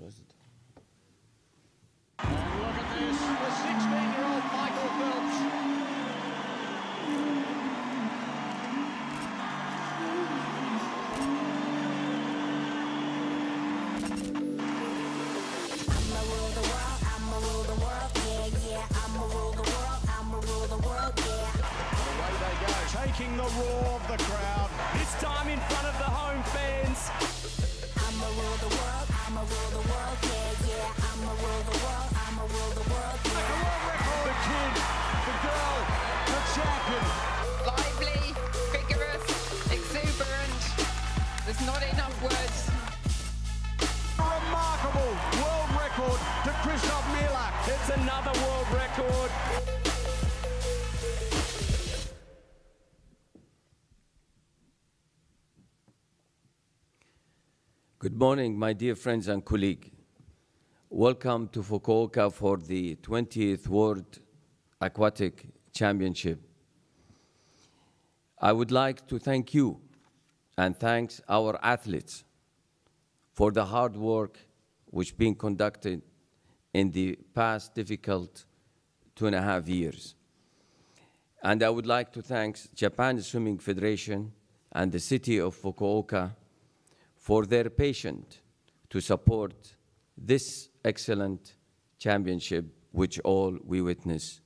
close it. And look at this, the 16-year-old Michael Phelps. I'ma rule the world, I'ma rule the world, yeah, yeah. I'ma rule the world, I'ma rule the world, yeah. Away they go, taking the roar of the crowd. This time in front of the home fans. I'ma rule the world, I'ma rule the world, yeah, yeah. I'ma rule the world, I'ma rule the world, Like a yeah. world record. The kid, the girl, the champion. Lively, vigorous, exuberant. There's not enough words. A remarkable world record to Christoph Mielak. It's another world record. Good morning, my dear friends and colleagues. Welcome to Fukuoka for the 20th World Aquatic Championship. I would like to thank you and thanks our athletes for the hard work which been conducted in the past difficult 2.5 years. And I would like to thank Japan Swimming Federation and the city of Fukuoka for their patience to support this excellent championship which all we witness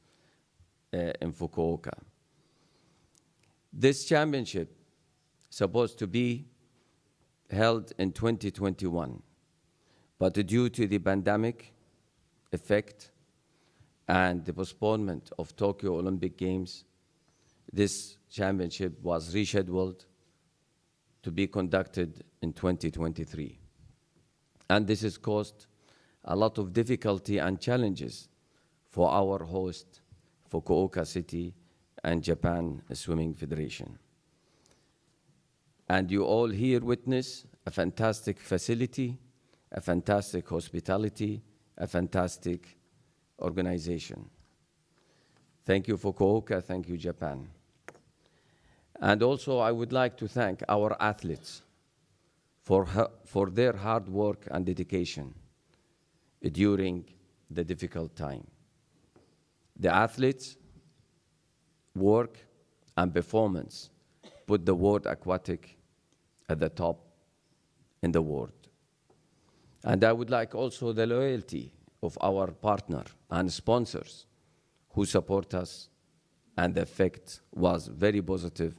in Fukuoka. This championship supposed to be held in 2021, but due to the pandemic effect and the postponement of Tokyo Olympic Games, this championship was rescheduled to be conducted in 2023. And this has caused a lot of difficulty and challenges for our host, Fukuoka City and Japan Swimming Federation. And you all here witness a fantastic facility, a fantastic hospitality, a fantastic organization. Thank you, Fukuoka. Thank you, Japan. And also, I would like to thank our athletes for their hard work and dedication during the difficult time. The athletes' work and performance put the world aquatic at the top in the world. And I would like also the loyalty of our partner and sponsors who support us, and the effect was very positive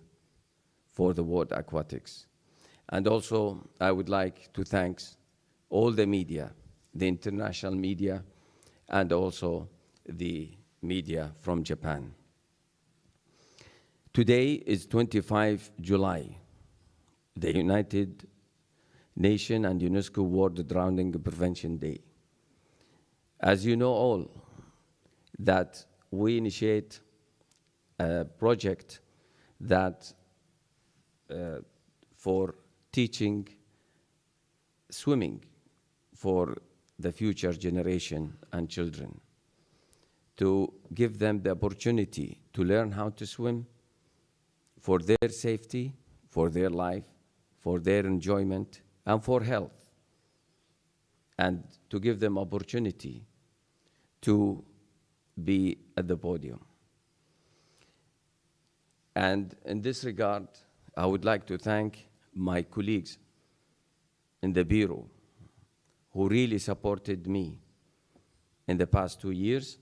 for the world aquatics. And also, I would like to thank all the media, the international media, and also the media from Japan. Today is 25 July, the United Nations and UNESCO World Drowning Prevention Day. As you know all, that we initiate a project that for teaching swimming for the future generation and children, to give them the opportunity to learn how to swim for their safety, for their life, for their enjoyment, and for health, and to give them opportunity to be at the podium. And in this regard, I would like to thank my colleagues in the Bureau who really supported me in the past 2 years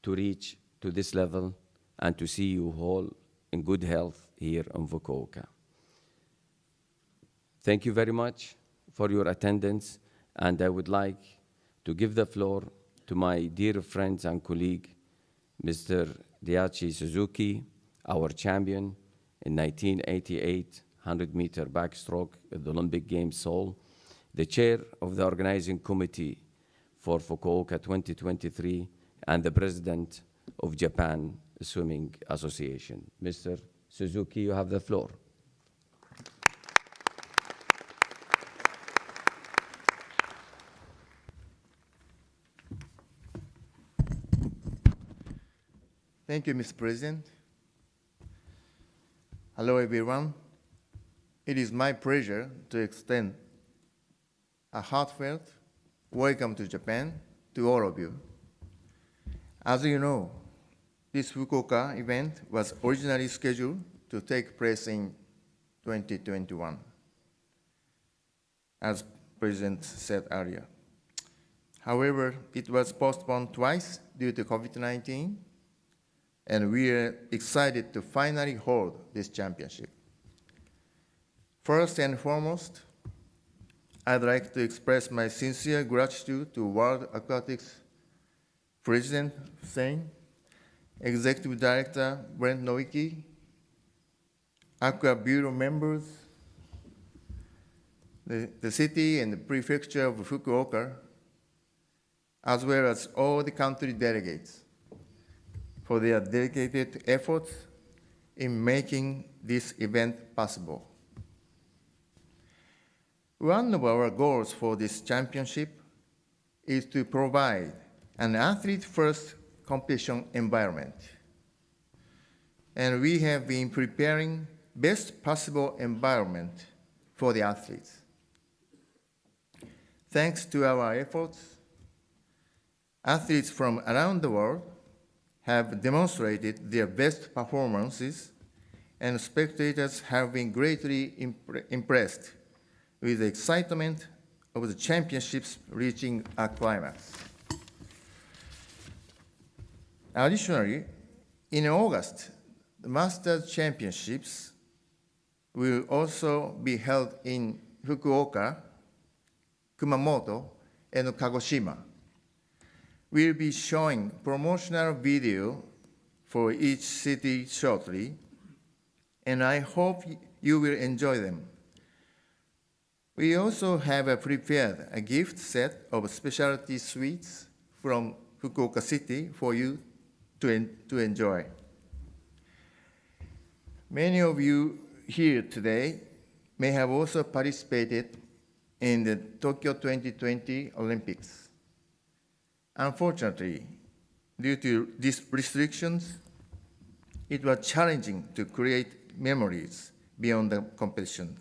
to reach to this level and to see you all in good health here in Fukuoka. Thank you very much for your attendance, and I would like to give the floor to my dear friends and colleague, Mr. Daichi Suzuki, our champion in 1988 100-meter backstroke at the Olympic Games Seoul, the chair of the organizing committee for Fukuoka 2023, and the president of Japan Swimming Association. Mr. Suzuki, you have the floor. Thank you, Mr. President. Hello, everyone. It is my pleasure to extend a heartfelt welcome to Japan to all of you. As you know, this Fukuoka event was originally scheduled to take place in 2021, as President said earlier. However, it was postponed twice due to COVID-19, and we are excited to finally hold this championship. First and foremost, I'd like to express my sincere gratitude to World Aquatics President Sein, Executive Director Brent Nowicki, Aqua Bureau members, the city and the prefecture of Fukuoka, as well as all the country delegates for their dedicated efforts in making this event possible. One of our goals for this championship is to provide an athlete-first competition environment. And we have been preparing best possible environment for the athletes. Thanks to our efforts, athletes from around the world have demonstrated their best performances, and spectators have been greatly impressed with the excitement of the championships reaching a climax. Additionally, in August, the Masters Championships will also be held in Fukuoka, Kumamoto, and Kagoshima. We'll be showing promotional video for each city shortly, and I hope you will enjoy them. We also have prepared a gift set of specialty sweets from Fukuoka City for you to enjoy. Many of you here today may have also participated in the Tokyo 2020 Olympics. Unfortunately, due to these restrictions, it was challenging to create memories beyond the competition.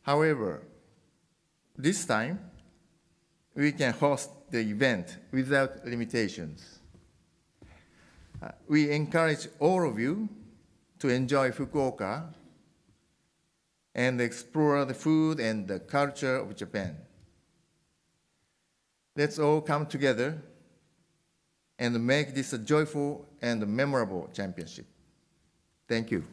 However, this time, we can host the event without limitations. We encourage all of you to enjoy Fukuoka and explore the food and the culture of Japan. Let's all come together and make this a joyful and memorable championship. Thank you.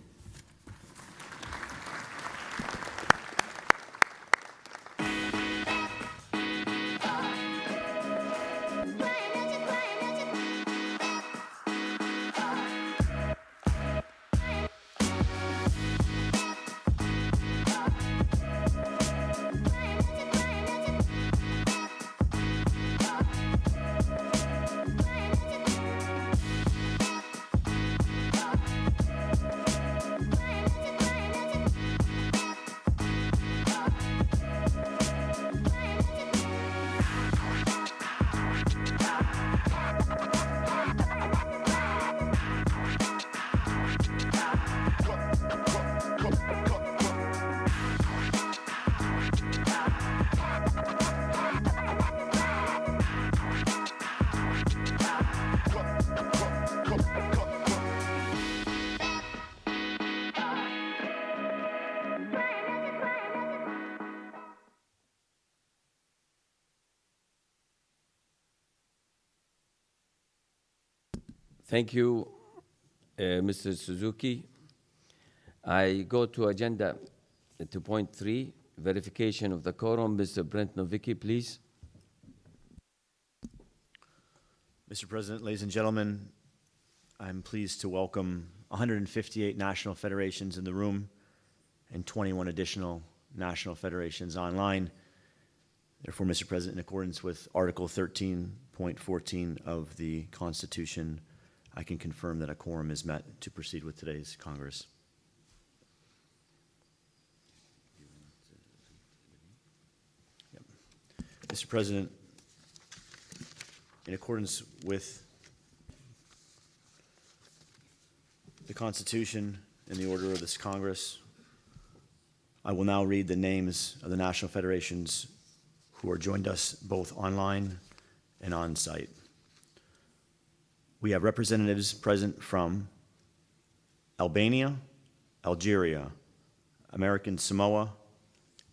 Thank you, Mr. Suzuki. I go to agenda to point 3, verification of the quorum. Mr. Brent Nowicki, please. Mr. President, ladies and gentlemen, I'm pleased to welcome 158 national federations in the room and 21 additional national federations online. Therefore, Mr. President, in accordance with Article 13.14 of the Constitution, I can confirm that a quorum is met to proceed with today's Congress. Yep. Mr. President, in accordance with the Constitution and the order of this Congress, I will now read the names of the national federations who are joined us both online and on site. We have representatives present from Albania, Algeria, American Samoa,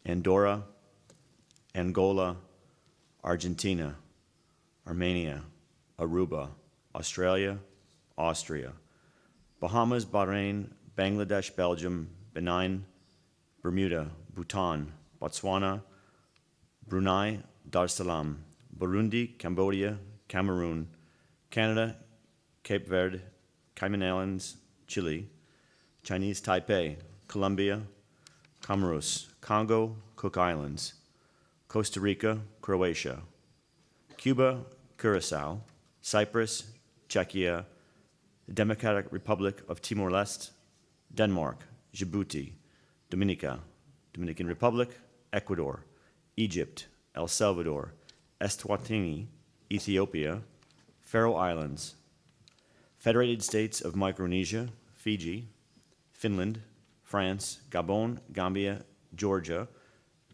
Andorra, Angola, Argentina, Armenia, Aruba, Australia, Austria, Bahamas, Bahrain, Bangladesh, Belgium, Benin, Bermuda, Bhutan, Botswana, Brunei, Dar es Salaam, Burundi, Cambodia, Cameroon, Canada, Cape Verde, Cayman Islands, Chile, Chinese Taipei, Colombia, Comoros, Congo, Cook Islands, Costa Rica, Croatia, Cuba, Curacao, Cyprus, Czechia, the Democratic Republic of Timor-Leste, Denmark, Djibouti, Dominica, Dominican Republic, Ecuador, Egypt, El Salvador, Eswatini, Ethiopia, Faroe Islands, Federated States of Micronesia, Fiji, Finland, France, Gabon, Gambia, Georgia,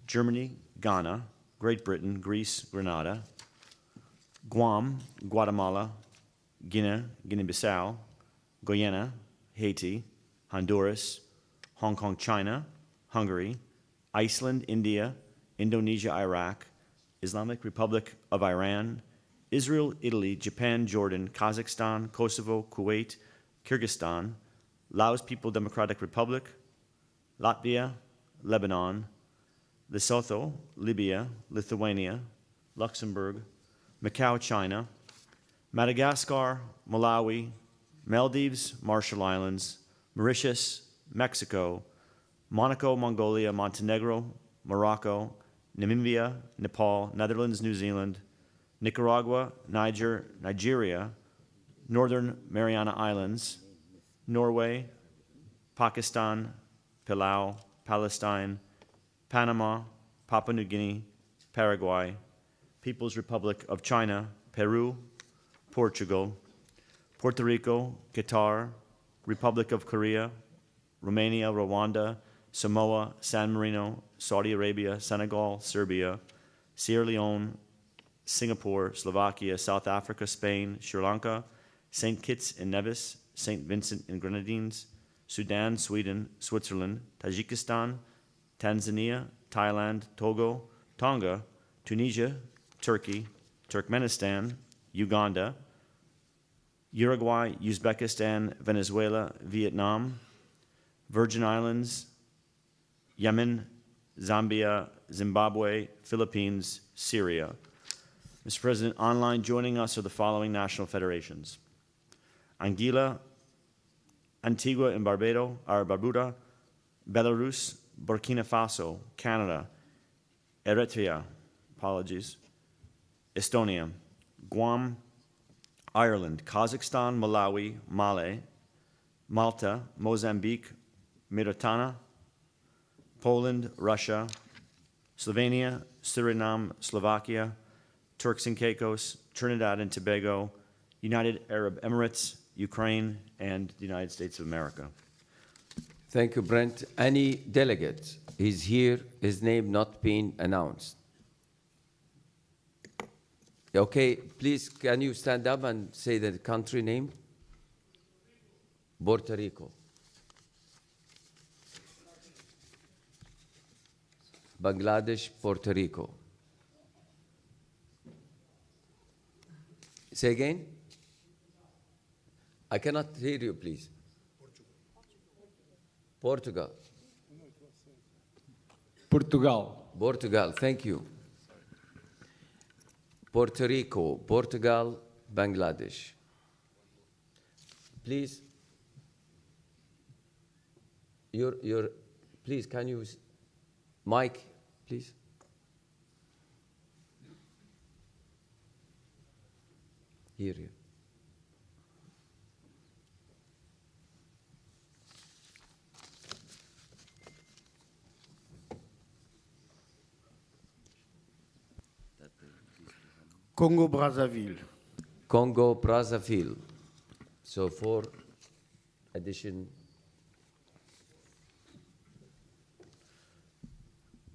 Germany, Ghana, Great Britain, Greece, Grenada, Guam, Guatemala, Guinea, Guinea-Bissau, Guyana, Haiti, Honduras, Hong Kong, China, Hungary, Iceland, India, Indonesia, Iraq, Islamic Republic of Iran, Israel, Italy, Japan, Jordan, Kazakhstan, Kosovo, Kuwait, Kyrgyzstan, Laos People's Democratic Republic, Latvia, Lebanon, Lesotho, Libya, Lithuania, Luxembourg, Macau, China, Madagascar, Malawi, Maldives, Marshall Islands, Mauritius, Mexico, Monaco, Mongolia, Montenegro, Morocco, Namibia, Nepal, Netherlands, New Zealand, Nicaragua, Niger, Nigeria, Northern Mariana Islands, Norway, Pakistan, Palau, Palestine, Panama, Papua New Guinea, Paraguay, People's Republic of China, Peru, Portugal, Puerto Rico, Qatar, Republic of Korea, Romania, Rwanda, Samoa, San Marino, Saudi Arabia, Senegal, Serbia, Sierra Leone, Singapore, Slovakia, South Africa, Spain, Sri Lanka, St. Kitts and Nevis, St. Vincent and Grenadines, Sudan, Sweden, Switzerland, Tajikistan, Tanzania, Thailand, Togo, Tonga, Tunisia, Turkey, Turkmenistan, Uganda, Uruguay, Uzbekistan, Venezuela, Vietnam, Virgin Islands, Yemen, Zambia, Zimbabwe, Philippines, Syria. Mr. President, online joining us are the following national federations: Anguilla, Antigua and Barbuda, Belarus, Burkina Faso, Canada, Eritrea, Estonia, Guam, Ireland, Kazakhstan, Malawi, Mali, Malta, Mozambique, Mauritania, Poland, Russia, Slovenia, Suriname, Slovakia, Turks and Caicos, Trinidad and Tobago, United Arab Emirates, Ukraine, and the United States of America. Thank you, Brent. Any delegate is here, his name not being announced. Okay, please, can you stand up and say the country name? Puerto Rico. Bangladesh, Puerto Rico. Say again? I cannot hear you, please. Portugal. Portugal, thank you. Puerto Rico, Portugal, Bangladesh. Please. Please, can you, Mike, please. Here. Congo Brazzaville. Congo Brazzaville. So 4 addition.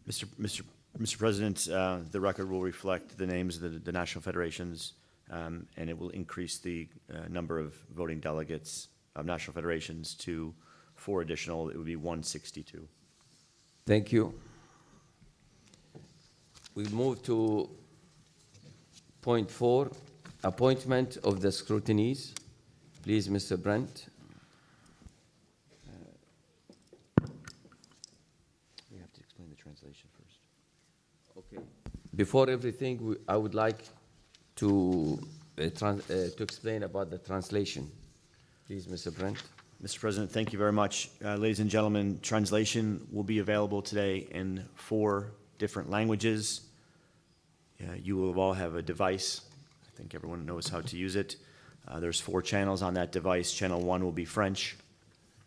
Mr. Mr. President, the record will reflect the names of the national federations, and it will increase the number of voting delegates of national federations to 4 additional. It would be 162. Thank you. We move to point 4, appointment of the scrutineers. Please, Mr. Brent. We have to explain the translation first. Okay. Before everything, I would like to explain about the translation. Please, Mr. Brent. Mr. President, thank you very much. Ladies and gentlemen, translation will be available today in 4 different languages. You will all have a device. I think everyone knows how to use it. There's 4 channels on that device. Channel 1 will be French.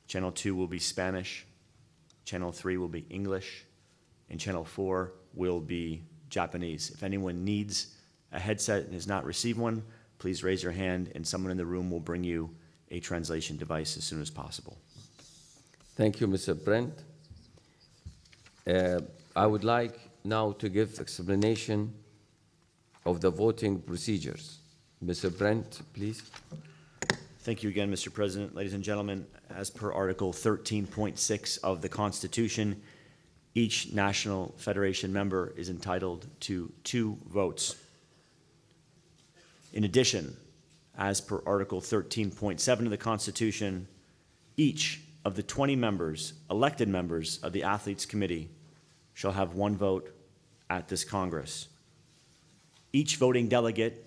Channel 2 will be Spanish. Channel 3 will be English. And Channel 4 will be Japanese. If anyone needs a headset and has not received one, please raise your hand and someone in the room will bring you a translation device as soon as possible. Thank you, Mr. Brent. I would like now to give explanation of the voting procedures. Mr. Brent, please. Thank you again, Mr. President. Ladies and gentlemen, as per Article 13.6 of the Constitution, each National Federation member is entitled to 2 votes. In addition, as per Article 13.7 of the Constitution, each of the 20 members, elected members of the Athletes Committee, shall have 1 vote at this Congress. Each voting delegate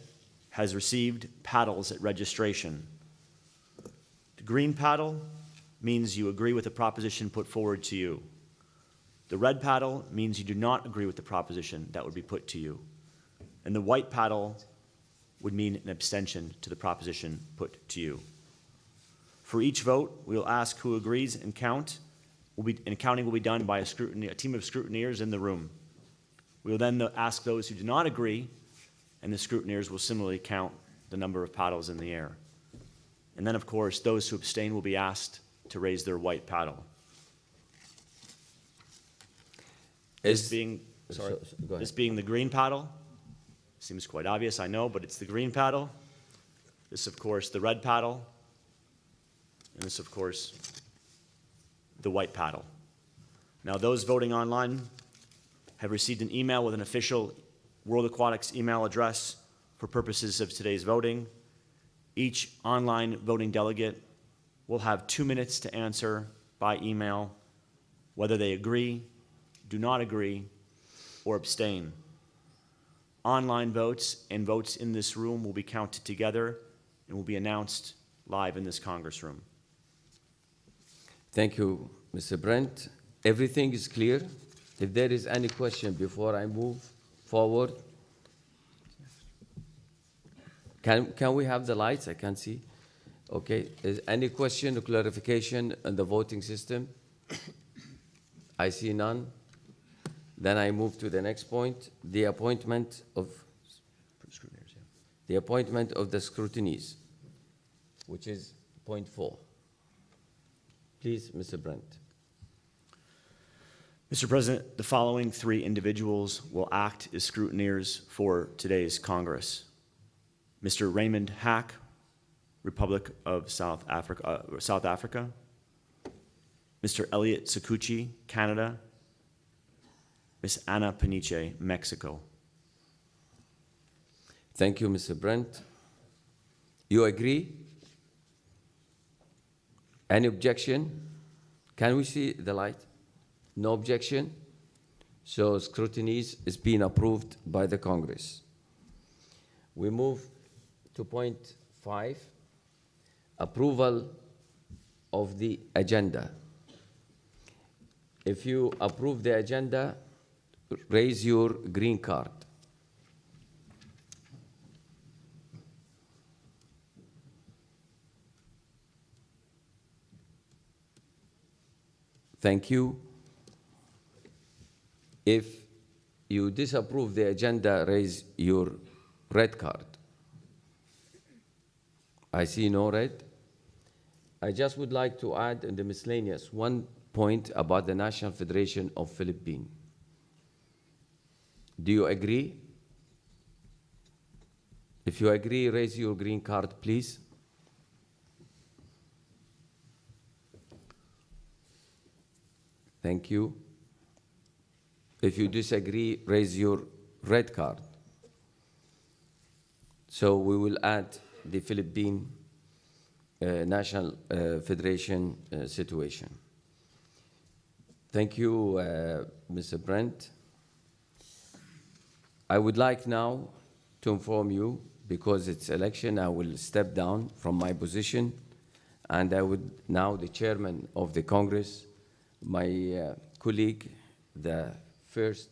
has received paddles at registration. The green paddle means you agree with the proposition put forward to you. The red paddle means you do not agree with the proposition that would be put to you. And the white paddle would mean an abstention to the proposition put to you. For each vote, we will ask who agrees and count. And counting will be done by a team of scrutineers in the room. We will then ask those who do not agree, and the scrutineers will similarly count the number of paddles in the air. And then, of course, those who abstain will be asked to raise their white paddle. This being the green paddle, seems quite obvious, I know, but it's the green paddle. This, of course, the red paddle. And this, of course, the white paddle. Now, those voting online have received an email with an official World Aquatics email address for purposes of today's voting. Each online voting delegate will have 2 minutes to answer by email whether they agree, do not agree, or abstain. Online votes and votes in this room will be counted together and will be announced live in this Congress room. Thank you, Mr. Brent. Everything is clear. If there is any question before I move forward, can we have the lights? I can't see. Okay. Is any question or clarification on the voting system? I see none. Then I move to the next point, the appointment of the scrutineers, which is point 4. Please, Mr. Brent. Mr. President, the following 3 individuals will act as scrutineers for today's Congress. Mr. Raymond Hack, Republic of South Africa. Mr. Elliot Sakuchi, Canada. Ms. Ana Peniche, Mexico. Thank you, Mr. Brent. You agree? Any objection? Can we see the light? No objection? So scrutineers is being approved by the Congress. We move to point 5, approval of the agenda. If you approve the agenda, raise your green card. Thank you. If you disapprove the agenda, raise your red card. I see no red. I just would like to add in the miscellaneous 1 point about the National Federation of Philippines. Do you agree? If you agree, raise your green card, please. Thank you. If you disagree, raise your red card. So we will add the Philippine National Federation situation. Thank you, Mr. Brent. I would like now to inform you, because it's election, I will step down from my position, and I would now, the chairman of the Congress, my colleague, the first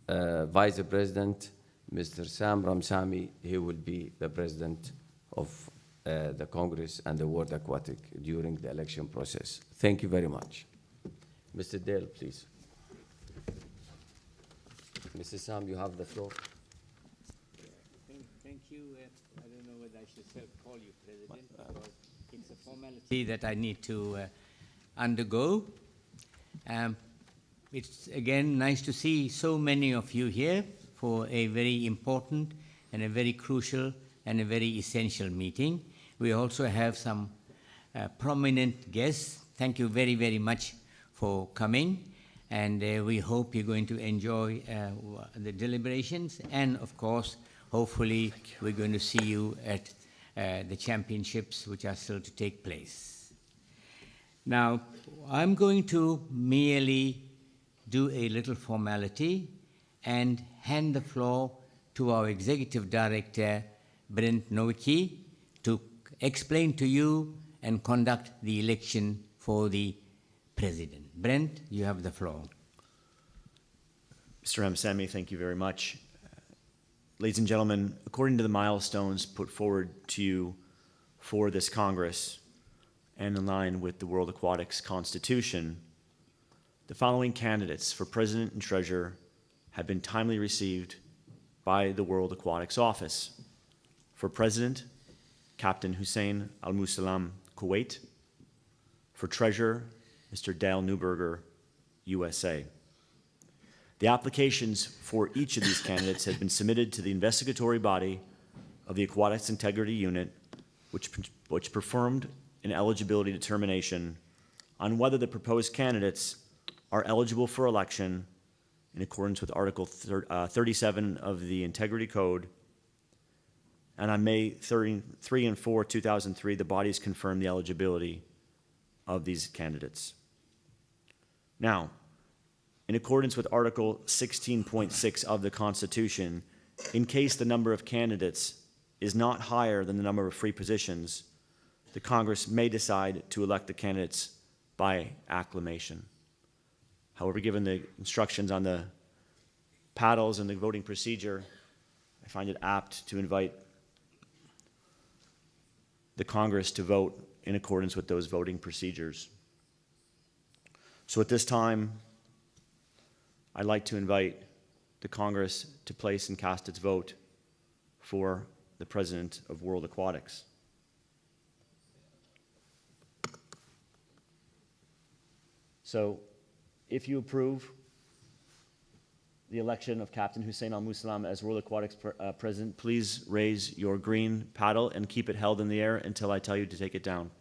vice president, Mr. Sam Ramsamy, he will be the president of the Congress and the World Aquatic during the election process. Thank you very much. Mr. Dale, please. Mr. Sam, you have the floor. Thank you. I don't know whether I should still call you President, because it's a formality that I need to undergo. It's again nice to see so many of you here for a very important and a very crucial and a very essential meeting. We also have some prominent guests. Thank you very, very much for coming. And we hope you're going to enjoy the deliberations. And of course, hopefully, we're going to see you at the championships, which are still to take place. Now, I'm going to merely do a little formality and hand the floor to our Executive Director, Brent Nowicki, to explain to you and conduct the election for the President. Brent, you have the floor. Mr. Ramsamy, thank you very much. Ladies and gentlemen, according to the milestones put forward to you for this Congress and in line with the World Aquatics Constitution, the following candidates for President and Treasurer have been timely received by the World Aquatics Office. For President, Captain Hussein Al-Musalam, Kuwait. For Treasurer, Mr. Dale Neuberger, USA. The applications for each of these candidates have been submitted to the investigatory body of the Aquatics Integrity Unit, which performed an eligibility determination on whether the proposed candidates are eligible for election in accordance with Article 37 of the Integrity Code. And on May 3 and 4, 2003, the bodies confirmed the eligibility of these candidates. Now, in accordance with Article 16.6 of the Constitution, in case the number of candidates is not higher than the number of free positions, the Congress may decide to elect the candidates by acclamation. However, given the instructions on the paddles and the voting procedure, I find it apt to invite the Congress to vote in accordance with those voting procedures. So at this time, I'd like to invite the Congress to place and cast its vote for the President of World Aquatics. So, if you approve the election of Captain Hussein Al-Musalam as World Aquatics President, please raise your green paddle and keep it held in the air until I tell you to take it down.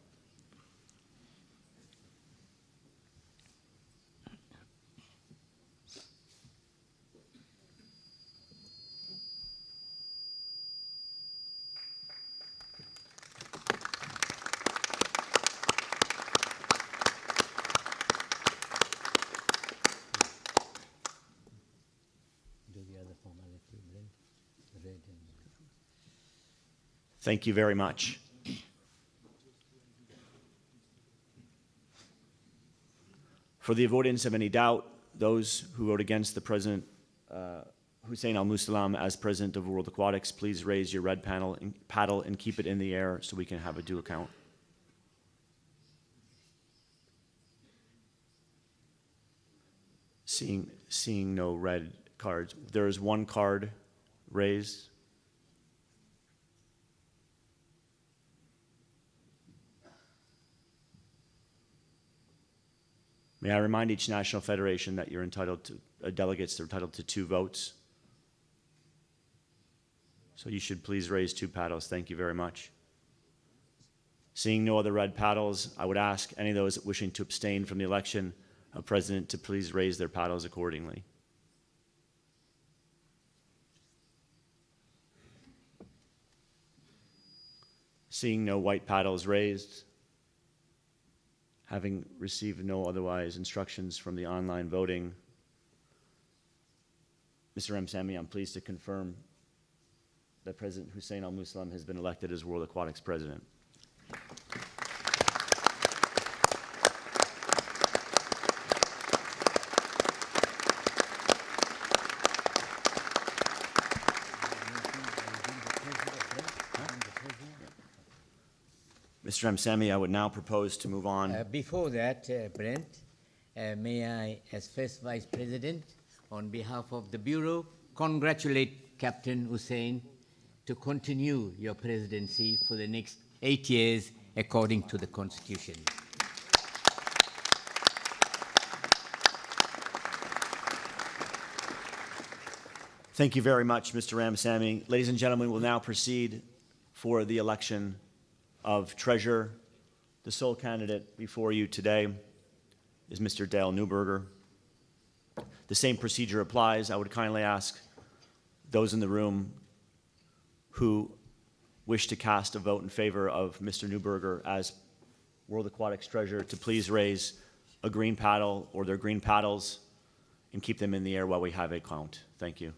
Thank you very much. For the avoidance of any doubt, those who vote against the President Hussein Al-Musalam as President of World Aquatics, please raise your red paddle and keep it in the air so we can have a due account. Seeing no red cards, there is one card raised. May I remind each national federation that you're entitled to, delegates are entitled to 2 votes. So you should please raise 2 paddles. Thank you very much. Seeing no other red paddles, I would ask any of those wishing to abstain from the election of president to please raise their paddles accordingly. Seeing no white paddles raised, having received no otherwise instructions from the online voting, Mr. Ramsamy, I'm pleased to confirm that President Hussein Al-Muslim has been elected as World Aquatics President. Mr. Ramsamy, I would now propose to move on. Before that, Brent, may I, as first Vice President, on behalf of the Bureau, congratulate Captain Hussein to continue your presidency for the next 8 years according to the Constitution. Thank you very much, Mr. Ramsamy. Ladies and gentlemen, we'll now proceed for the election of Treasurer. The sole candidate before you today is Mr. Dale Neuberger. The same procedure applies. I would kindly ask those in the room who wish to cast a vote in favor of Mr. Neuberger as World Aquatics Treasurer to please raise a green paddle or their green paddles and keep them in the air while we have a count. Thank you.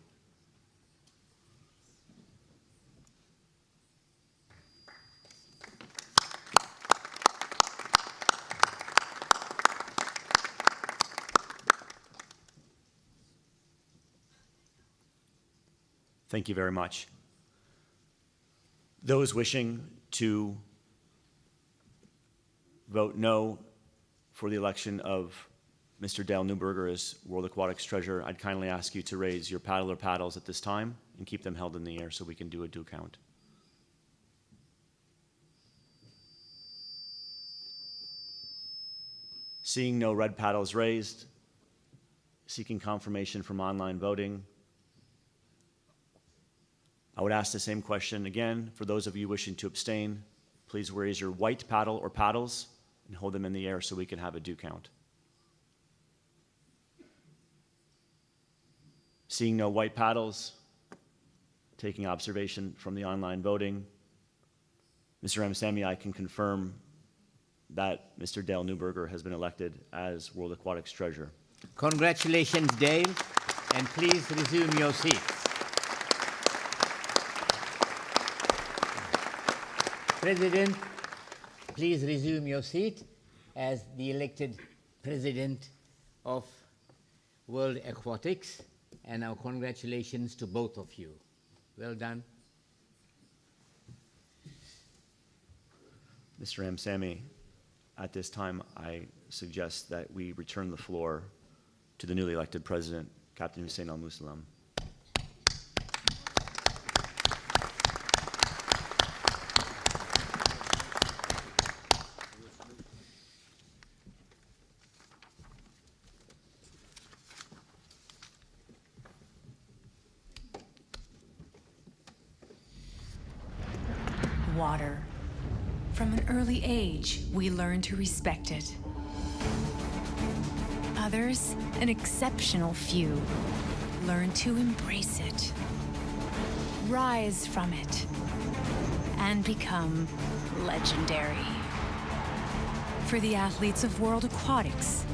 Thank you very much. Those wishing to vote no for the election of Mr. Dale Neuberger as World Aquatics Treasurer, I'd kindly ask you to raise your paddle or paddles at this time and keep them held in the air so we can do a due count. Seeing no red paddles raised, seeking confirmation from online voting, I would ask the same question again. For those of you wishing to abstain, please raise your white paddle or paddles and hold them in the air so we can have a due count. Seeing no white paddles, taking observation from the online voting, Mr. Ramsamy, I can confirm that Mr. Dale Neuberger has been elected as World Aquatics Treasurer. Congratulations, Dale, and please resume your seat. President, please resume your seat as the elected President of World Aquatics, and our congratulations to both of you. Well done. Mr. Ramsamy, at this time, I suggest that we return the floor to the newly elected President, Captain Hussein Al-Muslim. Water. From an early age, we learn to respect it. Others, an exceptional few, learn to embrace it, rise from it, and become legendary. For the athletes of World Aquatics,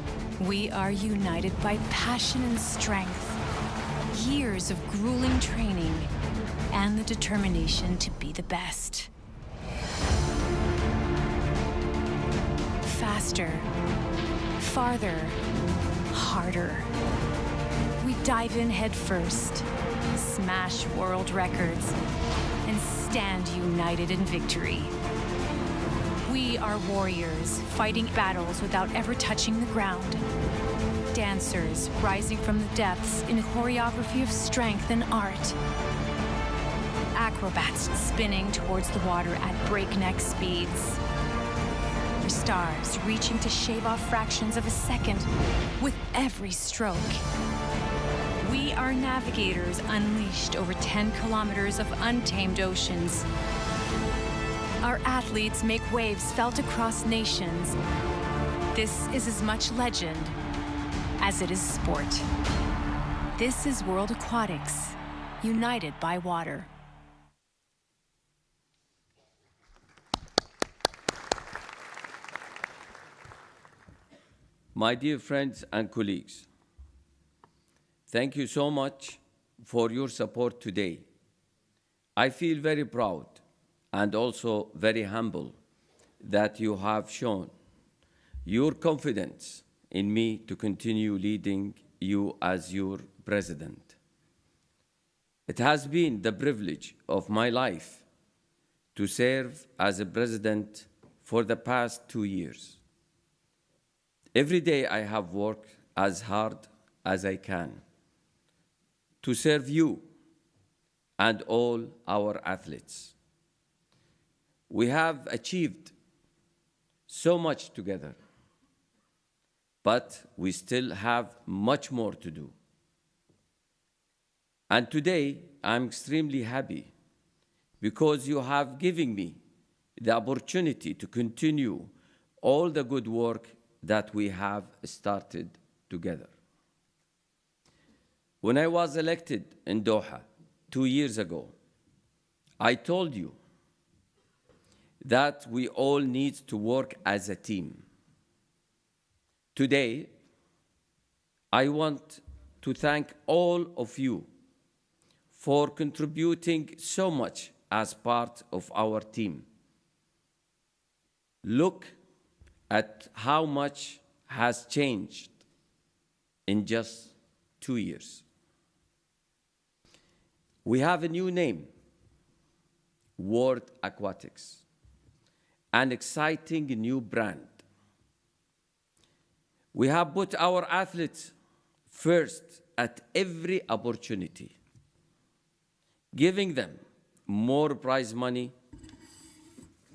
we are united by passion and strength, years of grueling training, and the determination to be the best. Faster, farther, harder. We dive in head first, smash world records, and stand united in victory. We are warriors, fighting battles without ever touching the ground. Dancers rising from the depths in a choreography of strength and art. Acrobats spinning towards the water at breakneck speeds. stars reaching to shave off fractions of a second with every stroke. We are navigators unleashed over 10 kilometers of untamed oceans. Our athletes make waves felt across nations. This is as much legend as it is sport. This is World Aquatics, united by water. My dear friends and colleagues, thank you so much for your support today. I feel very proud and also very humble that you have shown your confidence in me to continue leading you as your president. It has been the privilege of my life to serve as a president for the past 2 years. Every day I have worked as hard as I can to serve you and all our athletes. We have achieved so much together, but we still have much more to do. And today, I'm extremely happy because you have given me the opportunity to continue all the good work that we have started together. When I was elected in Doha 2 years ago, I told you that we all need to work as a team. Today, I want to thank all of you for contributing so much as part of our team. Look at how much has changed in just 2 years. We have a new name, World Aquatics, an exciting new brand. We have put our athletes first at every opportunity, giving them more prize money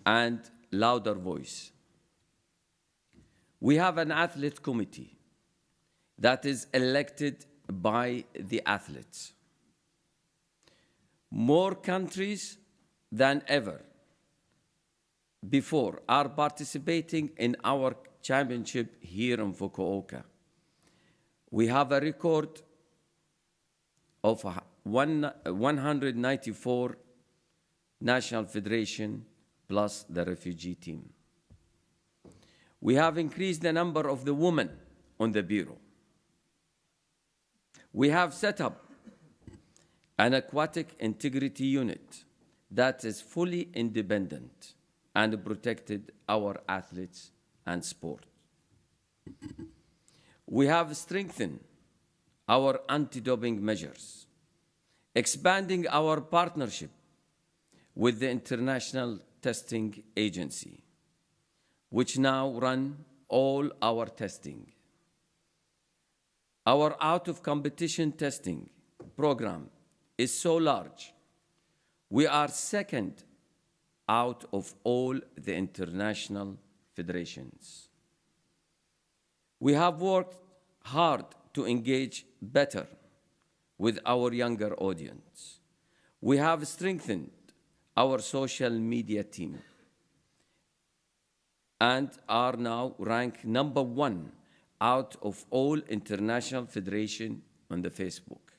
and louder voice. We have an athlete committee that is elected by the athletes. More countries than ever before are participating in our championship here in Fukuoka. We have a record of 194 national federation plus the refugee team. We have increased the number of the women on the bureau. We have set up an aquatic integrity unit that is fully independent and protected our athletes and sport. We have strengthened our anti-doping measures, expanding our partnership with the International Testing Agency, which now run all our testing. Our out-of-competition testing program is so large, we are second out of all the international federations. We have worked hard to engage better with our younger audience. We have strengthened our social media team and are now ranked #1 out of all international federations on the Facebook.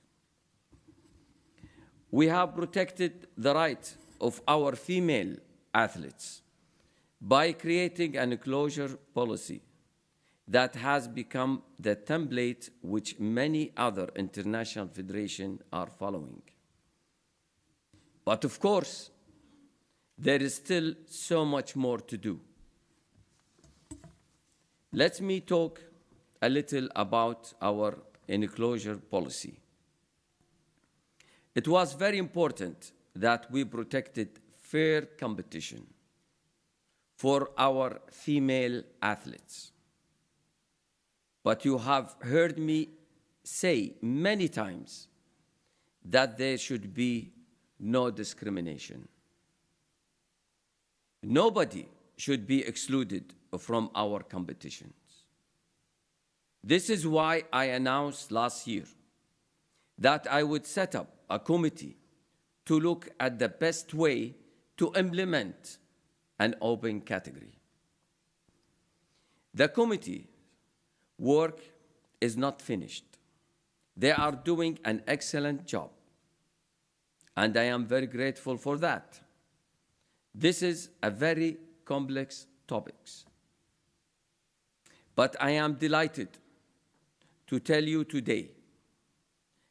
We have protected the right of our female athletes by creating an enclosure policy that has become the template which many other international federations are following. But of course, there is still so much more to do. Let me talk a little about our enclosure policy. It was very important that we protected fair competition for our female athletes. But you have heard me say many times that there should be no discrimination. Nobody should be excluded from our competitions. This is why I announced last year that I would set up a committee to look at the best way to implement an open category. The committee work is not finished. They are doing an excellent job, and I am very grateful for that. This is a very complex topic, but I am delighted to tell you today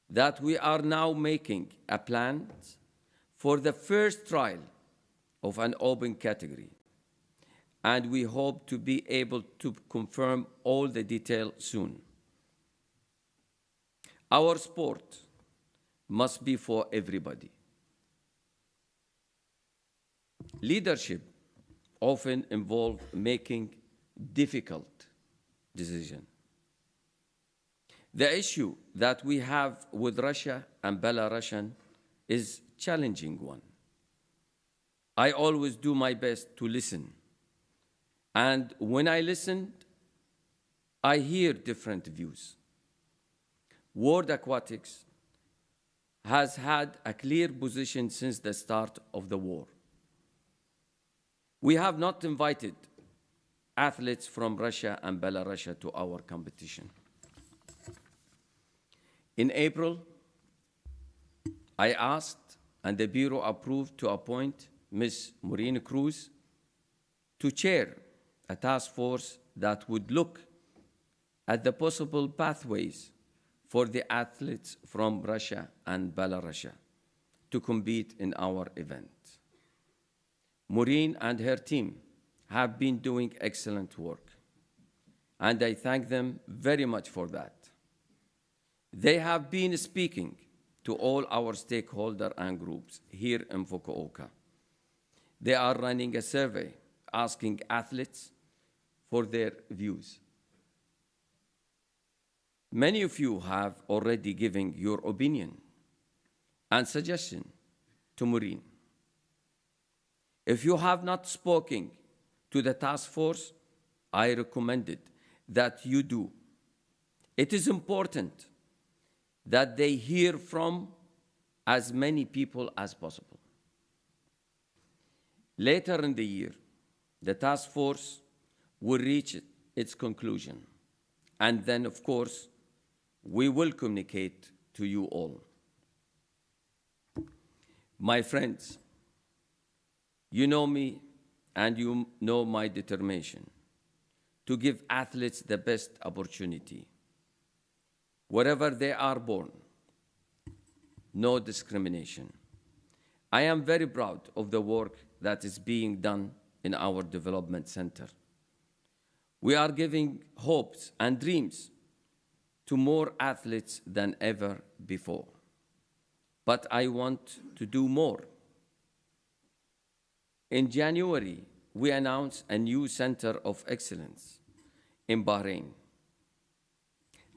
that we are now making a plan for the first trial of an open category, and we hope to be able to confirm all the details soon. Our sport must be for everybody. Leadership often involves making difficult decisions. The issue that we have with Russia and Belarus is a challenging one. I always do my best to listen. And when I listen, I hear different views. World Aquatics has had a clear position since the start of the war. We have not invited athletes from Russia and Belarus to our competition. In April, I asked, and the Bureau approved, to appoint Ms. Maureen Cruz to chair a task force that would look at the possible pathways for the athletes from Russia and Belarus to compete in our event. Maureen and her team have been doing excellent work, and I thank them very much for that. They have been speaking to all our stakeholders and groups here in Fukuoka. They are running a survey asking athletes for their views. Many of you have already given your opinion and suggestion to Maureen. If you have not spoken to the task force, I recommended that you do. It is important that they hear from as many people as possible. Later in the year, the task force will reach its conclusion, and then, of course, we will communicate to you all. My friends, you know me and you know my determination to give athletes the best opportunity. Wherever they are born, no discrimination. I am very proud of the work that is being done in our development center. We are giving hopes and dreams to more athletes than ever before. But I want to do more. In January, we announced a new Center of Excellence in Bahrain.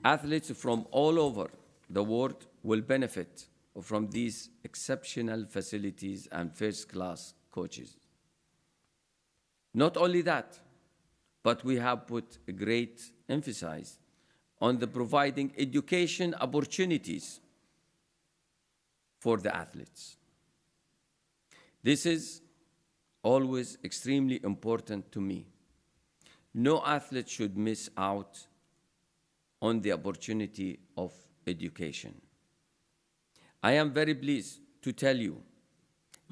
Athletes from all over the world will benefit from these exceptional facilities and first-class coaches. Not only that, but we have put a great emphasis on the providing education opportunities for the athletes. This is always extremely important to me. No athlete should miss out on the opportunity of education. I am very pleased to tell you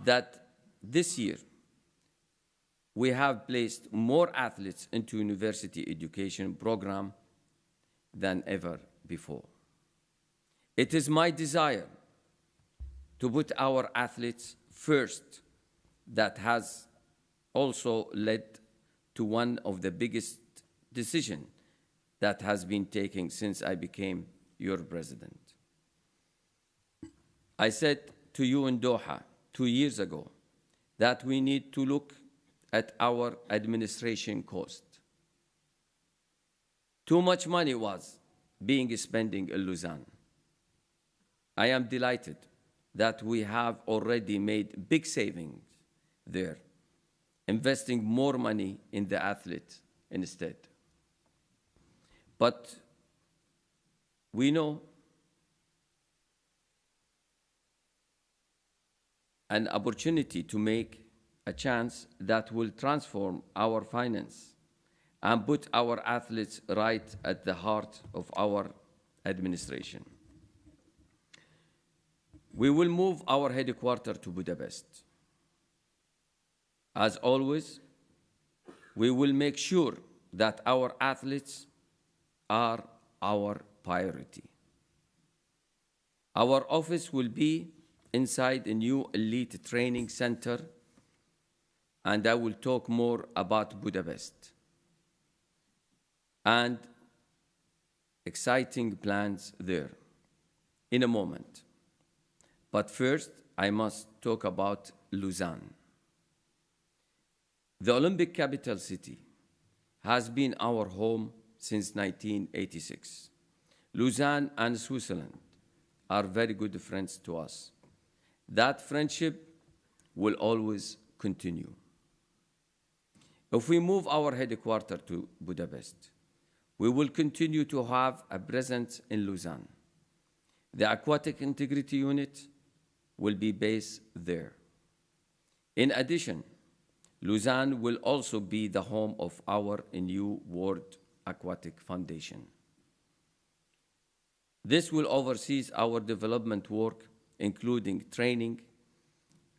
that this year we have placed more athletes into university education program than ever before. It is my desire to put our athletes first. That has also led to one of the biggest decisions that has been taken since I became your president. I said to you in Doha 2 years ago that we need to look at our administration cost. Too much money was being spent in Lausanne. I am delighted that we have already made big savings there, investing more money in the athlete instead. But we know an opportunity to make a chance that will transform our finance and put our athletes right at the heart of our administration. We will move our headquarters to Budapest. As always, we will make sure that our athletes are our priority. Our office will be inside a new elite training center, and I will talk more about Budapest and exciting plans there in a moment. But first, I must talk about Lausanne. The Olympic capital city has been our home since 1986. Lausanne and Switzerland are very good friends to us. That friendship will always continue. If we move our headquarters to Budapest, we will continue to have a presence in Lausanne. The Aquatic Integrity Unit will be based there. In addition, Lausanne will also be the home of our new World Aquatic Foundation. This will oversee our development work, including training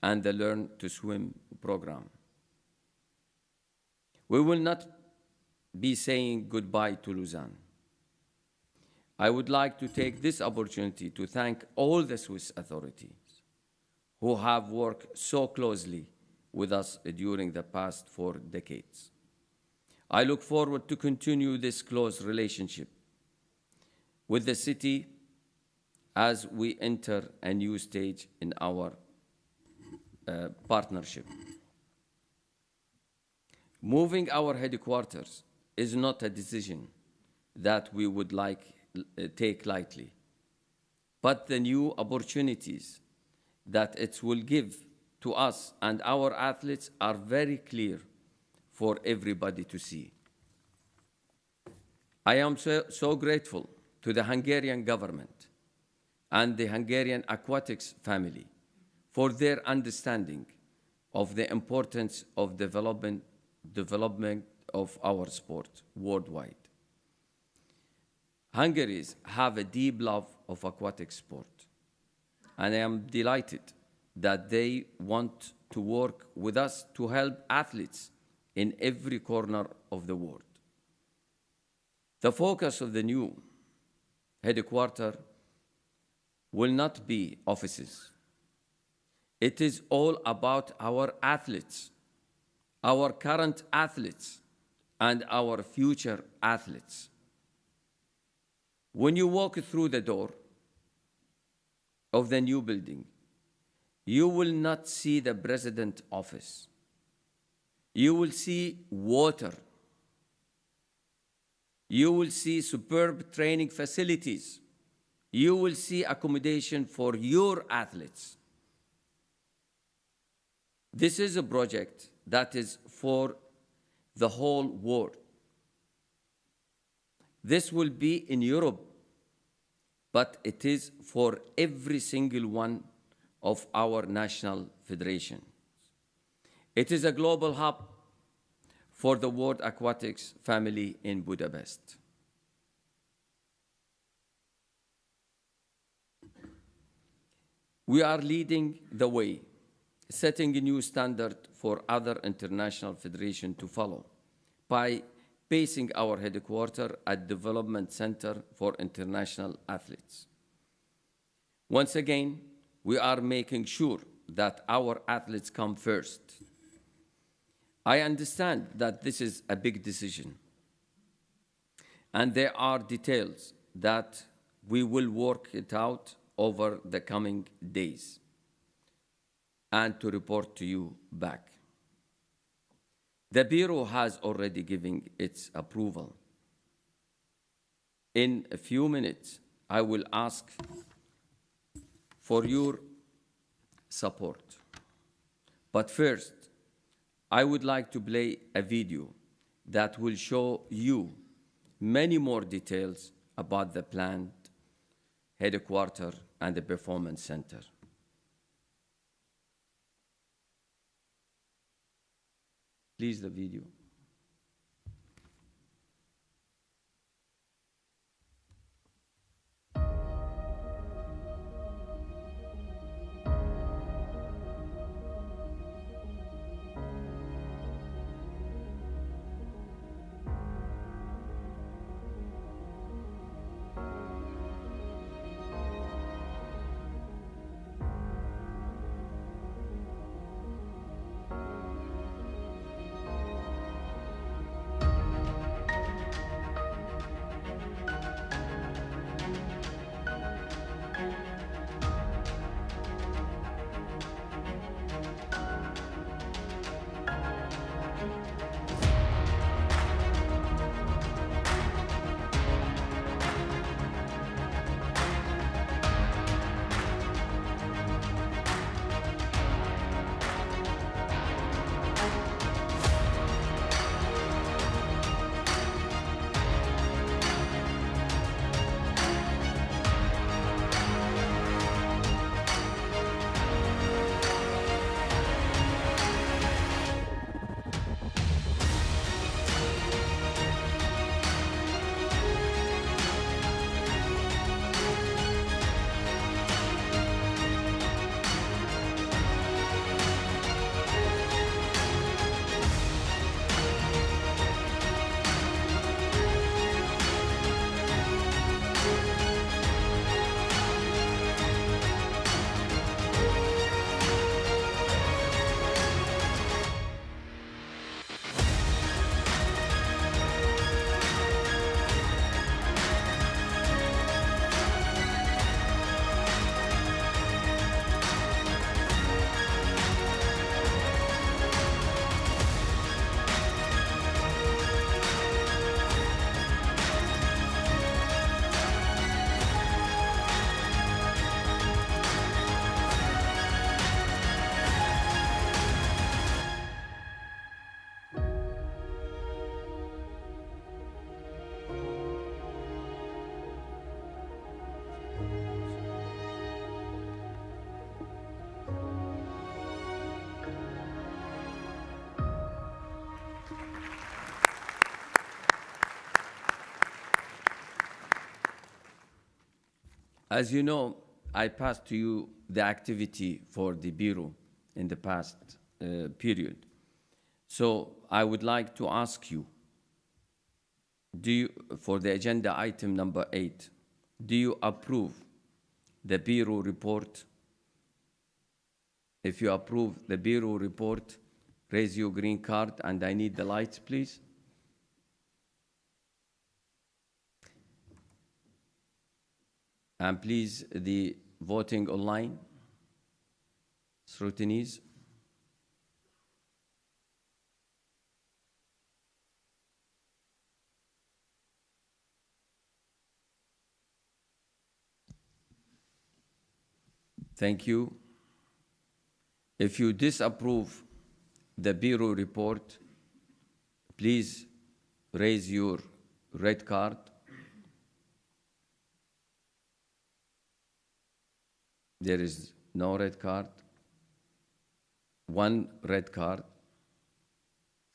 and the Learn to Swim program. We will not be saying goodbye to Lausanne. I would like to take this opportunity to thank all the Swiss authorities who have worked so closely with us during the past 4 decades. I look forward to continue this close relationship with the city as we enter a new stage in our partnership. Moving our headquarters is not a decision that we would take lightly, but the new opportunities that it will give to us and our athletes are very clear for everybody to see. I am so grateful to the Hungarian government and the Hungarian aquatics family for their understanding of the importance of development of our sport worldwide. Hungaries have a deep love of aquatic sport, and I am delighted that they want to work with us to help athletes in every corner of the world. The focus of the new headquarters will not be offices. It is all about our athletes, our current athletes, and our future athletes. When you walk through the door of the new building, you will not see the president's office. You will see water. You will see superb training facilities. You will see accommodation for your athletes. This is a project that is for the whole world. This will be in Europe, but it is for every single one of our national federations. It is a global hub for the World Aquatics family in Budapest. We are leading the way, setting a new standard for other international federations to follow by basing our headquarters at Development Center for International Athletes. Once again, we are making sure that our athletes come first. I understand that this is a big decision, and there are details that we will work it out over the coming days and to report to you back. The Bureau has already given its approval. In a few minutes, I will ask for your support. But first, I would like to play a video that will show you many more details about the plant, headquarters, and the performance center. Please, the video. As you know, I passed to you the activity for the Bureau in the past period. So I would like to ask you, for the agenda item number 8, do you approve the Bureau report? If you approve the Bureau report, raise your green card, and I need the lights, please. And please, the voting online, scrutineers. Thank you. If you disapprove the Bureau report, please raise your red card. There is no red card. One red card.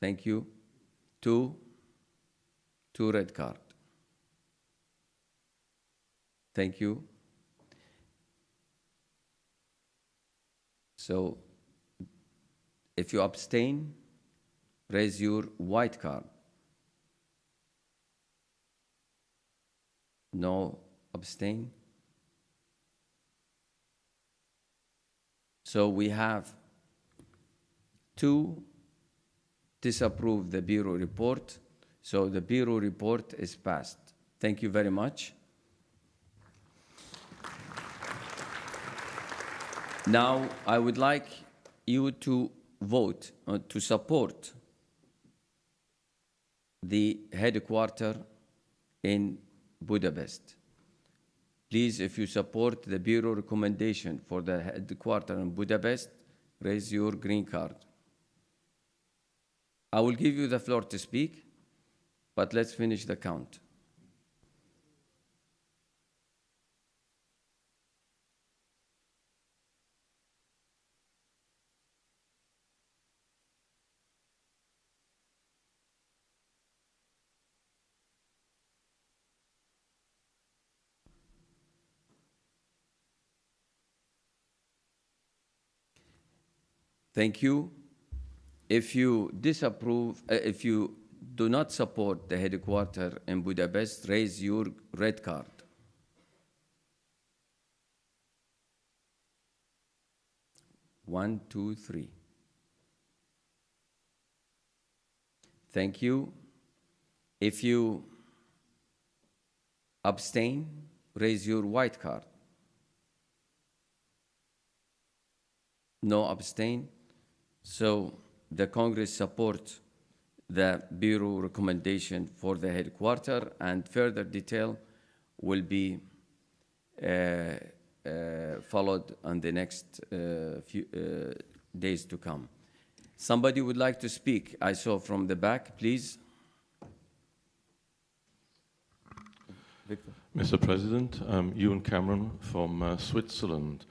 Thank you. Two red card. Thank you. So, if you abstain, raise your white card. No abstain. So we have 2 disapprove the Bureau report. So the Bureau report is passed. Thank you very much. Now, I would like you to vote to support the headquarters in Budapest. Please, if you support the Bureau recommendation for the headquarters in Budapest, raise your green card. I will give you the floor to speak, but let's finish the count. Thank you. If you disapprove, if you do not support the headquarters in Budapest, raise your red card. One, two, three. Thank you. If you abstain, raise your white card. No abstain. So the Congress supports the Bureau recommendation for the headquarters, and further detail will be followed on the next few days to come. Somebody would like to speak? I saw from the back, please. Victor. Mr. President, Ewan Cameron from Switzerland.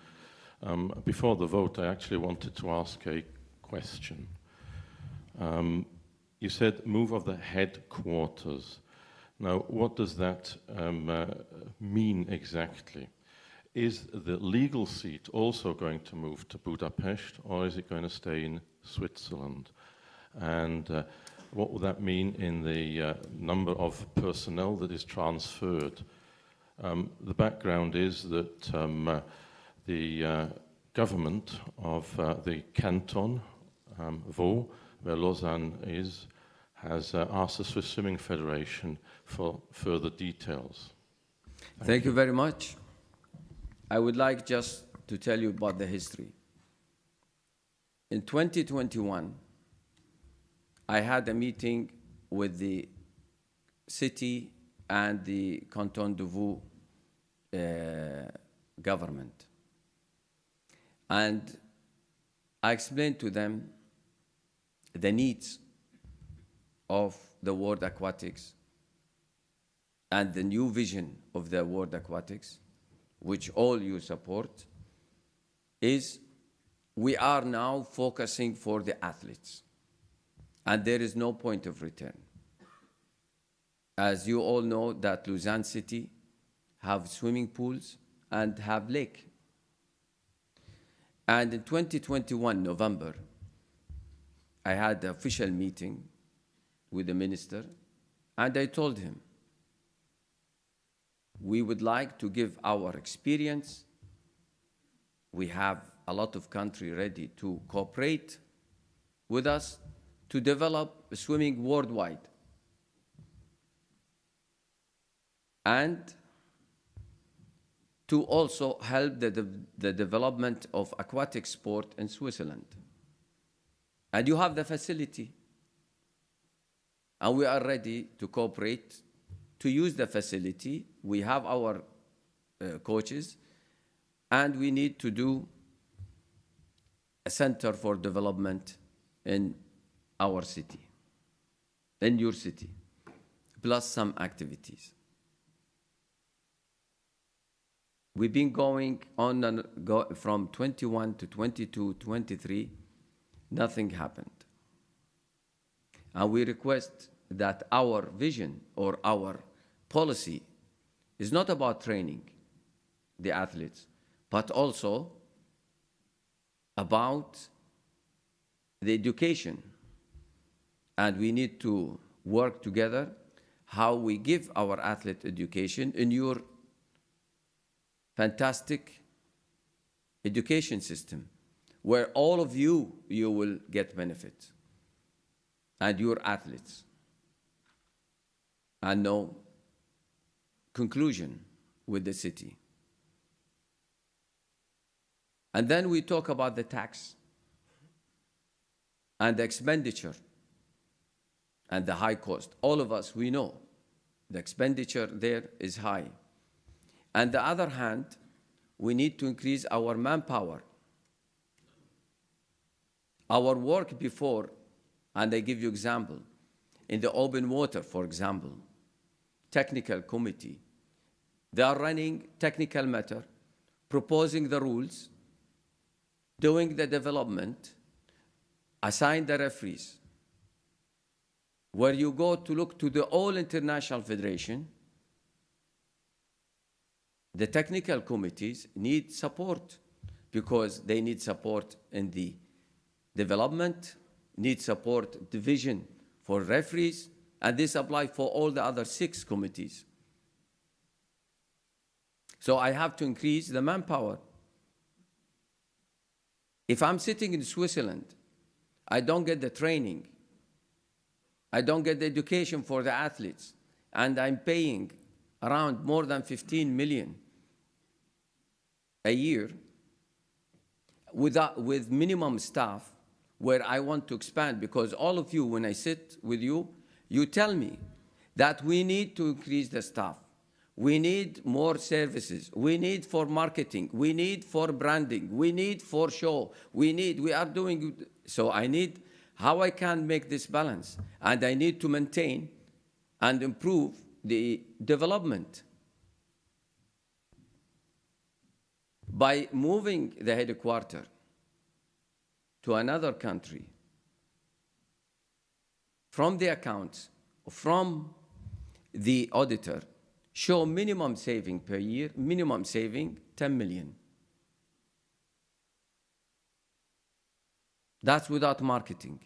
Before the vote, I actually wanted to ask a question. You said move of the headquarters. Now, what does that mean exactly? Is the legal seat also going to move to Budapest, or is it going to stay in Switzerland? And what will that mean in the number of personnel that is transferred? The background is that the government of the canton, Vaud, where Lausanne is, has asked the Swiss Swimming Federation for further details. Thank you very much. I would like just to tell you about the history. In 2021, I had a meeting with the city and the Canton de Vaud government. And I explained to them the needs of the World Aquatics and the new vision of the World Aquatics, which all you support, is we are now focusing for the athletes, and there is no point of return. As you all know, that Lausanne City have swimming pools and have lake. And in 2021, November, I had an official meeting with the minister, and I told him, we would like to give our experience. We have a lot of countries ready to cooperate with us to develop swimming worldwide. And to also help the development of aquatic sport in Switzerland. And you have the facility. And we are ready to cooperate, to use the facility. We have our coaches, and we need to do a center for development in our city, in your city, plus some activities. We've been going on and from 21 to 22, 23, nothing happened. And we request that our vision or our policy is not about training the athletes, but also about the education. And we need to work together how we give our athlete education in your fantastic education system, where all of you will get benefit, and your athletes. And no conclusion with the city. And then we talk about the tax and the expenditure and the high cost. All of us, we know the expenditure there is high. On the other hand, we need to increase our manpower. Our work before And I give you example. In the open water, for example, technical committee, they are running technical matter, proposing the rules, doing the development, assign the referees. Where you go to look to the all international federation, the technical committees need support because they need support in the development, need support division for referees, and this applies for all the other 6 committees. So I have to increase the manpower. If I'm sitting in Switzerland, I don't get the training, I don't get the education for the athletes, and I'm paying around more than 15 million a year with minimum staff, where I want to expand, because all of you, when I sit with you, you tell me that we need to increase the staff. We need more services. We need for marketing. We need for branding. We need for show. We are doing, so I need how I can make this balance. And I need to maintain and improve the development. By moving the headquarters to another country, from the accounts, from the auditor, show minimum saving per year, minimum saving 10 million. That's without marketing.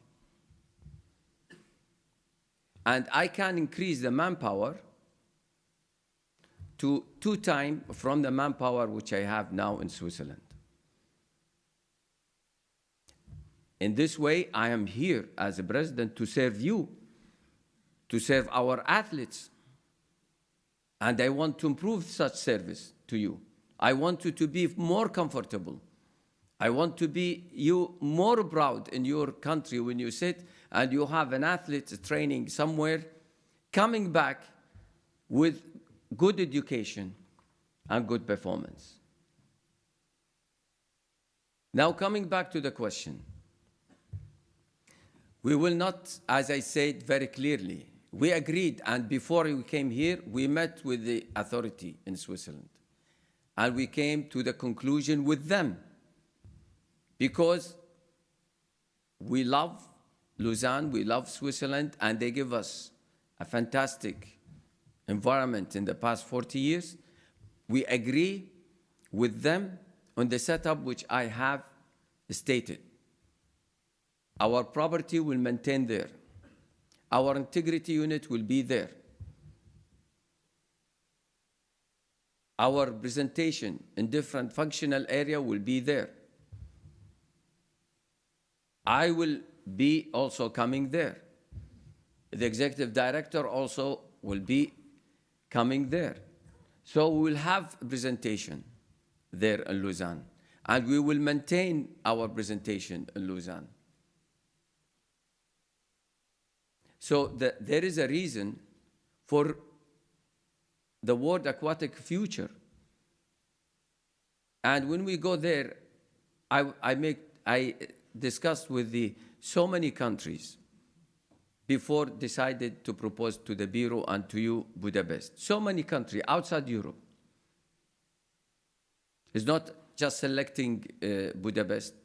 And I can increase the manpower to 2 times from the manpower which I have now in Switzerland. In this way, I am here as a president to serve you, to serve our athletes. And I want to improve such service to you. I want you to be more comfortable. I want to be you more proud in your country when you sit and you have an athlete training somewhere, coming back with good education and good performance. Now coming back to the question. We will not, as I said very clearly, we agreed, and before we came here, we met with the authority in Switzerland. And we came to the conclusion with them, because we love Lausanne, we love Switzerland, and they give us a fantastic environment in the past 40 years. We agree with them on the setup which I have stated. Our property will maintain there. Our integrity unit will be there. Our presentation in different functional area will be there. I will be also coming there. The executive director also will be coming there. So we will have a presentation there in Lausanne, and we will maintain our presentation in Lausanne. So there is a reason for the World Aquatic Future. And when we go there, I discussed with so many countries before decided to propose to the Bureau and to you, Budapest. So many countries outside Europe. It's not just selecting Budapest.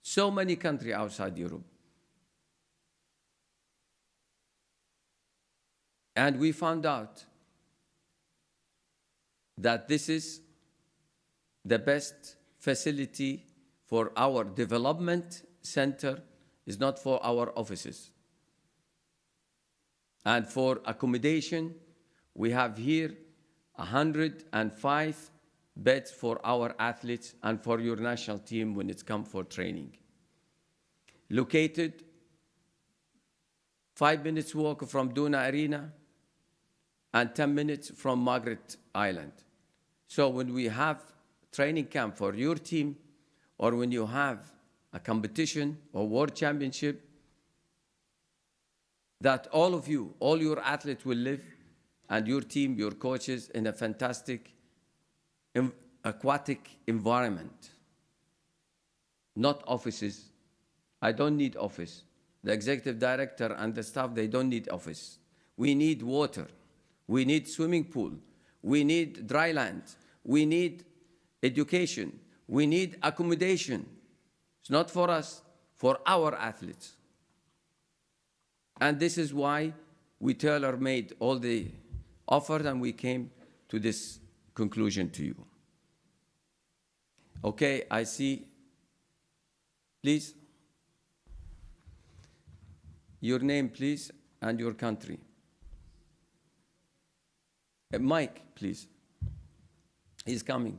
So many countries outside Europe. And we found out that this is the best facility for our development center, is not for our offices. And for accommodation, we have here 105 beds for our athletes and for your national team when it's come for training. Located 5 minutes walk from Duna Arena and 10 minutes from Margaret Island. So when we have training camp for your team, or when you have a competition or world championship, that all of you, all your athletes will live, and your team, your coaches, in a fantastic aquatic environment. Not offices. I don't need office. the executive director and the staff, they don't need office. We need water. We need swimming pool. We need dry land. We need education. We need accommodation. It's not for us, for our athletes. And this is why we tailor-made all the offers and we came to this conclusion to you. Okay, I see. Please. Your name, please, and your country. Mike, please. He's coming.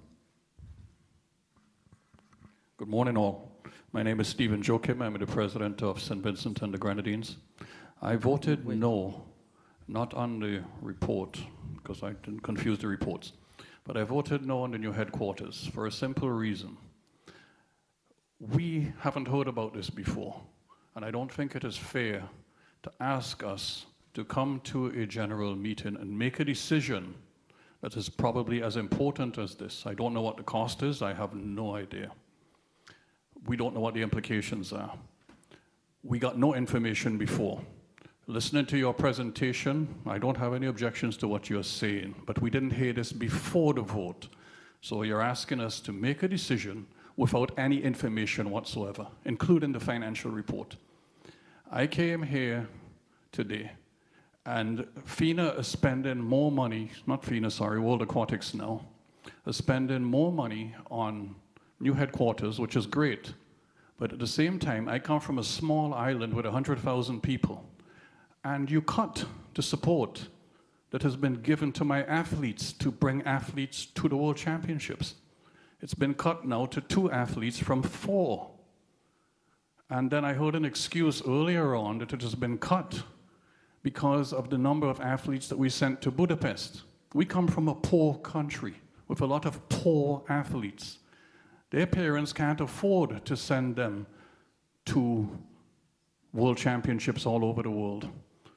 Good morning, all. My name is Stephen Joachim. I'm the president of St. Vincent and the Grenadines. I voted no, not on the report, because I didn't confuse the reports, but I voted no on the new headquarters for a simple reason. We haven't heard about this before, and I don't think it is fair to ask us to come to a general meeting and make a decision that is probably as important as this. I don't know what the cost is. I have no idea. We don't know what the implications are. We got no information before. Listening to your presentation, I don't have any objections to what you're saying, but we didn't hear this before the vote. So you're asking us to make a decision without any information whatsoever, including the financial report. I came here today, and FINA is spending more money, not FINA, sorry, World Aquatics now, is spending more money on new headquarters, which is great. But at the same time, I come from a small island with 100,000 people. And you cut the support that has been given to my athletes to bring athletes to the World Championships. It's been cut now to 2 athletes from 4. And then I heard an excuse earlier on that it has been cut because of the number of athletes that we sent to Budapest. We come from a poor country with a lot of poor athletes. Their parents can't afford to send them to World Championships all over the world.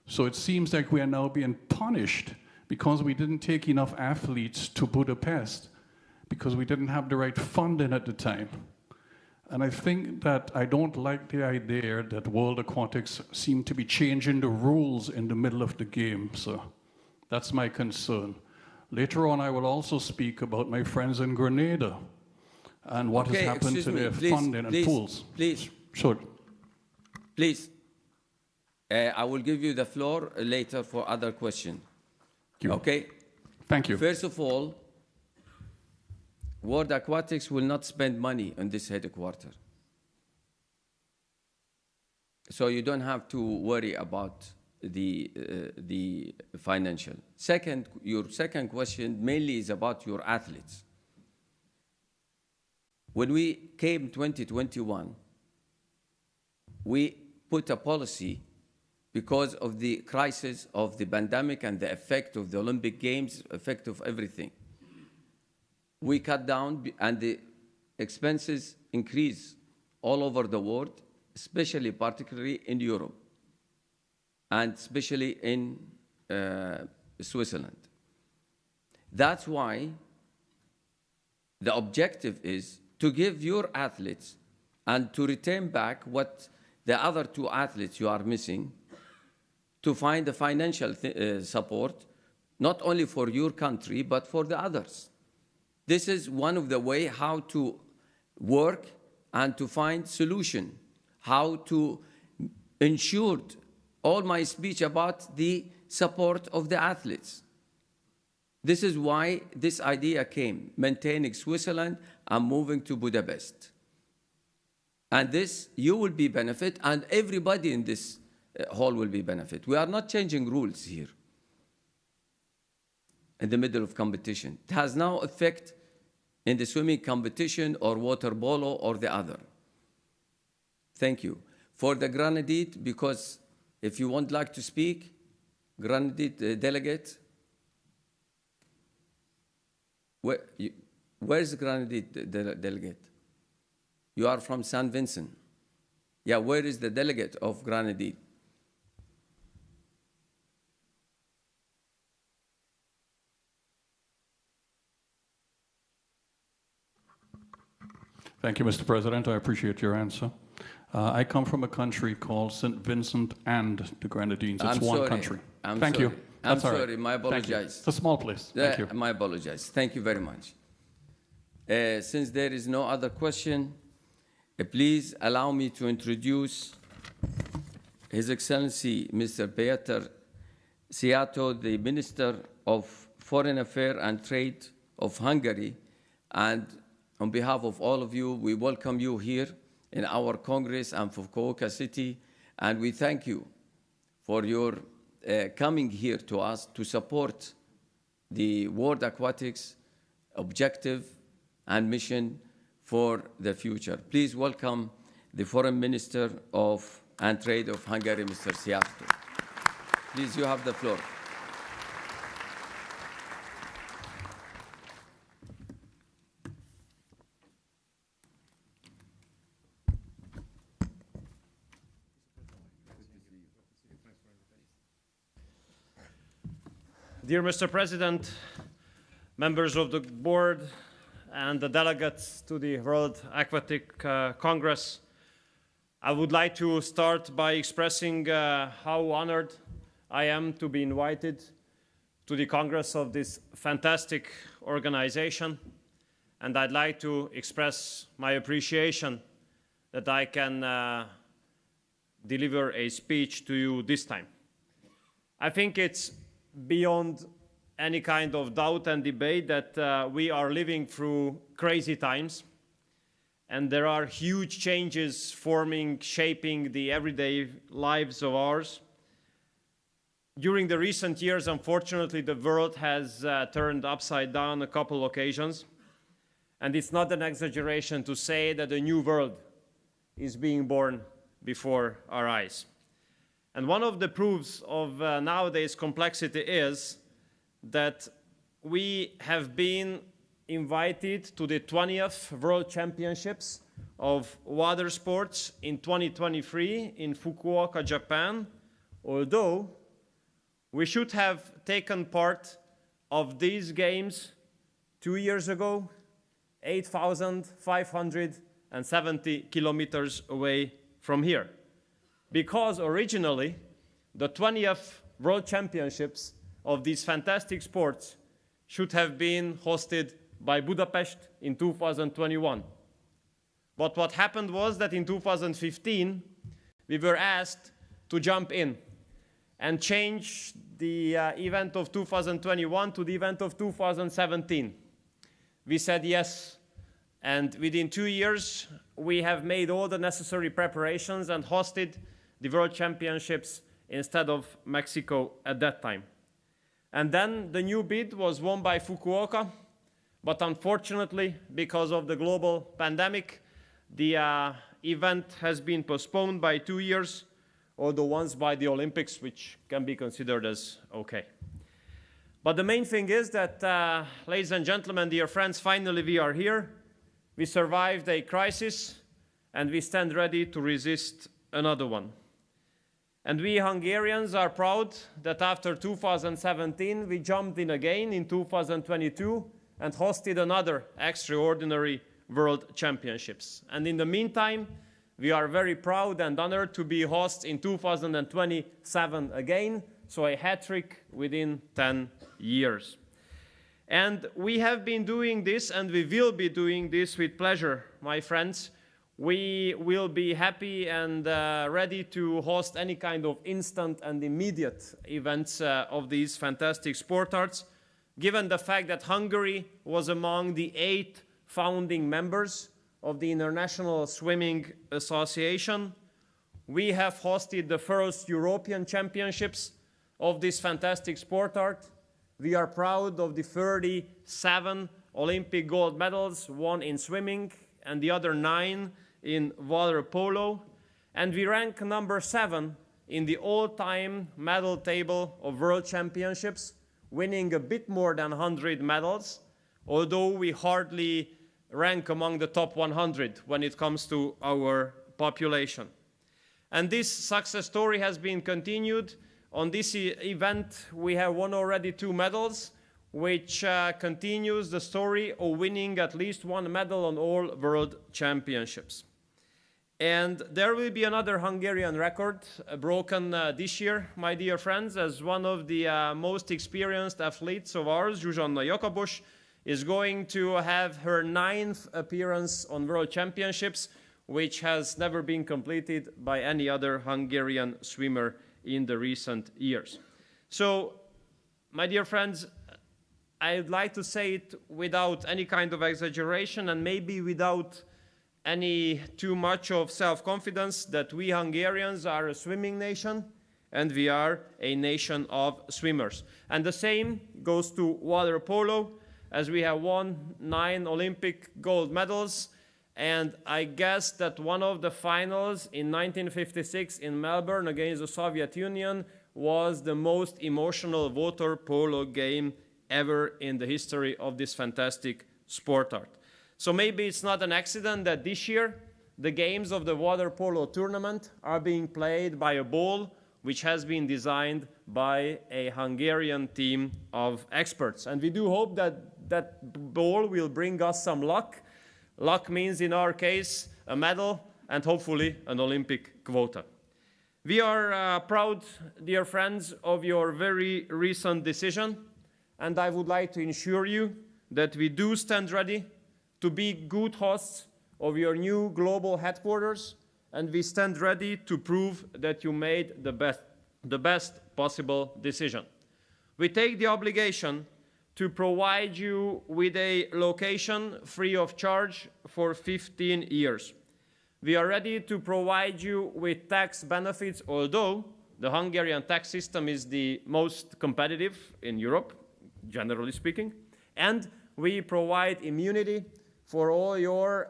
So it seems like we are now being punished because we didn't take enough athletes to Budapest, because we didn't have the right funding at the time. And I think that I don't like the idea that World Aquatics seem to be changing the rules in the middle of the game, so that's my concern. Later on, I will also speak about my friends in Grenada and what has happened to their funding and pools. Please. Sure. Please. I will give you the floor later for other questions. Okay? Thank you. First of all, World Aquatics will not spend money on this headquarters. So you don't have to worry about the financial. Second, your second question mainly is about your athletes. When we came 2021, we put a policy because of the crisis of the pandemic and the effect of the Olympic Games, effect of everything. We cut down and the expenses increase all over the world, especially particularly in Europe and especially in Switzerland. That's why the objective is to give your athletes and to return back what the other 2 athletes you are missing, to find the financial support, not only for your country, but for the others. This is one of the ways how to work and to find solution, how to ensure all my speech about the support of the athletes. This is why this idea came, maintaining Switzerland and moving to Budapest. And this, you will be benefit, and everybody in this hall will be benefit. We are not changing rules here in the middle of competition. It has no effect in the swimming competition or water polo or the other. Thank you. For the Grenadine, because if you would like to speak, Grenadine delegate, where's the Grenadine delegate? You are from St. Vincent. Yeah, where is the delegate of Grenadine? Thank you, Mr. President. I appreciate your answer. I come from a country called St. Vincent and the Grenadines. It's I'm one sorry. country. I'm Thank sorry. you. I'm That's all right. sorry. My Thank you. apologize. It's a small place. Thank you. My apologize. Thank you very much. Since there is no other question, please allow me to introduce His Excellency Mr. Péter Szijjártó, the Minister of Foreign Affairs and Trade of Hungary. And on behalf of all of you, we welcome you here in our Congress and Fukuoka City. And we thank you for your coming here to us to support the World Aquatics objective and mission for the future. Please welcome the Foreign Minister and Trade of Hungary, Mr. Szijjártó. Please, you have the floor. Dear Mr. President, members of the board, and the delegates to the World Aquatic Congress, I would like to start by expressing how honored I am to be invited to the Congress of this fantastic organization, and I'd like to express my appreciation that I can deliver a speech to you this time. I think it's beyond any kind of doubt and debate that we are living through crazy times, and there are huge changes shaping the everyday lives of ours. During the recent years, unfortunately, the world has turned upside down on a couple occasions, and it's not an exaggeration to say that a new world is being born before our eyes. And one of the proofs of nowadays complexity is that we have been invited to the 20th World Championships of Water Sports in 2023 in Fukuoka, Japan, although we should have taken part of these games 2 years ago, 8,570 kilometers away from here. Because originally, the 20th World Championships of these fantastic sports should have been hosted by Budapest in 2021. But what happened was that in 2015, we were asked to jump in and change the event of 2021 to the event of 2017. We said yes, and within 2 years, we have made all the necessary preparations and hosted the World Championships instead of Mexico at that time. And then the new bid was won by Fukuoka, but unfortunately, because of the global pandemic, the event has been postponed by 2 years, although once by the Olympics, which can be considered as okay. But the main thing is that, ladies and gentlemen, dear friends, finally we are here. We survived a crisis, and we stand ready to resist another one. And we Hungarians are proud that after 2017, we jumped in again in 2022 and hosted another extraordinary World Championships. And in the meantime, we are very proud and honored to be hosts in 2027 again, so a hat-trick within 10 years. And we have been doing this, and we will be doing this with pleasure, my friends. We will be happy and ready to host any kind of instant and immediate events of these fantastic sport arts, given the fact that Hungary was among the 8 founding members of the International Swimming Association. We have hosted the first European Championships of this fantastic sport art. We are proud of the 37 Olympic gold medals won in swimming and the other 9 in water polo, and we rank number 7 in the all-time medal table of World Championships, winning a bit more than 100 medals, although we hardly rank among the top 100 when it comes to our population. And this success story has been continued. On this event, we have won already 2 medals, which continues the story of winning at least 1 medal on all World Championships. And there will be another Hungarian record broken this year, my dear friends, as one of the most experienced athletes of ours, Zsuzsanna Jakabos, is going to have her 9th appearance on World Championships, which has never been completed by any other Hungarian swimmer in the recent years. So, my dear friends, I'd like to say it without any kind of exaggeration and maybe without any too much of self-confidence that we Hungarians are a swimming nation and we are a nation of swimmers. And the same goes to water polo, as we have won 9 Olympic gold medals. And I guess that one of the finals in 1956 in Melbourne against the Soviet Union was the most emotional water polo game ever in the history of this fantastic sport art. So maybe it's not an accident that this year the games of the water polo tournament are being played by a ball which has been designed by a Hungarian team of experts. And we do hope that that ball will bring us some luck. Luck means, in our case, a medal and hopefully an Olympic quota. We are proud, dear friends, of your very recent decision, and I would like to assure you that we do stand ready to be good hosts of your new global headquarters, and we stand ready to prove that you made the best possible decision. We take the obligation to provide you with a location free of charge for 15 years. We are ready to provide you with tax benefits, although the Hungarian tax system is the most competitive in Europe, generally speaking, and we provide immunity for all your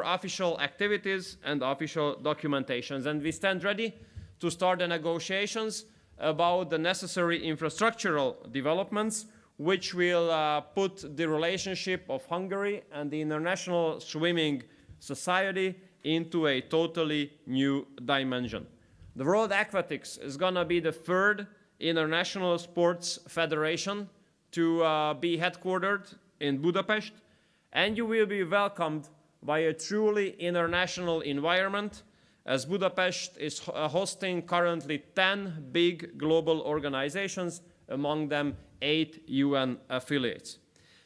official activities and official documentations. And we stand ready to start the negotiations about the necessary infrastructural developments which will put the relationship of Hungary and the International Swimming Society into a totally new dimension. The World Aquatics is going to be the 3rd international sports federation to be headquartered in Budapest, and you will be welcomed by a truly international environment, as Budapest is hosting currently 10 big global organizations, among them 8 UN affiliates.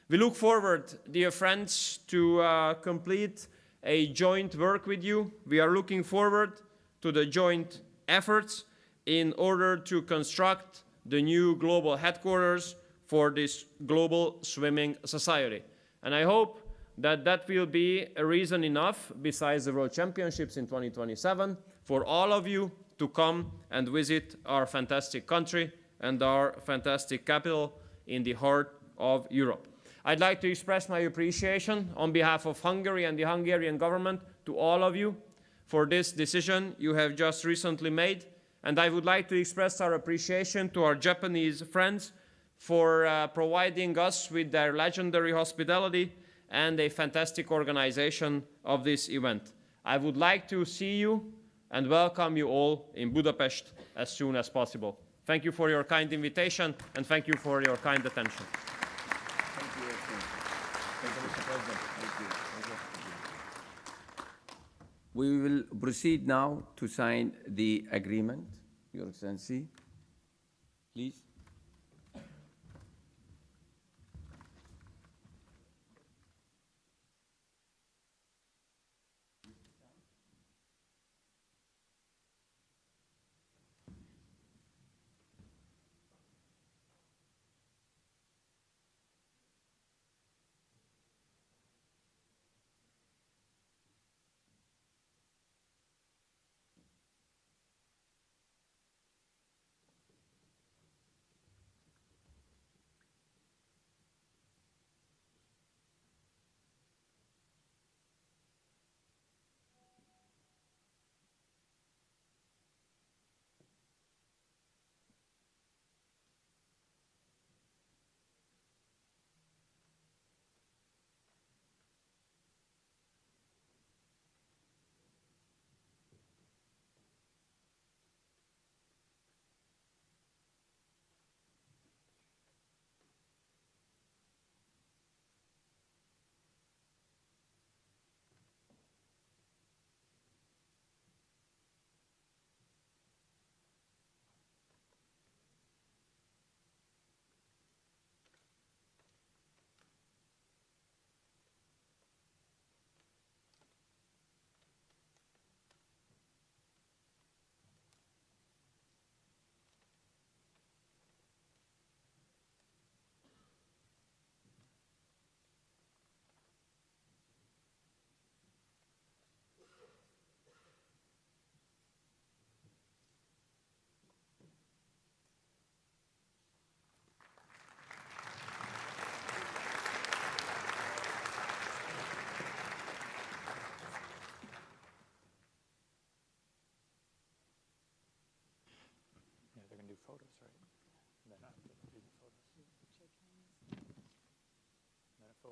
We look forward, dear friends, to complete a joint work with you. We are looking forward to the joint efforts in order to construct the new global headquarters for this global swimming society. And I hope that that will be a reason enough, besides the World Championships in 2027, for all of you to come and visit our fantastic country and our fantastic capital in the heart of Europe. I'd like to express my appreciation on behalf of Hungary and the Hungarian government to all of you for this decision you have just recently made. And I would like to express our appreciation to our Japanese friends for providing us with their legendary hospitality and a fantastic organization of this event. I would like to see you and welcome you all in Budapest as soon as possible. Thank you for your kind invitation and thank you for your kind attention. Thank you, Mr. President. Thank you. We will proceed now to sign the agreement, Your Excellency. Please.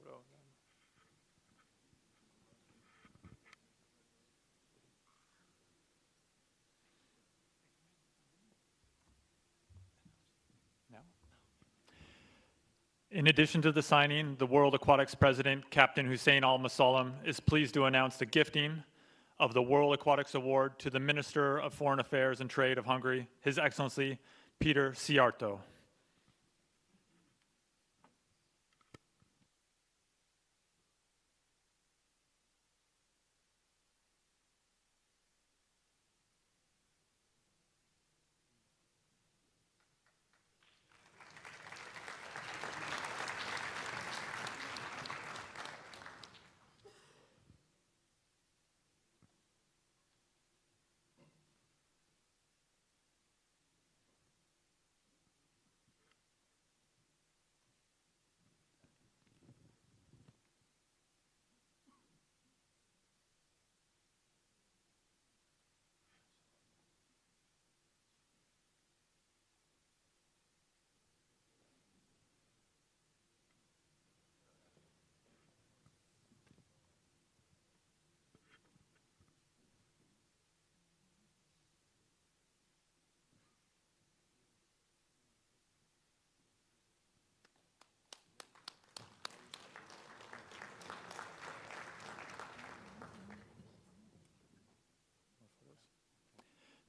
photo. In addition to the signing, the World Aquatics President, Captain Hussein Al Masalem, is pleased to announce the gifting of the World Aquatics Award to the Minister of Foreign Affairs and Trade of Hungary, His Excellency Peter Szijjártó.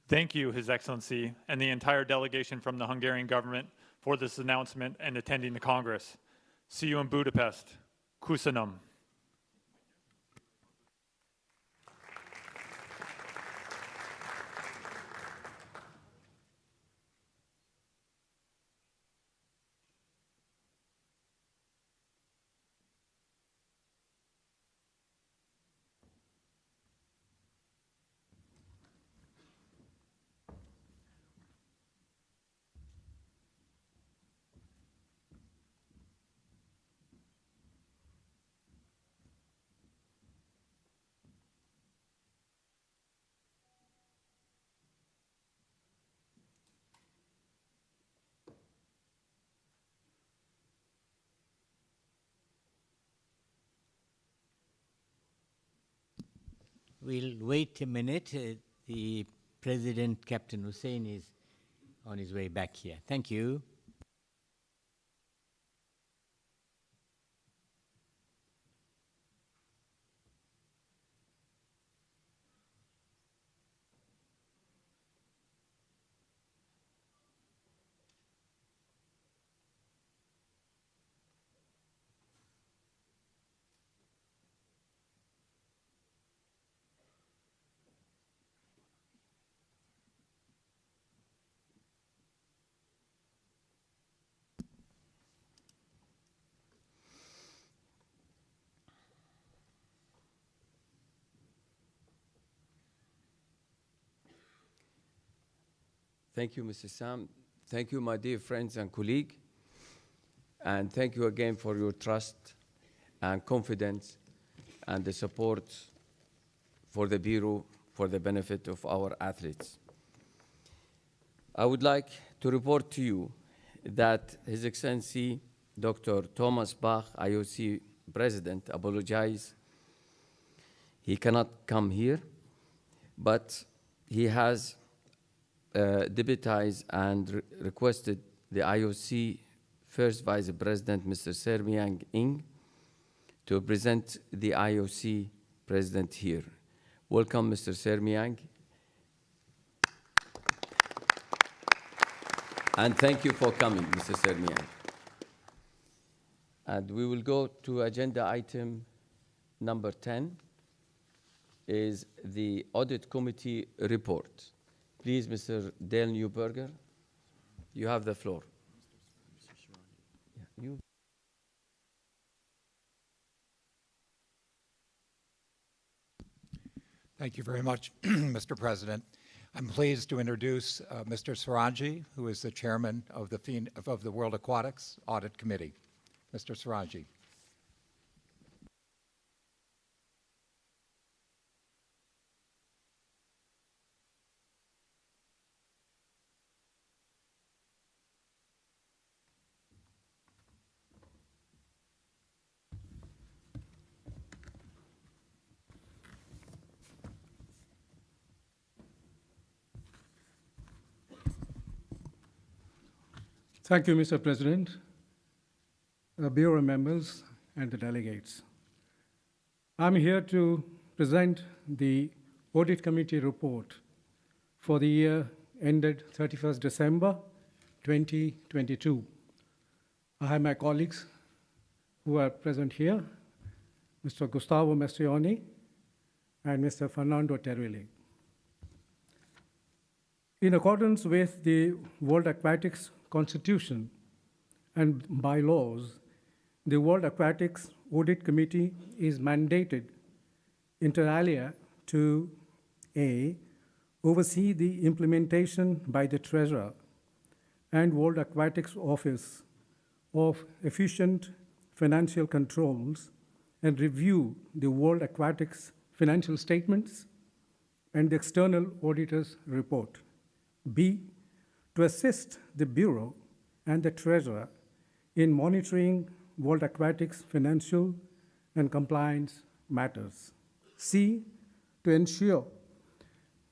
Thank you, His Excellency, and the entire delegation from the Hungarian government for this announcement and attending the Congress. See you in Budapest. Köszönöm. We'll wait a minute. The President, Captain Hussein, is on his way back here. Thank you. Thank you, Mr. Sam. Thank you, my dear friends and colleagues. And thank you again for your trust and confidence and the support for the Bureau for the benefit of our athletes. I would like to report to you that His Excellency Dr. Thomas Bach, IOC President, apologized. He cannot come here, but he has deputized and requested the IOC First Vice President, Mr. Sermiang Ing, to present the IOC President here. Welcome, Mr. Sermiang. And thank you for coming, Mr. Sermiang. And we will go to agenda item number 10, is the Audit Committee report. Please, Mr. Dale Newberger, you have the floor. Yeah, you. Thank you very much, Mr. President. I'm pleased to introduce Mr. Siraji, who is the chairman of the World Aquatics Audit Committee. Mr. Siraji. Thank you, Mr. President, Bureau members, and the delegates. I'm here to present the Audit Committee report for the year ended 31st December 2022. I have my colleagues who are present here, Mr. Gustavo Mastrioni and Mr. Fernando Terueli. In accordance with the World Aquatics Constitution and bylaws, the World Aquatics Audit Committee is mandated inter alia to A, oversee the implementation by the Treasurer and World Aquatics Office of efficient financial controls and review the World Aquatics financial statements and the external auditor's report. B, to assist the Bureau and the Treasurer in monitoring World Aquatics financial and compliance matters. C, to ensure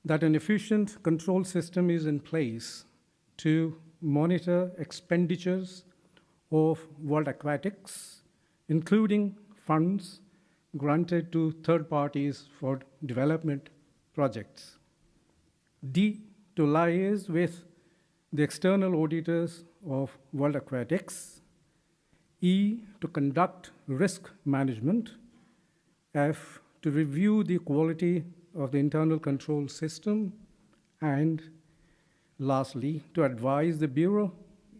that an efficient control system is in place to monitor expenditures of World Aquatics, including funds granted to third parties for development projects. D, to liaise with the external auditors of World Aquatics. E, to conduct risk management. F, to review the quality of the internal control system. And lastly, to advise the Bureau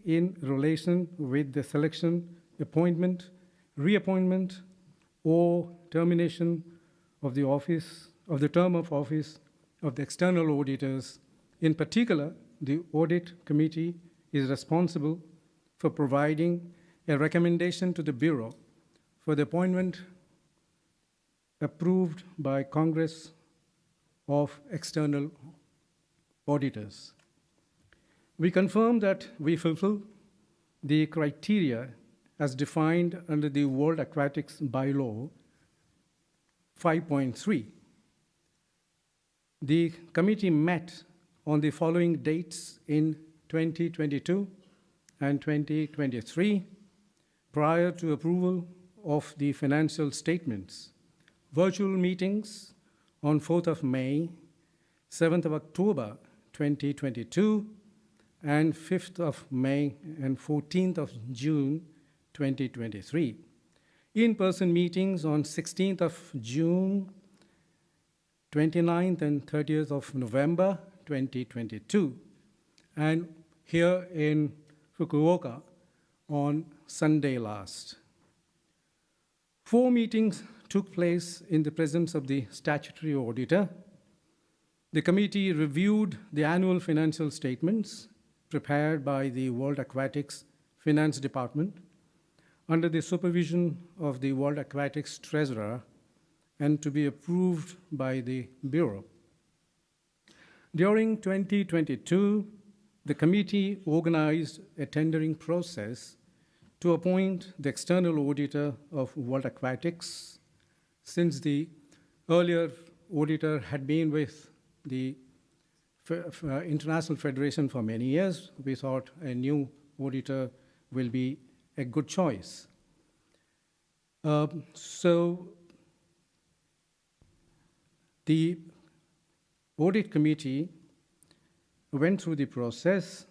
in relation with the selection, appointment, reappointment, or termination of the term of office of the external auditors. In particular, the Audit Committee is responsible for providing a recommendation to the Bureau for the appointment approved by Congress of external auditors. We confirm that we fulfill the criteria as defined under the World Aquatics Bylaw 5.3. The committee met on the following dates in 2022 and 2023 prior to approval of the financial statements. Virtual meetings on 4th of May, 7th of October 2022, and 5th of May and 14th of June 2023. In-person meetings on 16th of June, 29th and 30th of November 2022, and here in Fukuoka on Sunday last. 4 meetings took place in the presence of the statutory auditor. The committee reviewed the annual financial statements prepared by the World Aquatics Finance Department under the supervision of the World Aquatics Treasurer and to be approved by the Bureau. During 2022, the committee organized a tendering process to appoint the external auditor of World Aquatics. Since the earlier auditor had been with the International Federation for many years, we thought a new auditor will be a good choice. So the Audit Committee went through the process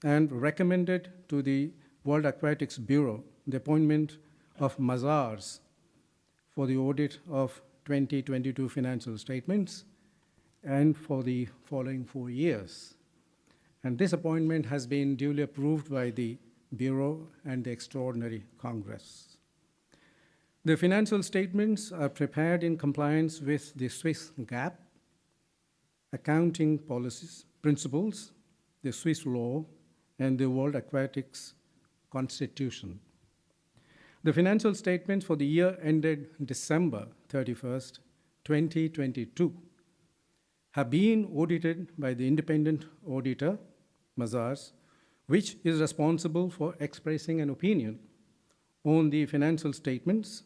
and recommended to the World Aquatics Bureau the appointment of Mazars for the audit of 2022 financial statements and for the following 4 years. And this appointment has been duly approved by the Bureau and the Extraordinary Congress. The financial statements are prepared in compliance with the Swiss GAAP, accounting policies, principles, the Swiss law, and the World Aquatics Constitution. The financial statements for the year ended December 31st, 2022, have been audited by the independent auditor, Mazars, which is responsible for expressing an opinion on the financial statements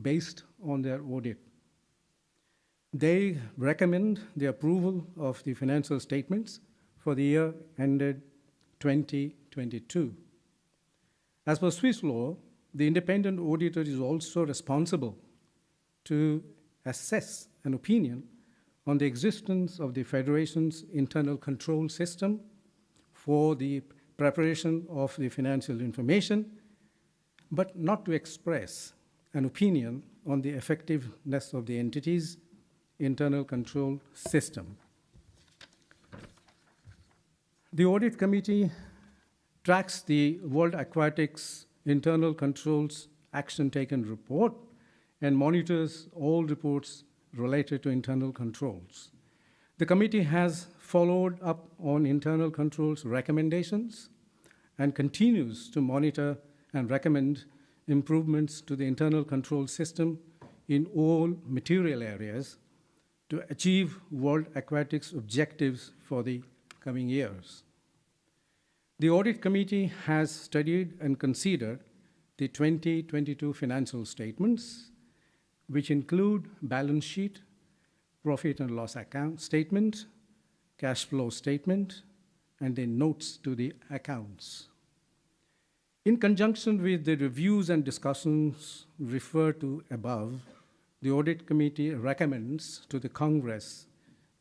based on their audit. They recommend the approval of the financial statements for the year ended 2022. As per Swiss law, the independent auditor is also responsible to assess an opinion on the existence of the Federation's internal control system for the preparation of the financial information, but not to express an opinion on the effectiveness of the entity's internal control system. The Audit Committee tracks the World Aquatics Internal Controls Action Taken report and monitors all reports related to internal controls. The committee has followed up on internal controls recommendations and continues to monitor and recommend improvements to the internal control system in all material areas to achieve World Aquatics objectives for the coming years. The Audit Committee has studied and considered the 2022 financial statements, which include balance sheet, profit and loss account statement, cash flow statement, and the notes to the accounts. In conjunction with the reviews and discussions referred to above, the Audit Committee recommends to the Congress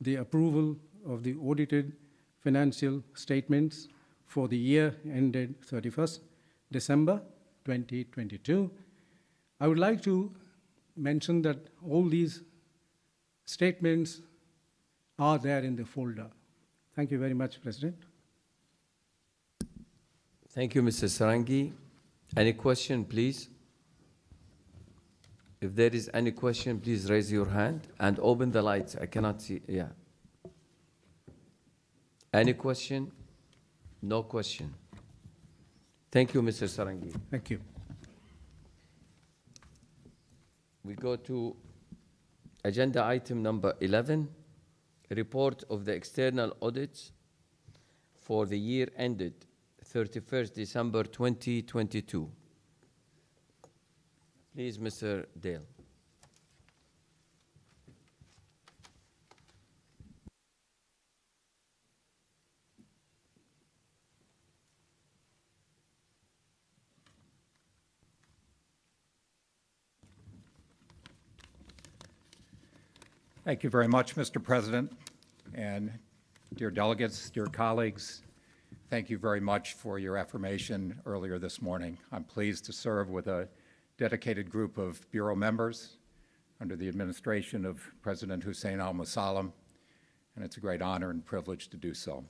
the approval of the audited financial statements for the year ended 31st December 2022. I would like to mention that all these statements are there in the folder. Thank you very much, President. Thank you, Mr. Sarangi. Any question, please? If there is any question, please raise your hand and open the lights. I cannot see. Yeah. Any question? No question. Thank you, Mr. Sarangi. Thank you. We go to agenda item number 11, report of the external audits for the year ended 31st December 2022. Please, Mr. Dale. Thank you very much, Mr. President. And dear delegates, dear colleagues, thank you very much for your affirmation earlier this morning. I'm pleased to serve with a dedicated group of Bureau members under the administration of President Hussein al-Musallam, and it's a great honor and privilege to do so.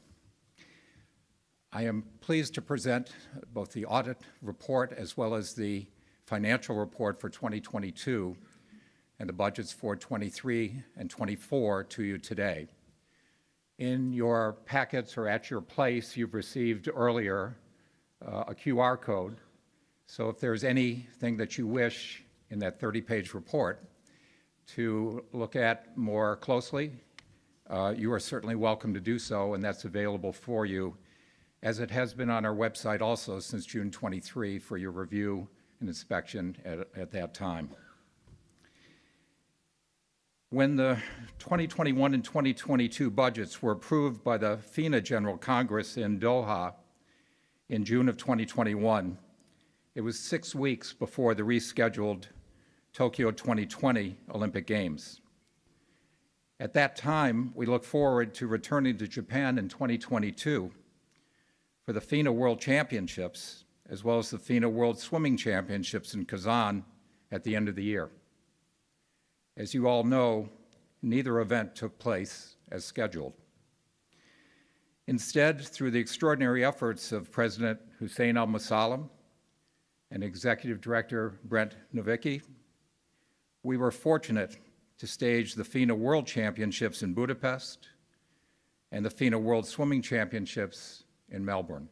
I am pleased to present both the audit report as well as the financial report for 2022 and the budgets for 23 and 24 to you today. In your packets or at your place, you've received earlier a QR code. So if there's anything that you wish in that 30-page report to look at more closely, you are certainly welcome to do so, and that's available for you, as it has been on our website also since June 23 for your review and inspection at that time. When the 2021 and 2022 budgets were approved by the FINA General Congress in Doha in June of 2021, it was 6 weeks before the rescheduled Tokyo 2020 Olympic Games. At that time, we look forward to returning to Japan in 2022 for the FINA World Championships, as well as the FINA World Swimming Championships in Kazan at the end of the year. As you all know, neither event took place as scheduled. Instead, through the extraordinary efforts of President Hussein al-Musallam and Executive Director Brent Novicki, we were fortunate to stage the FINA World Championships in Budapest and the FINA World Swimming Championships in Melbourne.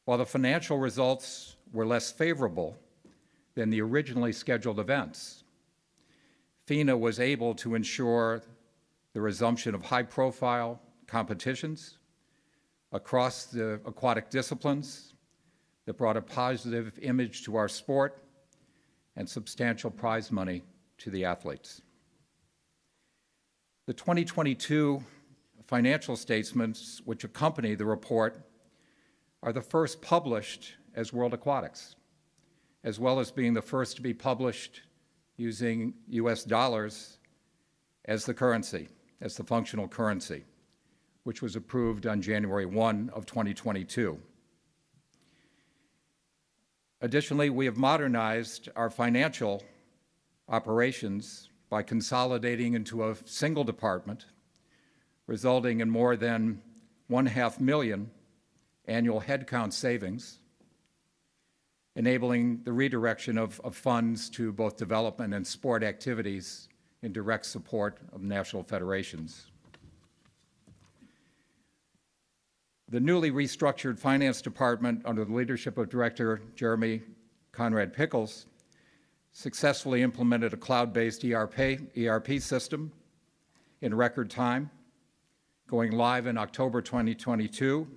While the financial results were less favorable than the originally scheduled events, FINA was able to ensure the resumption of high-profile competitions across the aquatic disciplines that brought a positive image to our sport and substantial prize money to the athletes. The 2022 financial statements which accompany the report are the first published as World Aquatics, as well as being the first to be published using US dollars as the currency, as the functional currency, which was approved on January 1 of 2022. Additionally, we have modernized our financial operations by consolidating into a single department, resulting in more than 1.5 million annual headcount savings, enabling the redirection of funds to both development and sport activities in direct support of national federations. The newly restructured finance department under the leadership of Director Jeremy Conrad Pickles successfully implemented a cloud-based ERP system in record time, going live in October 2022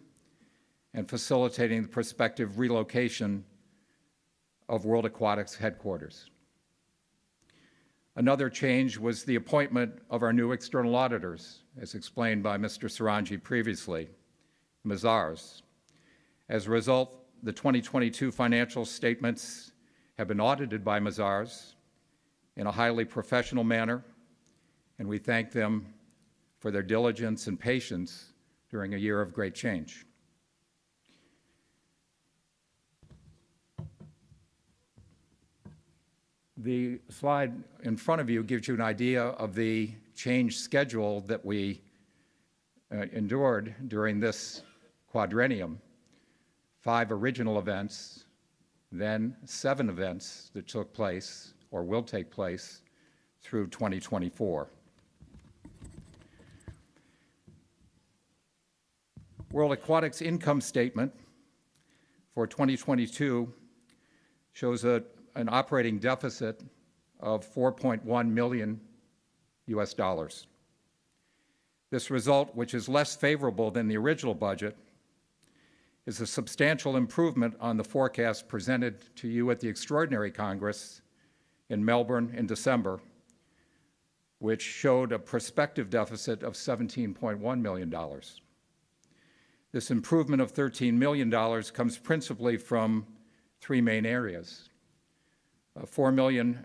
and facilitating the prospective relocation of World Aquatics headquarters. Another change was the appointment of our new external auditors, as explained by Mr. Sarangi previously, Mazars. As a result, the 2022 financial statements have been audited by Mazars in a highly professional manner, and we thank them for their diligence and patience during a year of great change. The slide in front of you gives you an idea of the change schedule that we endured during this quadrennium. 5 original events, then 7 events that took place or will take place through 2024. World Aquatics income statement for 2022 shows an operating deficit of $4.1 million US dollars. This result, which is less favorable than the original budget, is a substantial improvement on the forecast presented to you at the Extraordinary Congress in Melbourne in December, which showed a prospective deficit of $17.1 million. This improvement of $13 million comes principally from 3 main areas. $4 million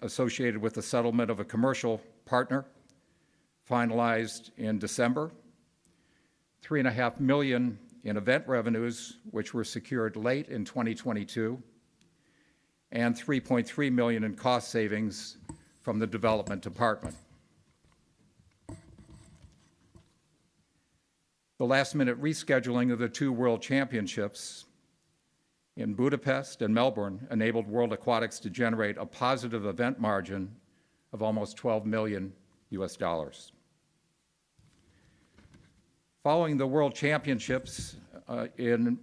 associated with the settlement of a commercial partner finalized in December, $3.5 million in event revenues, which were secured late in 2022, and $3.3 million in cost savings from the development department. The last-minute rescheduling of the 2 World Championships in Budapest and Melbourne enabled World Aquatics to generate a positive event margin of almost $12 million US dollars. Following the World Championships in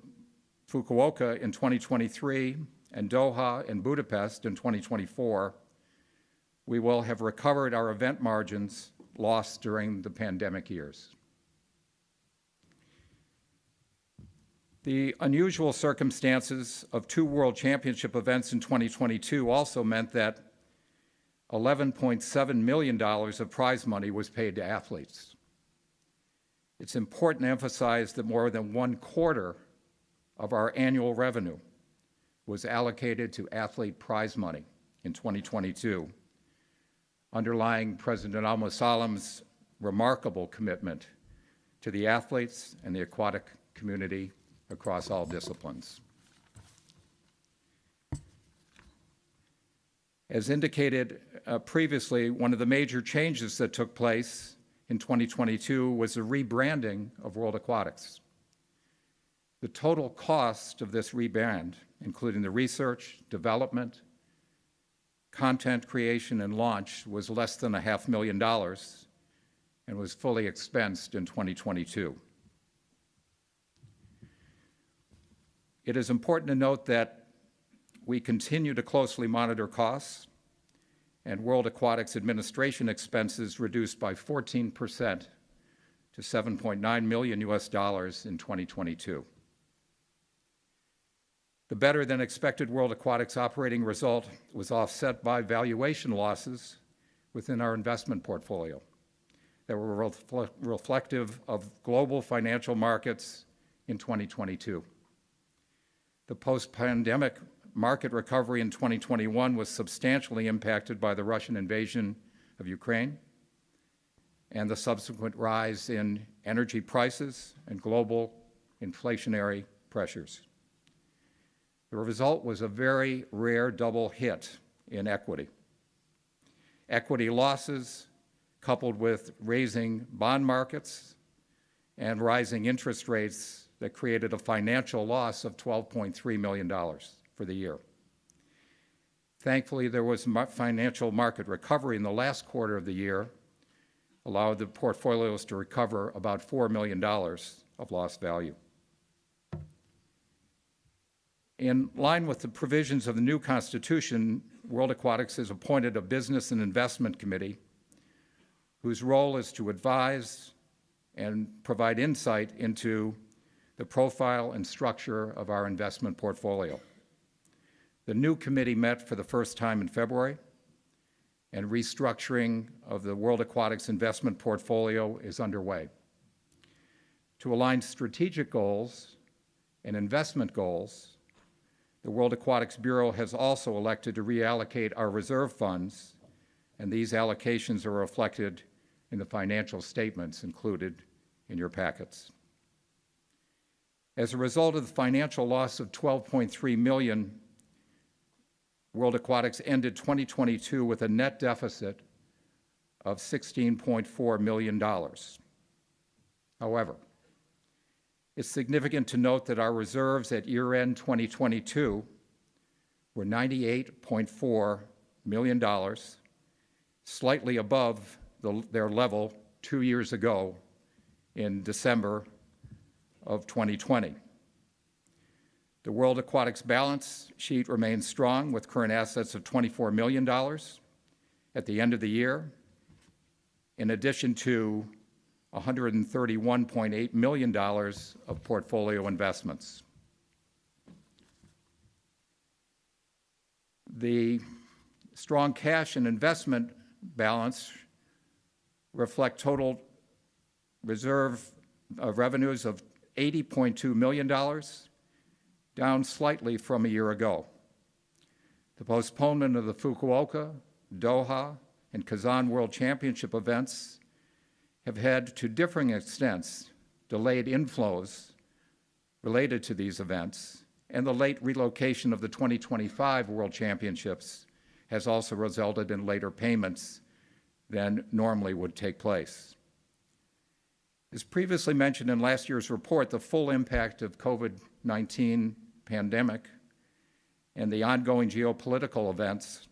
Fukuoka in 2023 and Doha and Budapest in 2024, we will have recovered our event margins lost during the pandemic years. The unusual circumstances of 2 World Championship events in 2022 also meant that $11.7 million of prize money was paid to athletes. It's important to emphasize that more than 1/4 of our annual revenue was allocated to athlete prize money in 2022, underlying President al-Musallam's remarkable commitment to the athletes and the aquatic community across all disciplines. As indicated previously, one of the major changes that took place in 2022 was the rebranding of World Aquatics. The total cost of this rebrand, including the research, development, content creation, and launch, was less than $500,000 and was fully expensed in 2022. It is important to note that we continue to closely monitor costs, and World Aquatics administration expenses reduced by 14% to $7.9 million US dollars in 2022. The better than expected World Aquatics operating result was offset by valuation losses within our investment portfolio that were reflective of global financial markets in 2022. The post-pandemic market recovery in 2021 was substantially impacted by the Russian invasion of Ukraine and the subsequent rise in energy prices and global inflationary pressures. The result was a very rare double hit in equity. Equity losses, coupled with raising bond markets and rising interest rates that created a financial loss of $12.3 million for the year. Thankfully, there was financial market recovery in the last quarter of the year, allowed the portfolios to recover about $4 million of lost value. In line with the provisions of the new Constitution, World Aquatics has appointed a Business and Investment Committee whose role is to advise and provide insight into the profile and structure of our investment portfolio. The new committee met for the first time in February, and restructuring of the World Aquatics investment portfolio is underway. To align strategic goals and investment goals, the World Aquatics Bureau has also elected to reallocate our reserve funds, and these allocations are reflected in the financial statements included in your packets. As a result of the financial loss of $12.3 million, World Aquatics ended 2022 with a net deficit of $16.4 million. However, it's significant to note that our reserves at year-end 2022 were $98.4 million, slightly above their level 2 years ago in December of 2020. The World Aquatics balance sheet remains strong with current assets of $24 million at the end of the year, in addition to $131.8 million of portfolio investments. The strong cash and investment balance reflect total reserve revenues of $80.2 million, down slightly from a year ago. The postponement of the Fukuoka, Doha, and Kazan World Championship events have had, to differing extents, delayed inflows related to these events, and the late relocation of the 2025 World Championships has also resulted in later payments than normally would take place. As previously mentioned in last year's report, the full impact of COVID-19 pandemic and the ongoing geopolitical events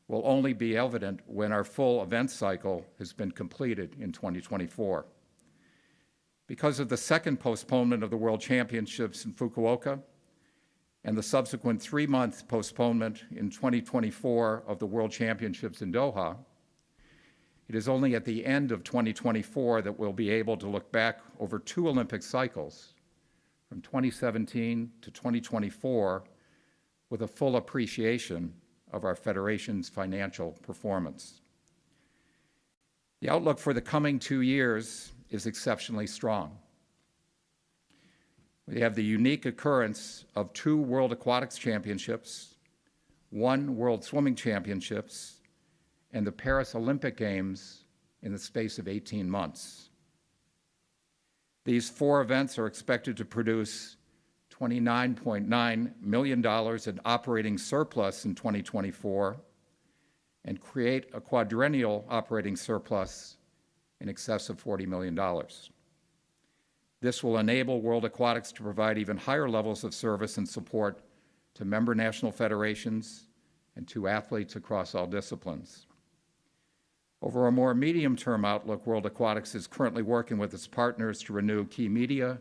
will only be evident when our full event cycle has been completed in 2024. Because of the second postponement of the World Championships in Fukuoka and the subsequent 3-month postponement in 2024 of the World Championships in Doha, it is only at the end of 2024 that we'll be able to look back over 2 Olympic cycles, from 2017 to 2024, with a full appreciation of our Federation's financial performance. The outlook for the coming 2 years is exceptionally strong. We have the unique occurrence of 2 World Aquatics Championships, 1 World Swimming Championships, and the Paris Olympic Games in the space of 18 months. These 4 events are expected to produce $29.9 million in operating surplus in 2024 and create a quadrennial operating surplus in excess of $40 million. This will enable World Aquatics to provide even higher levels of service and support to member national federations and to athletes across all disciplines. Over a more medium-term outlook, World Aquatics is currently working with its partners to renew key media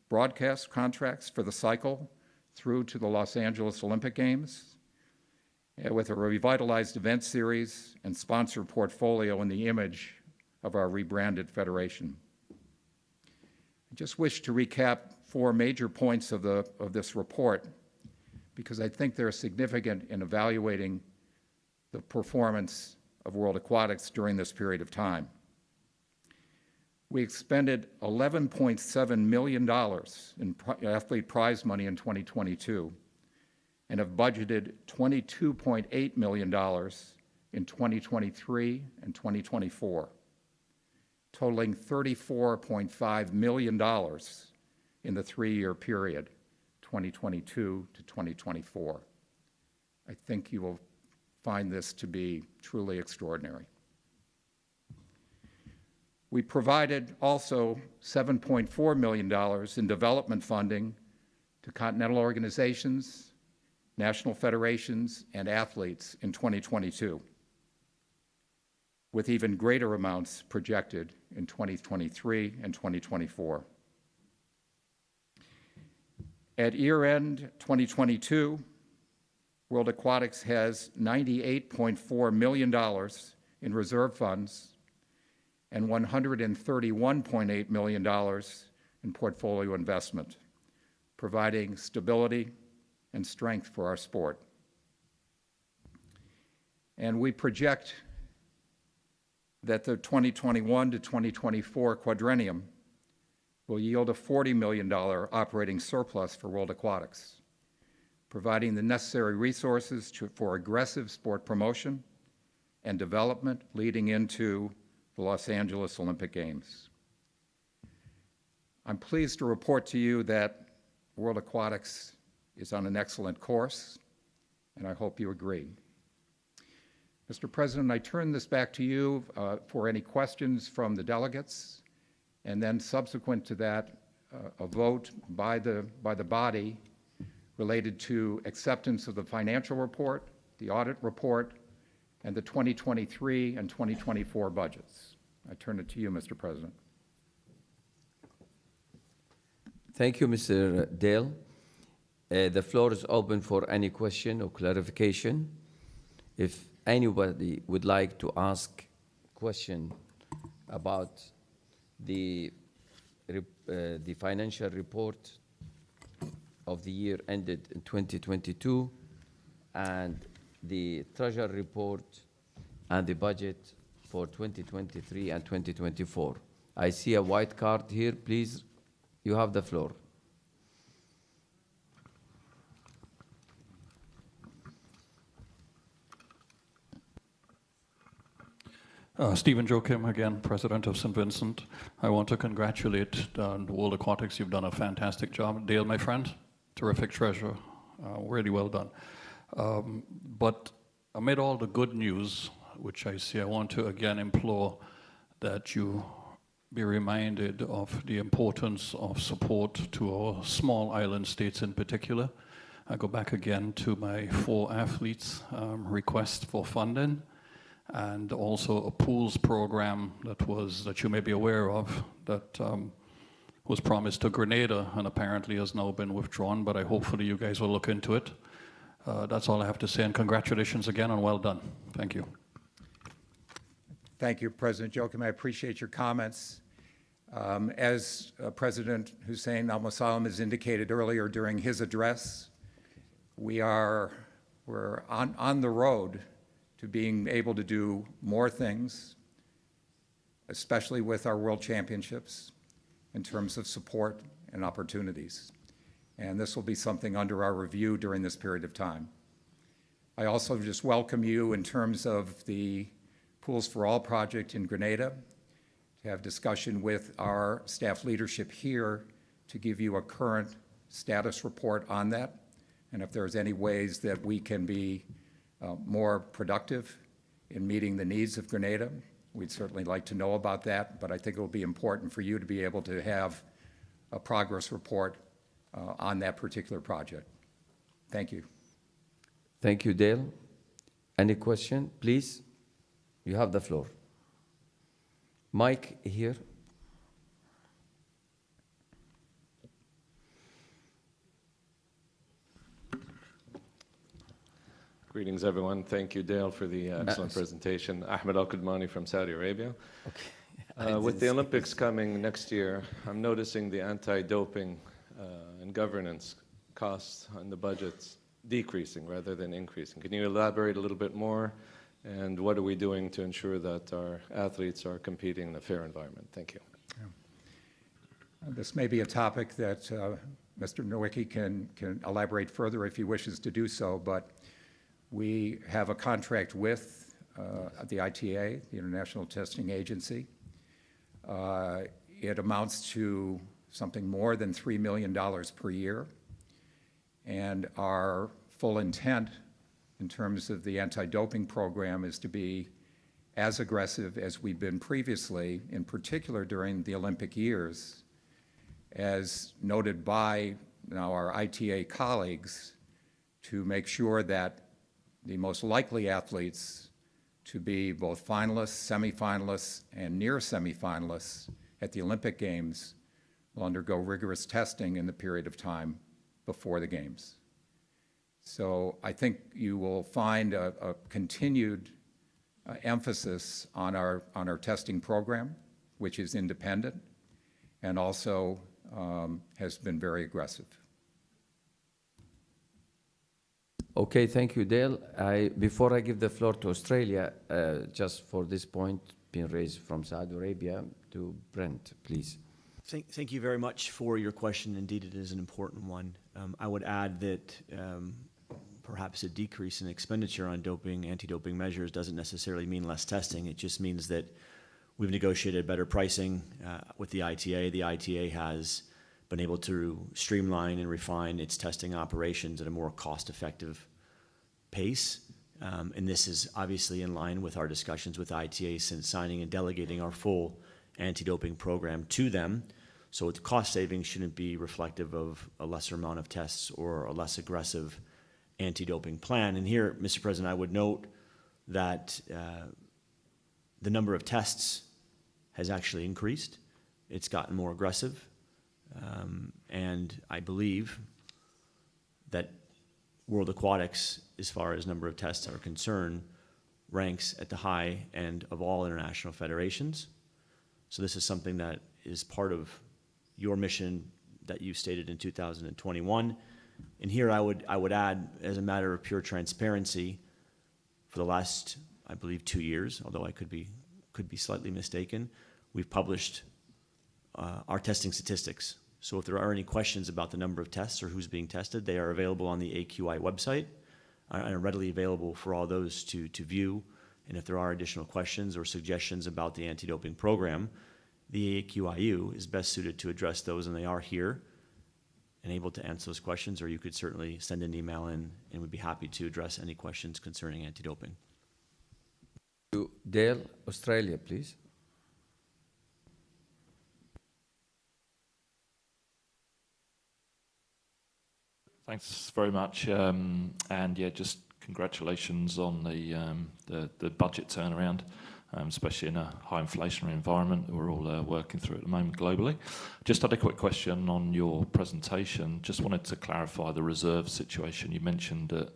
broadcast contracts for the cycle through to the Los Angeles Olympic Games, with a revitalized event series and sponsor portfolio in the image of our rebranded federation. I just wish to recap 4 major points of this report, because I think they're significant in evaluating the performance of World Aquatics during this period of time. We expended $11.7 million in athlete prize money in 2022 and have budgeted $22.8 million in 2023 and 2024, totaling $34.5 million in the three-year period, 2022 to 2024. I think you will find this to be truly extraordinary. We provided also $7.4 million in development funding to continental organizations, national federations, and athletes in 2022, with even greater amounts projected in 2023 and 2024. At year-end 2022, World Aquatics has $98.4 million in reserve funds and $131.8 million in portfolio investment, providing stability and strength for our sport. And we project that the 2021 to 2024 quadrennium will yield a $40 million operating surplus for World Aquatics, providing the necessary resources for aggressive sport promotion and development leading into the Los Angeles Olympic Games. I'm pleased to report to you that World Aquatics is on an excellent course, and I hope you agree. Mr. President, I turn this back to you for any questions from the delegates, and then subsequent to that, a vote by the body related to acceptance of the financial report, the audit report, and the 2023 and 2024 budgets. I turn it to you, Mr. President. Thank you, Mr. Dale. The floor is open for any question or clarification. If anybody would like to ask a question about the financial report of the year ended in 2022 and the treasury report and the budget for 2023 and 2024. I see a white card here. Please, you have the floor. Stephen Joachim again, President of St. Vincent. I want to congratulate World Aquatics. You've done a fantastic job. Dale, my friend, terrific treasure, really well done. But amid all the good news, which I see, I want to again implore that you be reminded of the importance of support to our small island states in particular. I go back again to my 4 athletes' request for funding, and also a pools program that you may be aware of that was promised to Grenada and apparently has now been withdrawn, but hopefully you guys will look into it. That's all I have to say, and congratulations again and well done. Thank you. Thank you, President Joachim. I appreciate your comments. As President Hussein Al-Musallam has indicated earlier during his address, we're on the road to being able to do more things, especially with our World Championships, in terms of support and opportunities. And this will be something under our review during this period of time. I also just welcome you in terms of the Pools for All project in Grenada, to have discussion with our staff leadership here to give you a current status report on that, and if there's any ways that we can be more productive in meeting the needs of Grenada, we'd certainly like to know about that, but I think it will be important for you to be able to have a progress report on that particular project. Thank you. Thank you, Dale. Any question, please? You have the floor. Mike here. Greetings, everyone. Thank you, Dale, for the excellent presentation. Ahmed Al-Qudmani from Saudi Arabia. Okay. With the Olympics coming next year, I'm noticing the anti-doping and governance costs on the budgets decreasing rather than increasing. Can you elaborate a little bit more? And what are we doing to ensure that our athletes are competing in a fair environment? Thank you. Yeah. This may be a topic that Mr. Nowicki can elaborate further if he wishes to do so, but we have a contract with the ITA, the International Testing Agency. It amounts to something more than $3 million per year, and our full intent in terms of the anti-doping program is to be as aggressive as we've been previously, in particular during the Olympic years, as noted by our ITA colleagues, to make sure that the most likely athletes to be both finalists, semifinalists, and near semifinalists at the Olympic Games will undergo rigorous testing in the period of time before the Games. So I think you will find a continued emphasis on our testing program, which is independent and also has been very aggressive. Okay, thank you, Dale. Before I give the floor to Australia, just for this point being raised from Saudi Arabia, to Brent, please. Thank you very much for your question. Indeed, it is an important one. I would add that perhaps a decrease in expenditure on doping, anti-doping measures doesn't necessarily mean less testing. It just means that we've negotiated better pricing with the ITA. The ITA has been able to streamline and refine its testing operations at a more cost-effective pace. And this is obviously in line with our discussions with ITA since signing and delegating our full anti-doping program to them. So the cost savings shouldn't be reflective of a lesser amount of tests or a less aggressive anti-doping plan. And here, Mr. President, I would note that the number of tests has actually increased. It's gotten more aggressive. And I believe that World Aquatics, as far as number of tests are concerned, ranks at the high end of all international federations. So this is something that is part of your mission that you stated in 2021. And here I would add, as a matter of pure transparency, for the last, I believe, 2 years, although I could be slightly mistaken, we've published our testing statistics. So if there are any questions about the number of tests or who's being tested, they are available on the AQI website and are readily available for all those to view. And if there are additional questions or suggestions about the anti-doping program, the AQIU is best suited to address those, and they are here and able to answer those questions, or you could certainly send an email in, and we'd be happy to address any questions concerning anti-doping. Dale, Australia, please. Thanks very much, and yeah, just congratulations on the budget turnaround, especially in a high inflationary environment that we're all working through at the moment globally. Just had a quick question on your presentation. Just wanted to clarify the reserve situation. You mentioned that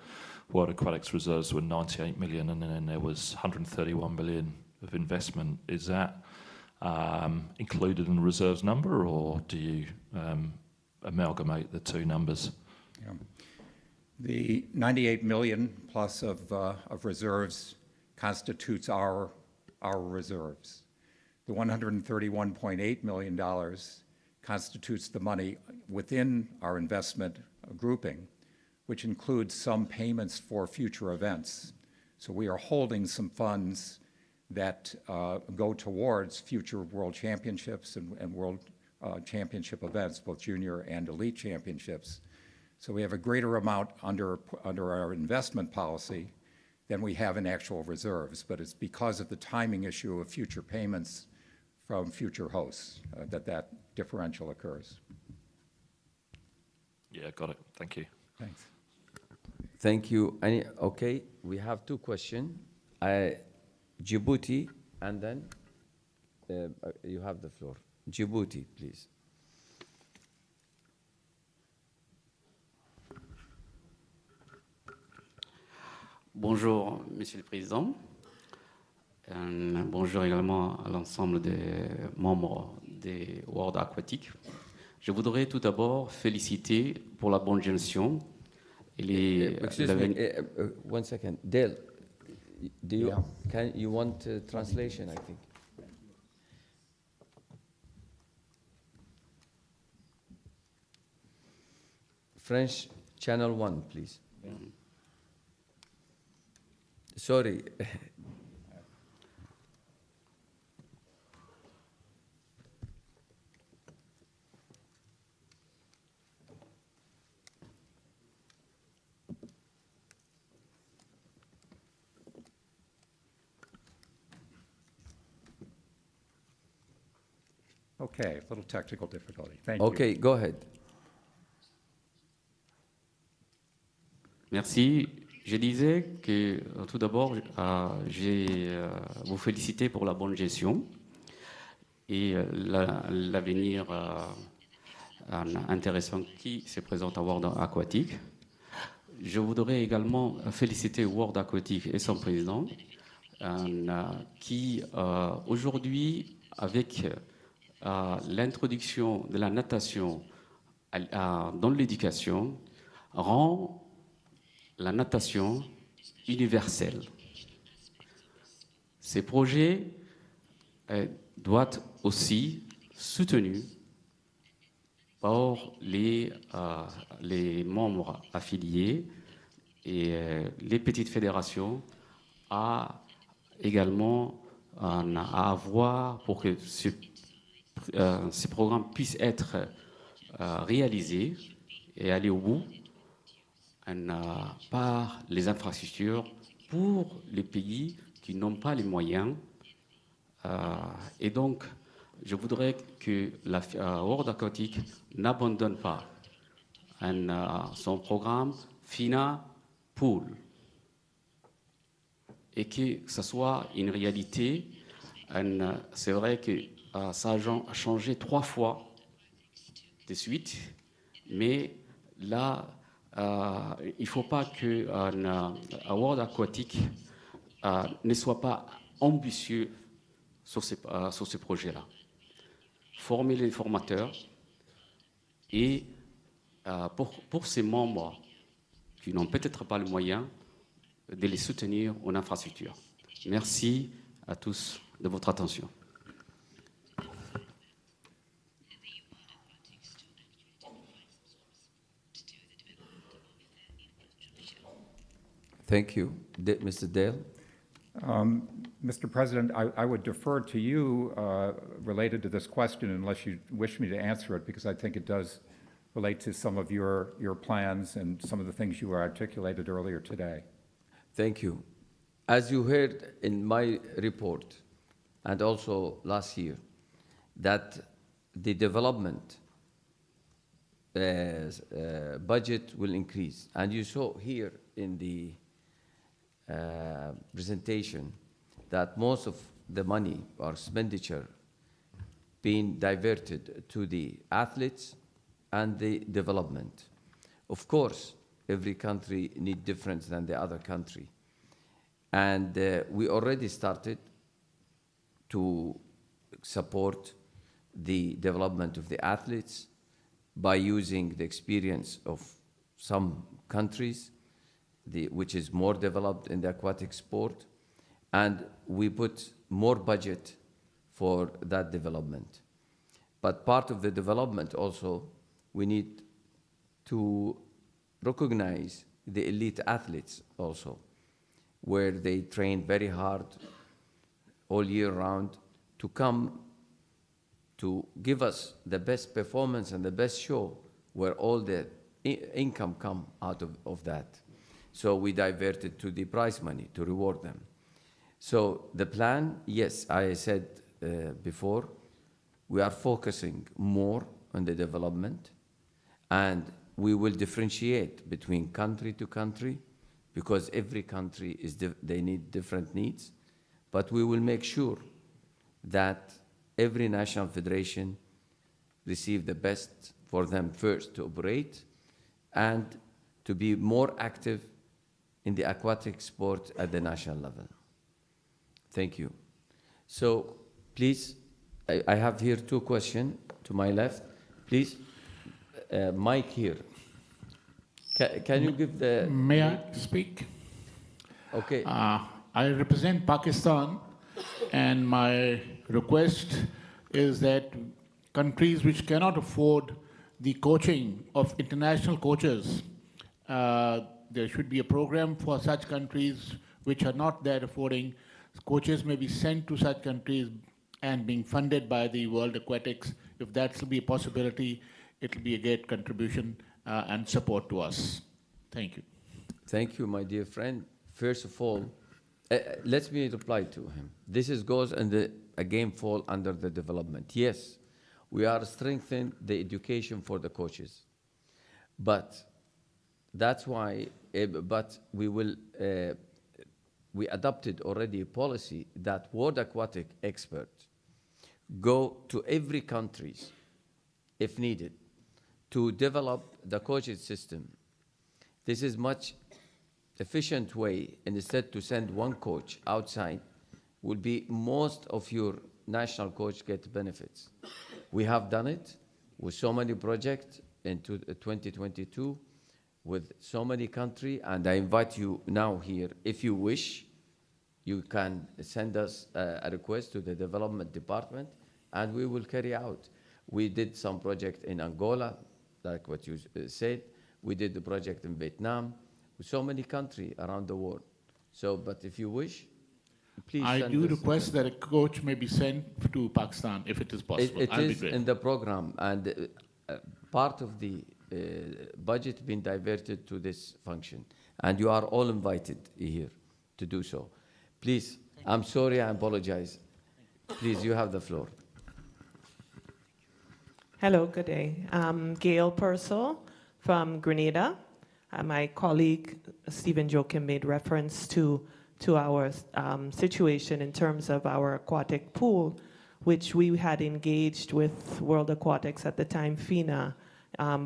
World Aquatics reserves were 98 million, and then there was 131 million of investment. Is that included in the reserves number, or do you amalgamate the two numbers? Yeah. The 98 million plus of reserves constitutes our reserves. The $131.8 million constitutes the money within our investment grouping, which includes some payments for future events. So we are holding some funds that go towards future world championships and world championship events, both junior and elite championships. So we have a greater amount under our investment policy than we have in actual reserves, but it's because of the timing issue of future payments from future hosts that differential occurs. Yeah, got it. Thank you. Thanks. Thank you. Okay, we have two questions. Djibouti, and then you have the floor. Djibouti, please. Bonjour, Monsieur le Président. Bonjour également à l'ensemble des membres des World Aquatic. Je voudrais tout d'abord féliciter pour la bonne gestion. Excuse me, 1 second. Dale, you want translation, I think? French Channel 1, please. Sorry. Okay, a little technical difficulty. Thank you. Okay, go ahead. Merci. Je disais que tout d'abord, j'ai vous féliciter pour la bonne gestion et l'avenir intéressant qui se présente à World Aquatic. Je voudrais également féliciter World Aquatic et son président qui aujourd'hui, avec l'introduction de la natation dans l'éducation, rend la natation universelle. Ces projets doivent être aussi soutenus par les membres affiliés et les petites fédérations à également à avoir pour que ces programmes puissent être réalisés et aller au bout par les infrastructures pour les pays qui n'ont pas les moyens. Et donc, je voudrais que la World Aquatic n'abandonne pas son programme FINA Pool et que ce soit une réalité. C'est vrai que ça a changé 3 fois de suite, mais là, il ne faut pas que World Aquatic ne soit pas ambitieux sur ce projet-là. Former les formateurs et pour ces membres qui n'ont peut-être pas le moyen, de les soutenir en infrastructure. Merci à tous de votre attention. Thank you. Mr. Dale? Mr. President, I would defer to you related to this question unless you wish me to answer it, because I think it does relate to some of your plans and some of the things you articulated earlier today. Thank you. As you heard in my report, and also last year, that the development budget will increase. And you saw here in the presentation that most of the money or expenditure being diverted to the athletes and the development. Of course, every country needs different than the other country. And we already started to support the development of the athletes by using the experience of some countries which is more developed in the aquatic sport, and we put more budget for that development. But part of the development also, we need to recognize the elite athletes also, where they train very hard all year round to come to give us the best performance and the best show, where all the income come out of that. So we diverted to the prize money to reward them. So the plan, yes, I said before, we are focusing more on the development, and we will differentiate between country to country, because every country they need different needs. But we will make sure that every national federation receive the best for them first to operate and to be more active in the aquatic sport at the national level. Thank you. So please, I have here 2 questions to my left. Please, Mike here. Can you give the... May I speak? Okay. I represent Pakistan, and my request is that countries which cannot afford the coaching of international coaches. There should be a program for such countries which are not there affording. Coaches may be sent to such countries and being funded by the World Aquatics. If that will be a possibility, it will be a great contribution and support to us. Thank you. Thank you, my dear friend. First of all, let me reply to him. This goes and again fall under the development. Yes, we are strengthening the education for the coaches, but that's why. But we adopted already a policy that World Aquatic experts go to every country, if needed, to develop the coaching system. This is much efficient way, and instead to send one coach outside, will be most of your national coach get benefits. We have done it with so many projects into 2022 with so many countries, and I invite you now here, if you wish, you can send us a request to the development department, and we will carry out. We did some project in Angola, like what you said. We did the project in Vietnam, with so many countries around the world. So, but if you wish, please I send do us request that a coach may be sent to Pakistan if it is possible. It is in the program, and part of the budget been diverted to this function. And you are all invited here to do so. Please, I'm sorry, I apologize. Please, you have the floor. Hello, good day. I'm Gail Purcell from Grenada. My colleague, Stephen Joachim, made reference to our situation in terms of our aquatic pool, which we had engaged with World Aquatics at the time, FINA,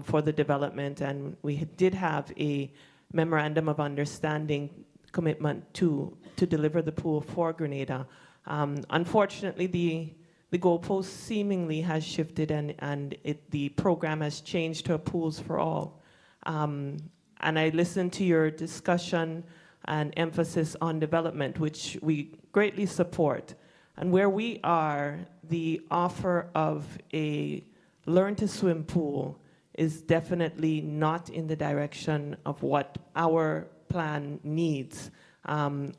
for the development, and we did have a memorandum of understanding commitment to deliver the pool for Grenada. Unfortunately, the goalpost seemingly has shifted, and the program has changed to a Pools for All. And I listened to your discussion and emphasis on development, which we greatly support. And where we are, the offer of a learn-to-swim pool is definitely not in the direction of what our plan needs.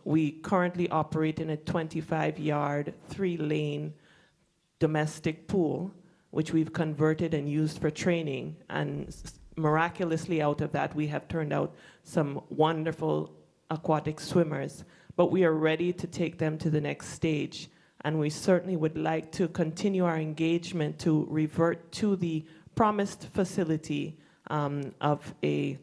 We currently operate in a 25-yard, 3-lane domestic pool, which we've converted and used for training. And miraculously out of that, we have turned out some wonderful aquatic swimmers. But we are ready to take them to the next stage. And we certainly would like to continue our engagement to revert to the promised facility of a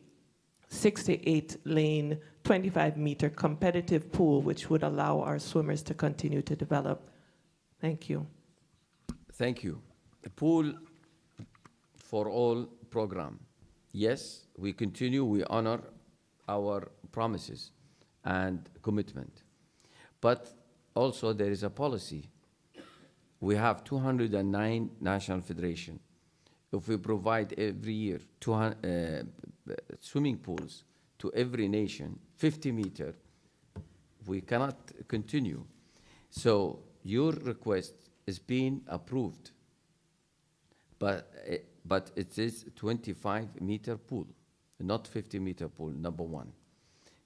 6 to 8 lane, 25-meter competitive pool, which would allow our swimmers to continue to develop. Thank you. Thank you. The Pool for All program. Yes, we continue, we honor our promises and commitment. But also there is a policy. We have 209 national federations. If we provide every year swimming pools to every nation, 50 meters, we cannot continue. So your request is being approved, but it is 25-meter pool, not 50-meter pool, number one.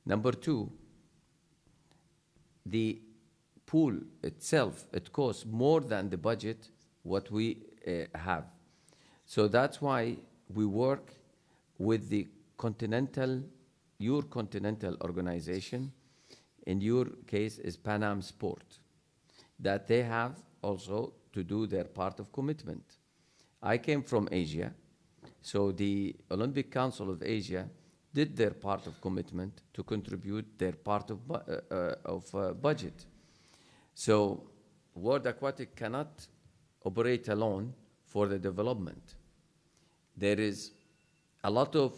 Number two, the pool itself, it costs more than the budget what we have. So that's why we work with the your continental organization, in your case is Pan Am Sport, that they have also to do their part of commitment. I came from Asia, so the Olympic Council of Asia did their part of commitment to contribute their part of budget. So World Aquatic cannot operate alone for the development. There is a lot of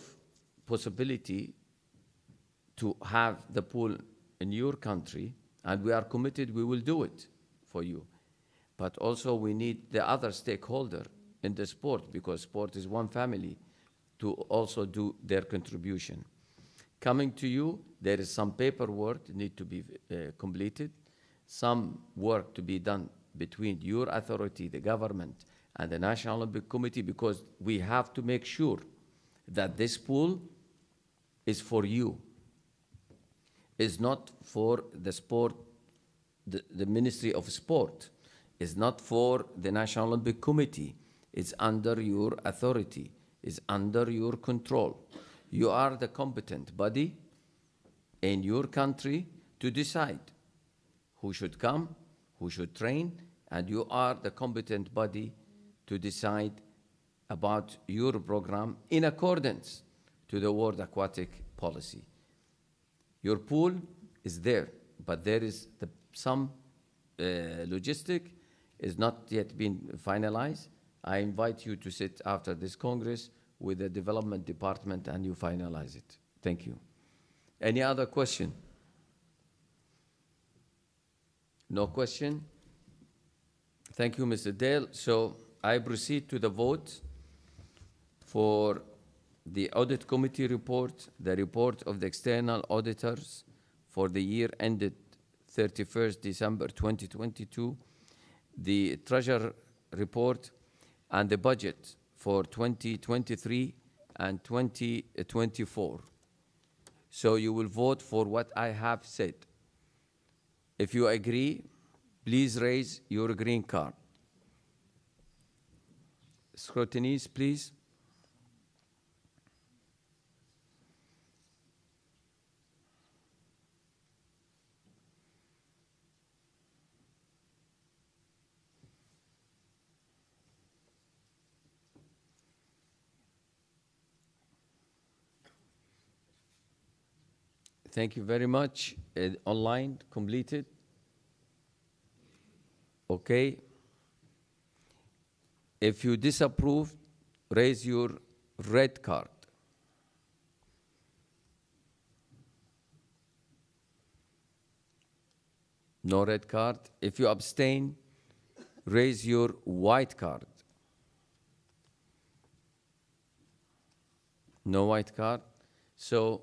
possibility to have the pool in your country, and we are committed, we will do it for you. But also we need the other stakeholder in the sport, because sport is one family, to also do their contribution. Coming to you, there is some paperwork that need to be completed, some work to be done between your authority, the government, and the National Olympic Committee, because we have to make sure that this pool is for you. It's not for the sport, the Ministry of Sport. It's not for the National Olympic Committee. It's under your authority. It's under your control. You are the competent body in your country to decide who should come, who should train, and you are the competent body to decide about your program in accordance to the World Aquatic Policy. Your pool is there, but there is some logistic is not yet been finalized. I invite you to sit after this Congress with the Development Department and you finalize it. Thank you. Any other question? No question? Thank you, Mr. Dale. So I proceed to the vote for the Audit Committee report, the report of the external auditors for the year ended 31st December 2022, the Treasurer report, and the budget for 2023 and 2024. So you will vote for what I have said. If you agree, please raise your green card. Scrutineers, please. Thank you very much. Online, completed. Okay. If you disapprove, raise your red card. No red card. If you abstain, raise your white card. No white card. So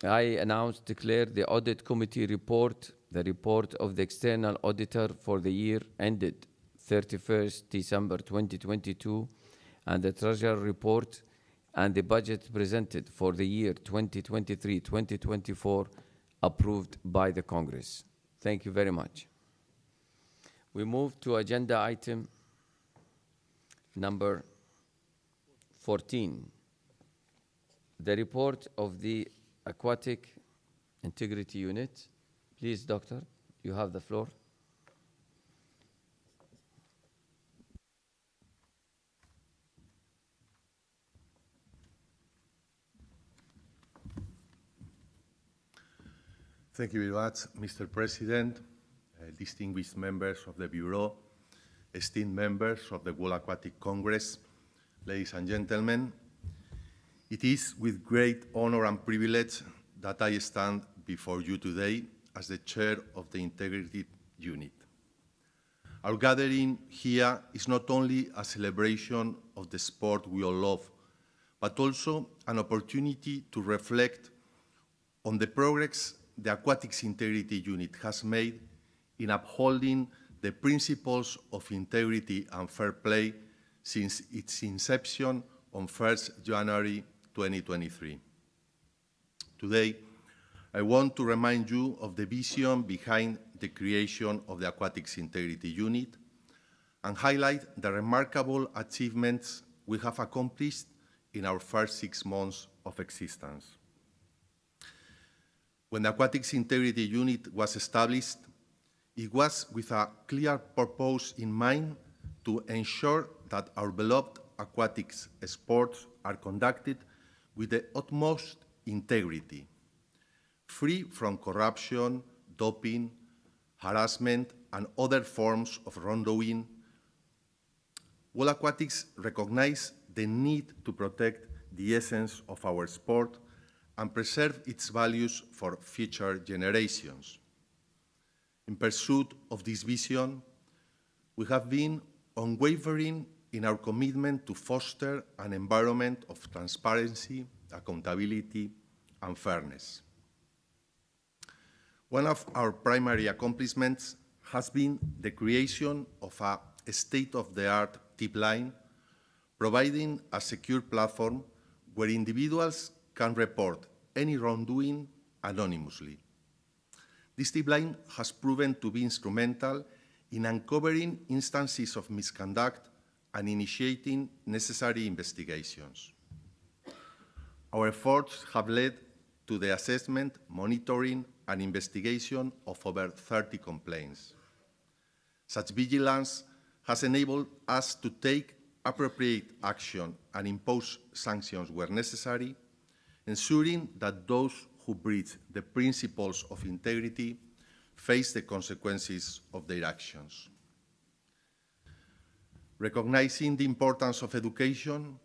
I declare the Audit Committee report, the report of the external auditor for the year ended 31st December 2022, and the Treasurer report and the budget presented for the year 2023-2024 approved by the Congress. Thank you very much. We move to agenda item number 14, the report of the Aquatic Integrity Unit. Please, Doctor, you have the floor. Thank you very much, Mr. President, distinguished members of the Bureau, esteemed members of the World Aquatic Congress, ladies and gentlemen. It is with great honor and privilege that I stand before you today as the chair of the Integrity Unit. Our gathering here is not only a celebration of the sport we all love, but also an opportunity to reflect on the progress the Aquatics Integrity Unit has made in upholding the principles of integrity and fair play since its inception on 1st January 2023. Today, I want to remind you of the vision behind the creation of the Aquatics Integrity Unit and highlight the remarkable achievements we have accomplished in our first 6 months of existence. When the Aquatics Integrity Unit was established, it was with a clear purpose in mind to ensure that our beloved aquatics sports are conducted with the utmost integrity, free from corruption, doping, harassment, and other forms of wrongdoing. World Aquatics recognizes the need to protect the essence of our sport and preserve its values for future generations. In pursuit of this vision, we have been unwavering in our commitment to foster an environment of transparency, accountability, and fairness. One of our primary accomplishments has been the creation of a a state-of-the-art tip line, providing a secure platform where individuals can report any wrongdoing anonymously. This tip line has proven to be instrumental in uncovering instances of misconduct and initiating necessary investigations. Our efforts have led to the assessment, monitoring, and investigation of over 30 complaints. Such vigilance has enabled us to take appropriate action and impose sanctions where necessary, ensuring that those who breach the principles of integrity face the consequences of their actions. Recognizing the importance of education,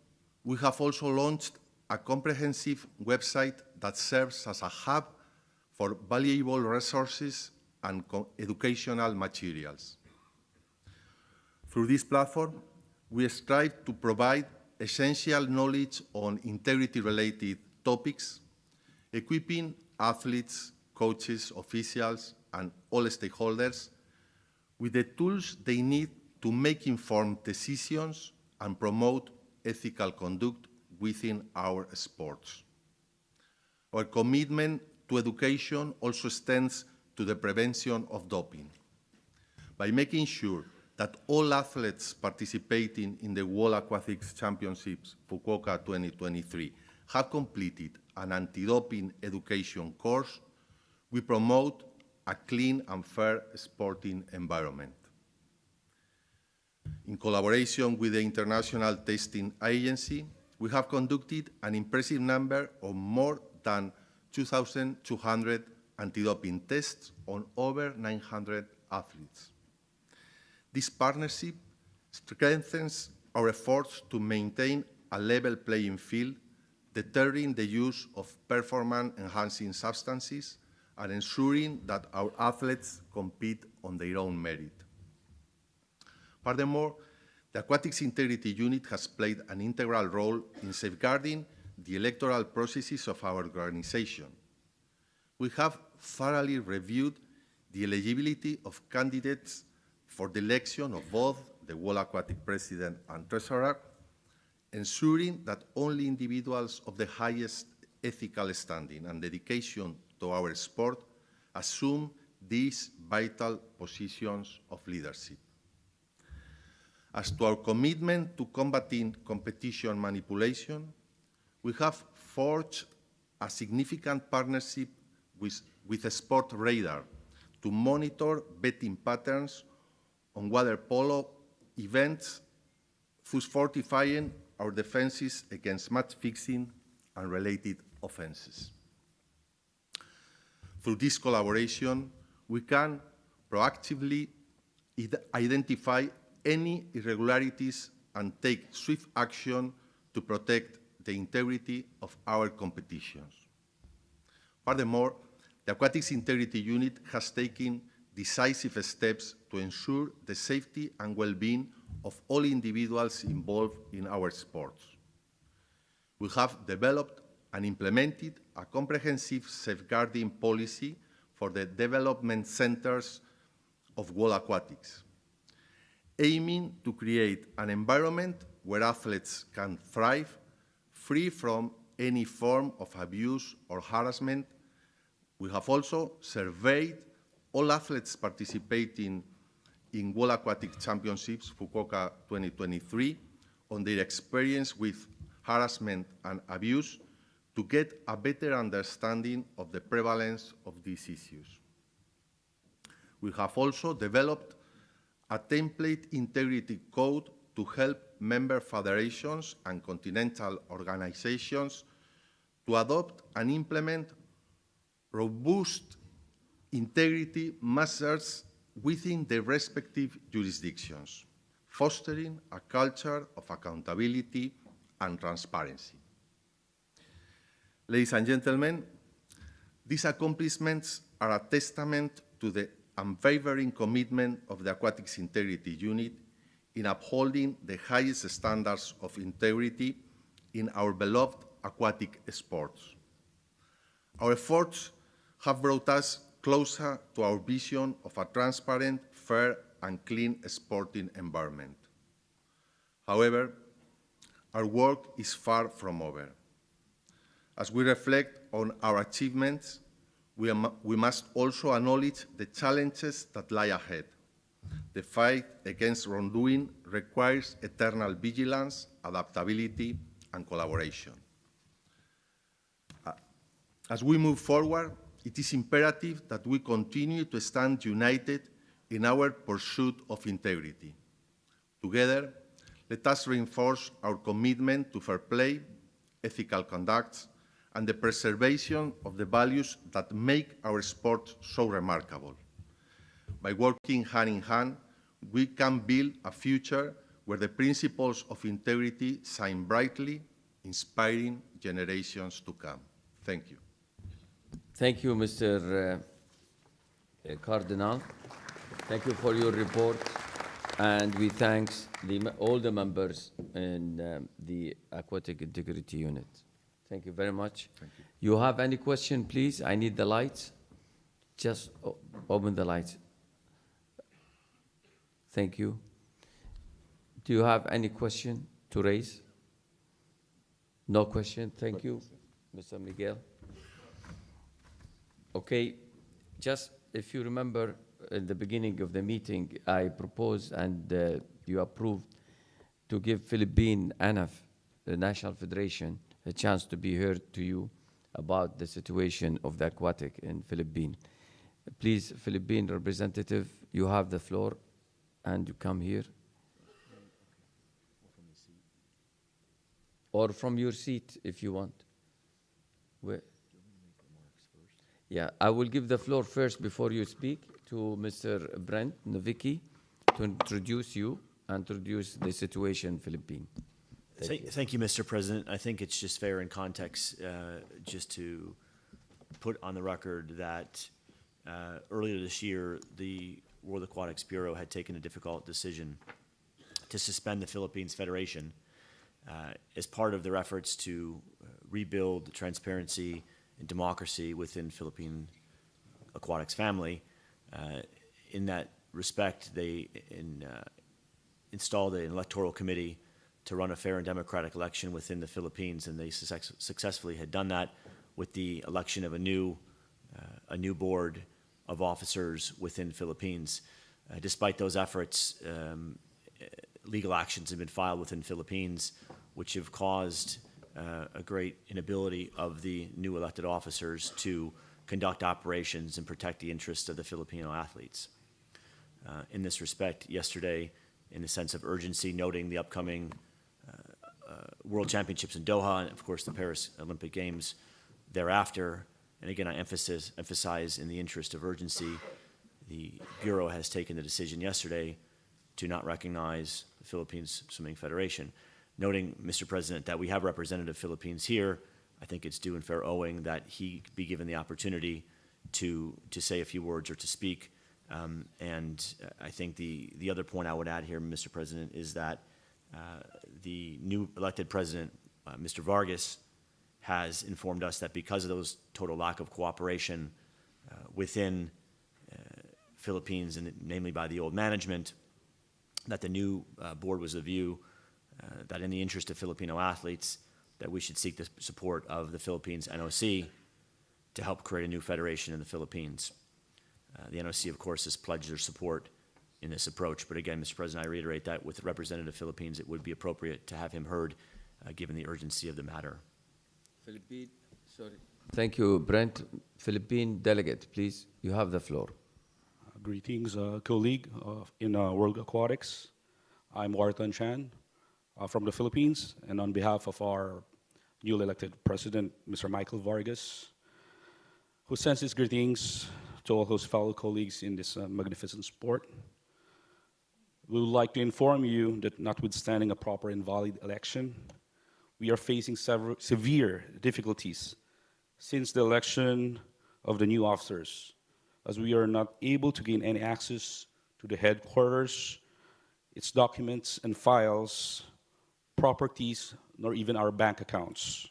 we have also launched a comprehensive website that serves as a hub for valuable resources and educational materials. Through this platform, we strive to provide essential knowledge on integrity-related topics, equipping athletes, coaches, officials, and all stakeholders with the tools they need to make informed decisions and promote ethical conduct within our sports. Our commitment to education also extends to the prevention of doping. By making sure that all athletes participating in the World Aquatics Championships Fukuoka 2023 have completed an anti-doping education course, we promote a clean and fair sporting environment. In collaboration with the International Testing Agency, we have conducted an impressive number of more than 2,200 anti-doping tests on over 900 athletes. This partnership strengthens our efforts to maintain a level playing field, deterring the use of performance-enhancing substances, and ensuring that our athletes compete on their own merit. Furthermore, the Aquatics Integrity Unit has played an integral role in safeguarding the electoral processes of our organization. We have thoroughly reviewed the eligibility of candidates for the election of both the World Aquatic President and Treasurer, ensuring that only individuals of the highest ethical standing and dedication to our sport assume these vital positions of leadership. As to our commitment to combating competition manipulation, we have forged a significant partnership with Sportradar to monitor betting patterns on water polo events, thus fortifying our defenses against match fixing and related offenses. Through this collaboration, we can proactively identify any irregularities and take swift action to protect the integrity of our competitions. Furthermore, the Aquatics Integrity Unit has taken decisive steps to ensure the safety and well-being of all individuals involved in our sports. We have developed and implemented a comprehensive safeguarding policy for the development centers of World Aquatics, aiming to create an environment where athletes can thrive, free from any form of abuse or harassment. We have also surveyed all athletes participating in World Aquatic Championships Fukuoka 2023 on their experience with harassment and abuse to get a better understanding of the prevalence of these issues. We have also developed a template integrity code to help member federations and continental organizations to adopt and implement robust integrity measures within their respective jurisdictions, fostering a culture of accountability and transparency. Ladies and gentlemen, these accomplishments are a testament to the unwavering commitment of the Aquatics Integrity Unit in upholding the highest standards of integrity in our beloved aquatic sports. Our efforts have brought us closer to our vision of a transparent, fair, and clean sporting environment. However, our work is far from over. As we reflect on our achievements, we must also acknowledge the challenges that lie ahead. The fight against wrongdoing requires eternal vigilance, adaptability, and collaboration. As we move forward, it is imperative that we continue to stand united in our pursuit of integrity. Together, let us reinforce our commitment to fair play, ethical conduct, and the preservation of the values that make our sport so remarkable. By working hand in hand, we can build a future where the principles of integrity shine brightly, inspiring generations to come. Thank you. Thank you, Mr. Cardinal. Thank you for your report. And we thank all the members in the Aquatic Integrity Unit. Thank you very much. Thank you. You have any question, please? I need the lights. Just open the lights. Thank you. Do you have any question to raise? No question. Thank you, Mr. Miguel. Okay, just if you remember at the beginning of the meeting, I proposed and you approved to give Philippine ANAF, the National Federation, a chance to be heard to you about the situation of the aquatic in Philippines. Please, Philippine representative, you have the floor and you come here. Or from your seat if you want. Where? Yeah, I will give the floor first before you speak to Mr. Brent Novicki to introduce you, introduce the situation in Philippines. Thank you, Mr. President. I think it's just fair in context just to put on the record that earlier this year, the World Aquatics Bureau had taken a difficult decision to suspend the Philippines Federation as part of their efforts to rebuild transparency and democracy within Philippine aquatics family. In that respect, they installed an electoral committee to run a fair and democratic election within the Philippines, and they successfully had done that with the election of a new board of officers within Philippines. Despite those efforts, legal actions have been filed within Philippines, which have caused a great inability of the new elected officers to conduct operations and protect the interests of the Filipino athletes. In this respect, yesterday, in the sense of urgency, noting the upcoming World Championships in Doha and, of course, the Paris Olympic Games thereafter, and again, I emphasize in the interest of urgency, the Bureau has taken the decision yesterday to not recognize the Philippines Swimming Federation. Noting, Mr. President, that we have representative Philippines here, I think it's due and fair owing that he be given the opportunity to say a few words or to speak. And I think the other point I would add here, Mr. President, is that the new elected president, Mr. Vargas, has informed us that because of those total lack of cooperation within Philippines, and namely by the old management, that the new board was of view that in the interest of Filipino athletes, that we should seek the support of the Philippines NOC to help create a new federation in the Philippines. The NOC, of course, has pledged their support in this approach. But again, Mr. President, I reiterate that with the representative Philippines, it would be appropriate to have him heard given the urgency of the matter. Philippine, sorry. Thank you, Brent. Philippine delegate, please, you have the floor. Greetings, colleague in World Aquatics. I'm Wartan Chan from the Philippines, and on behalf of our newly elected president, Mr. Michael Vargas, who sends his greetings to all his fellow colleagues in this magnificent sport. We would like to inform you that notwithstanding a proper and valid election, we are facing severe difficulties since the election of the new officers, as we are not able to gain any access to the headquarters, its documents and files, properties, nor even our bank accounts.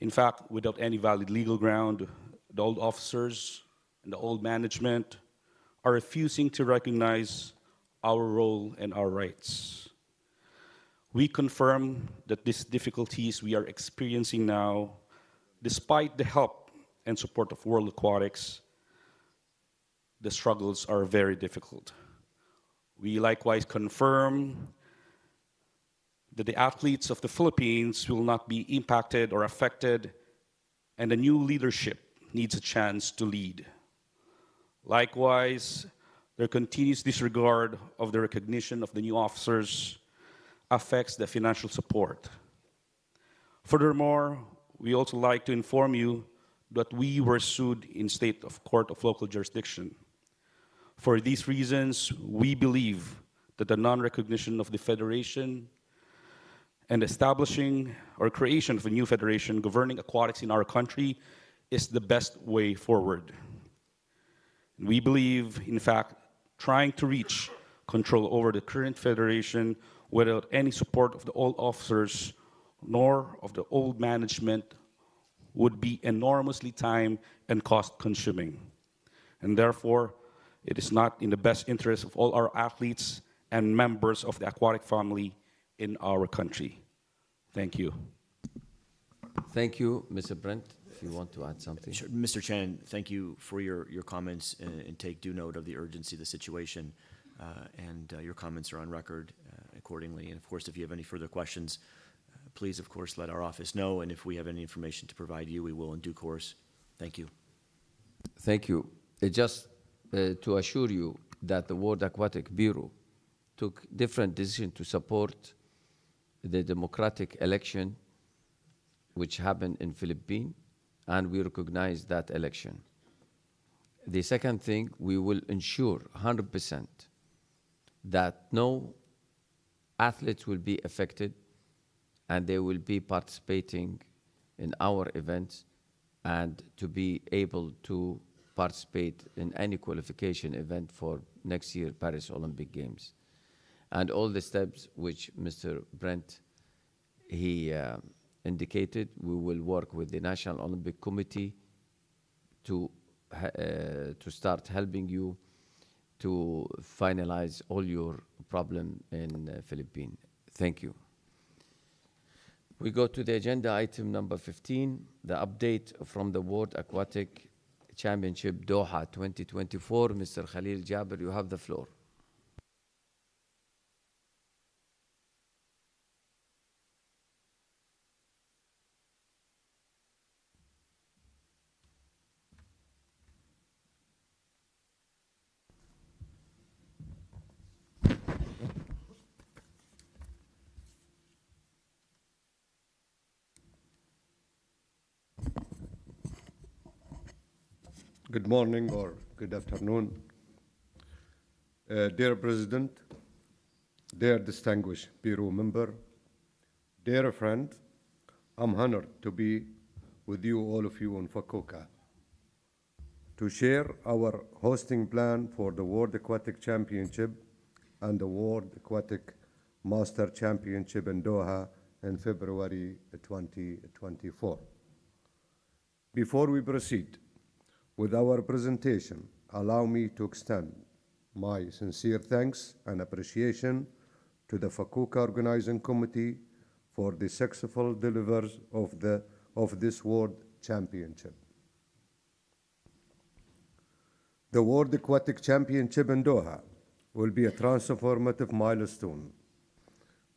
In fact, without any valid legal ground, the old officers and the old management are refusing to recognize our role and our rights. We confirm that these difficulties we are experiencing now, despite the help and support of World Aquatics, the struggles are very difficult. We likewise confirm that the athletes of the Philippines will not be impacted or affected, and the new leadership needs a chance to lead. Likewise, their continuous disregard of the recognition of the new officers affects the financial support. Furthermore, we also like to inform you that we were sued in state of court of local jurisdiction. For these reasons, we believe that the non-recognition of the federation and establishing or creation of a new federation governing aquatics in our country is the best way forward. We believe, in fact, trying to reach control over the current federation without any support of the old officers nor of the old management would be enormously time and cost consuming. And therefore, it is not in the best interest of all our athletes and members of the aquatic family in our country. Thank you. Thank you, Mr. Brent. If you want to add something. Sure. Mr. Chan, thank you for your comments and take due note of the urgency of the situation. Your comments are on record accordingly. And of course, if you have any further questions, please, of course, let our office know. And if we have any information to provide you, we will in due course. Thank you. Thank you. Just to assure you that the World Aquatic Bureau took different decisions to support the democratic election which happened in Philippines, and we recognize that election. The second thing, we will ensure 100% that no athletes will be affected and they will be participating in our events and to be able to participate in any qualification event for next year Paris Olympic Games. And all the steps which Mr. Brent, he indicated, we will work with the National Olympic Committee to start helping you to finalize all your problem in Philippines. Thank you. We go to the agenda item number 15, the update from the World Aquatic Championship Doha 2024. Mr. Khalil Jabir, you have the floor. Good morning or good afternoon. Dear President, dear distinguished Bureau member, dear friend, I'm honored to be with you, all of you in Fukuoka, to share our hosting plan for the World Aquatic Championship and the World Aquatic Master Championship in Doha in February 2024. Before we proceed with our presentation, allow me to extend my sincere thanks and appreciation to the Fukuoka Organizing Committee for the successful delivery of this World Championship. The World Aquatic Championship in Doha will be a transformative milestone.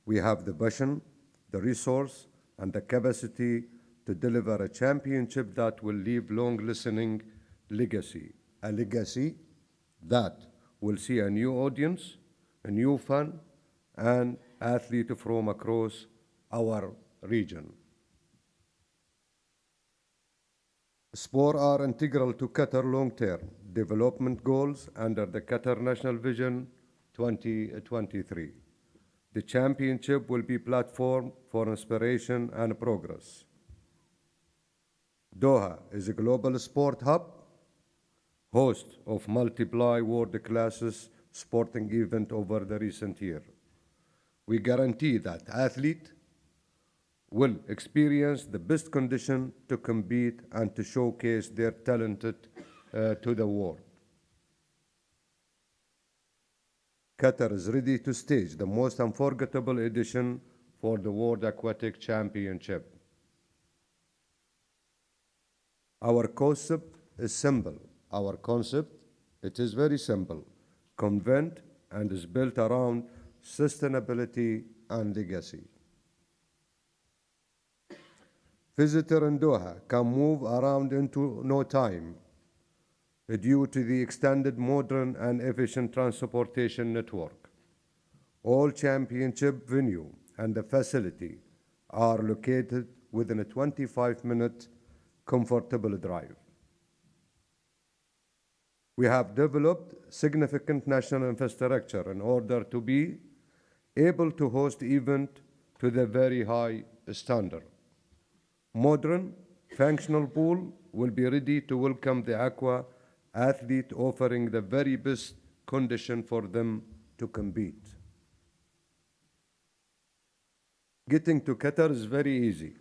We have the passion, the resource, and the capacity to deliver a championship that will leave long-lasting legacy, a legacy that will see a new audience, a new fan, and athletes from across our region. Sports are integral to Qatar long-term development goals under the Qatar National Vision 2023. The championship will be a platform for inspiration and progress. Doha is a global sport hub, host of multiple world-class sporting events over the recent year. We guarantee that athletes will experience the best condition to compete and to showcase their talent to the world. Qatar is ready to stage the most unforgettable edition for the World Aquatic Championship. Our concept is simple. Our concept, it is very simple, convent, and is built around sustainability and legacy. Visitor in Doha can move around into no time due to the extended modern and efficient transportation network. All championship venue and the facility are located within a 25-minute comfortable drive. We have developed significant national infrastructure in order to be able to host event to the very high standard. Modern, functional pool will be ready to welcome the aqua athlete, offering the very best condition for them to compete. Getting to Qatar is very easy.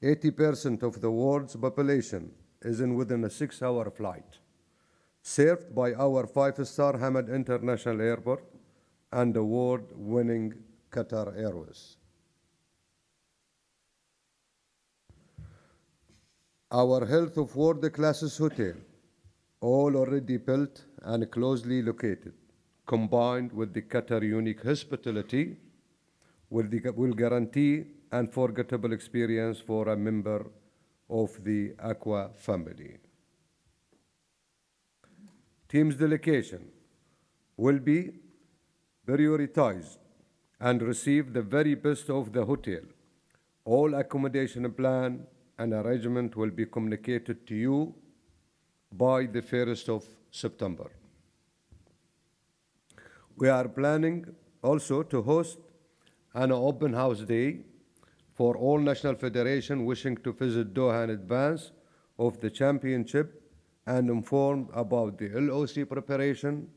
80% of the world's population is within a 6-hour flight, served by our 5-star Hamad International Airport and award-winning Qatar Airways. Our Health of World-class hotel, all already built and closely located, combined with the Qatar unique hospitality, will guarantee an unforgettable experience for a member of the Aqua family. Team's delegation will be prioritized and receive the very best of the hotel. All accommodation plan and arrangement will be communicated to you by the 1st of September. We are planning also to host an open house day for all national federations wishing to visit Doha in advance of the championship and informed about the LOC preparation,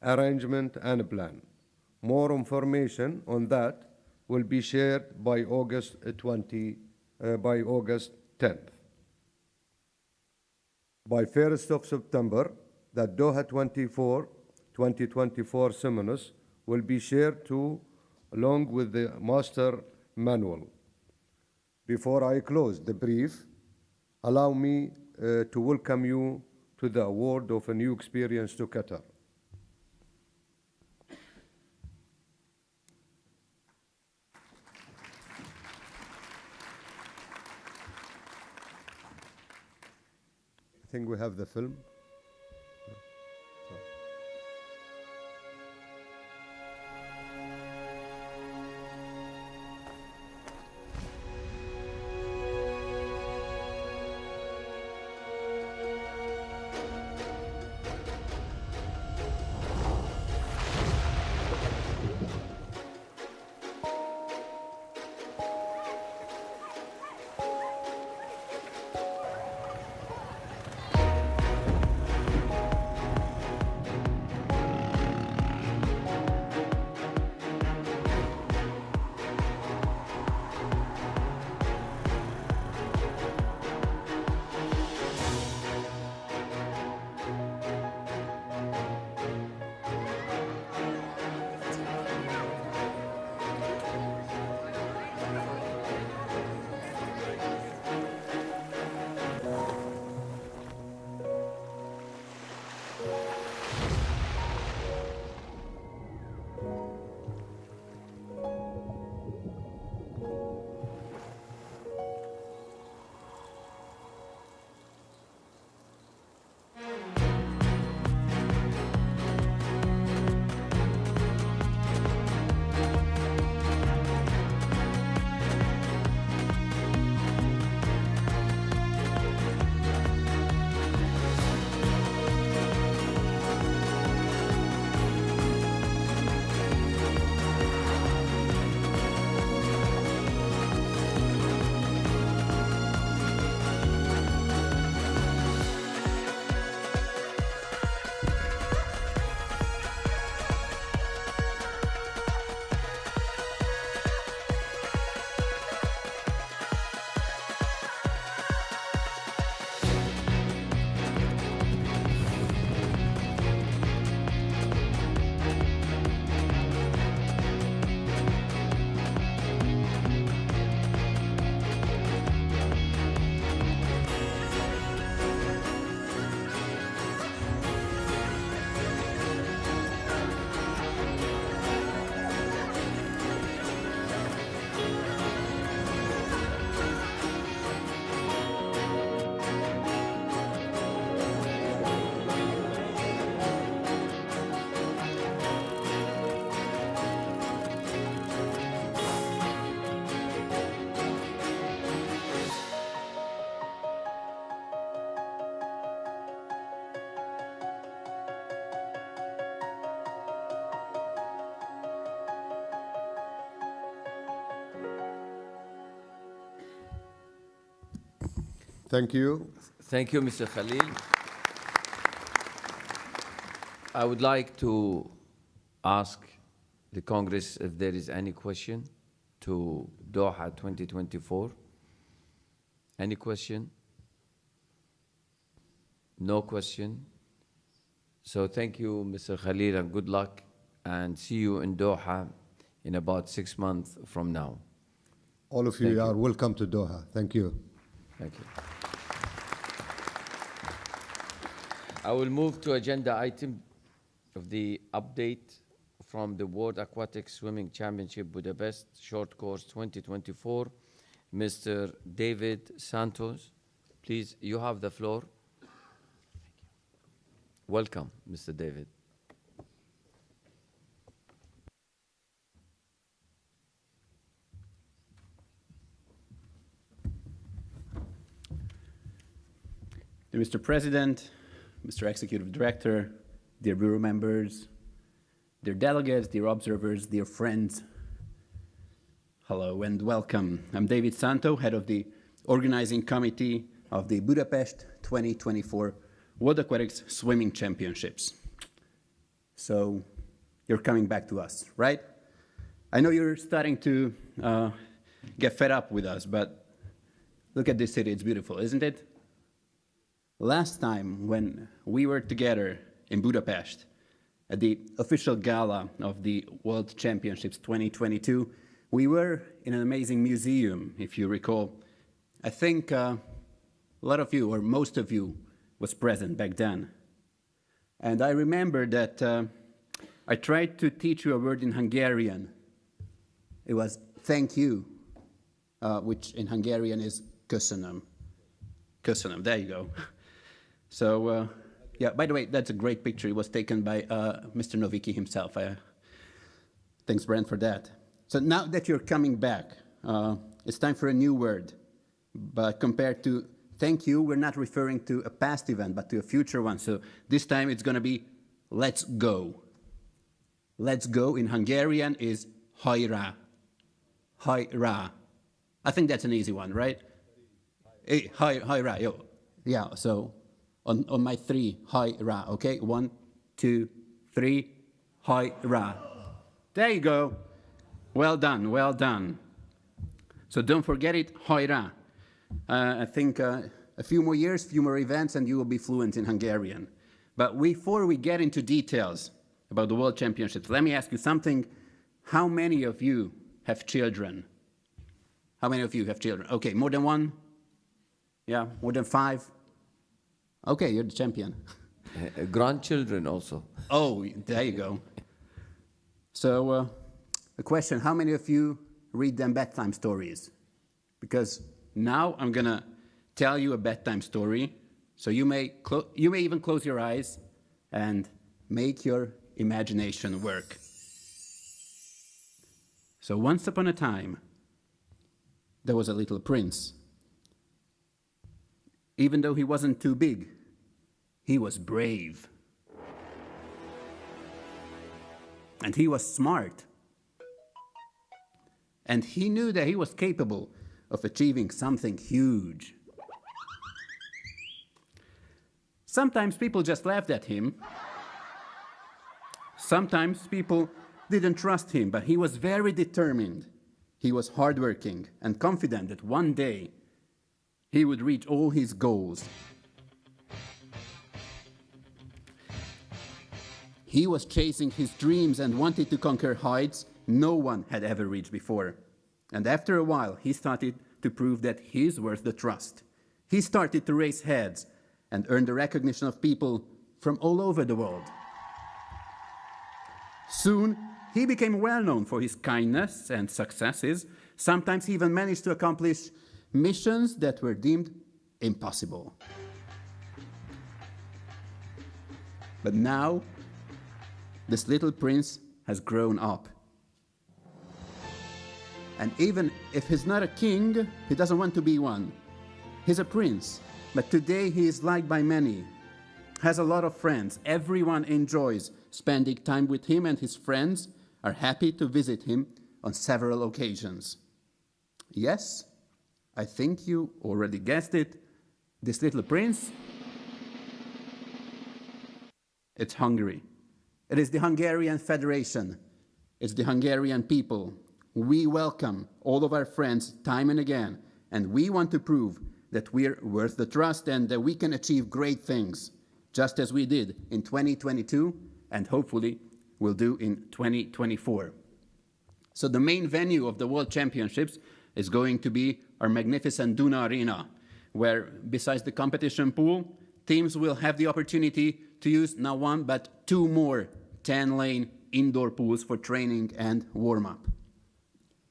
arrangement, and plan. More information on that will be shared by August 10th. By 1st of September, the Doha 2024 seminars will be shared too, along with the master manual. Before I close the brief, allow me to welcome you to the award of a new experience to Qatar. I think we have the film. Thank you. Thank you, Mr. Khalil. I would like to ask the Congress if there is any question to Doha 2024. Any question? No question. So thank you, Mr. Khalil, and good luck, and see you in Doha in about 6 months from now. All of you Thank are you. welcome to Doha. Thank you. Thank you. I will move to agenda item of the update from the World Aquatic Swimming Championship Budapest Short Course 2024. Mr. David Santos, please, you have the floor. Welcome, Mr. David. Dear Mr. President, Mr. Executive Director, dear Bureau members, dear delegates, dear observers, dear friends, hello and welcome. I'm David Santo, head of the organizing committee of the Budapest 2024 World Aquatics Swimming Championships. So you're coming back to us, right? I know you're starting to get fed up with us, but look at this city, it's beautiful, isn't it? Last time when we were together in Budapest at the official gala of the World Championships 2022, we were in an amazing museum, if you recall. I think a lot of you, or most of you, was present back then. And I remember that I tried to teach you a word in Hungarian. It was thank you, which in Hungarian is köszönöm. Köszönöm, there you go. So, yeah, by the way, that's a great picture. It was taken by Mr. Novicki himself. Thanks, Brent, for that. So now that you're coming back, it's time for a new word. But compared to thank you, we're not referring to a past event, but to a future one. So this time it's going to be let's go. Let's go in Hungarian is hajrá. Hajrá. I think that's an easy one, right? Hajrá, yo. Yeah, so on my three, hajrá, okay? 1, 2, 3, hajrá. There you go. Well done, well done. So don't forget it, hajrá. I think a few more years, few more events, and you will be fluent in Hungarian. But before we get into details about the World Championships, let me ask you something. How many of you have children? How many of you have children? Okay, more than one? Yeah, more than 5? Okay, you're the champion. Grandchildren also. Oh, there you go. So, a question, how many of you read them bedtime stories? Because now I'm going to tell you a bedtime story, so you may even close your eyes and make your imagination work. So once upon a time, there was a little prince. Even though he wasn't too big, he was brave. And he was smart. And he knew that he was capable of achieving something huge. Sometimes people just laughed at him. Sometimes people didn't trust him, but he was very determined. He was hardworking and confident that one day he would reach all his goals. He was chasing his dreams and wanted to conquer heights no one had ever reached before. And after a while, he started to prove that he's worth the trust. He started to raise heads and earn the recognition of people from all over the world. Soon, he became well known for his kindness and successes. Sometimes he even managed to accomplish missions that were deemed impossible. But now, this little prince has grown up. And even if he's not a king, he doesn't want to be one. He's a prince, but today he is liked by many, has a lot of friends. Everyone enjoys spending time with him, and his friends are happy to visit him on several occasions. Yes, I think you already guessed it, This little prince, it's Hungary. It is the Hungarian Federation. It's the Hungarian people. We welcome all of our friends time and again, and we want to prove that we're worth the trust and that we can achieve great things, just as we did in 2022 and hopefully will do in 2024. So the main venue of the World Championships is going to be our magnificent Duna Arena, where besides the competition pool, teams will have the opportunity to use not one but two more 10-lane indoor pools for training and warm-up.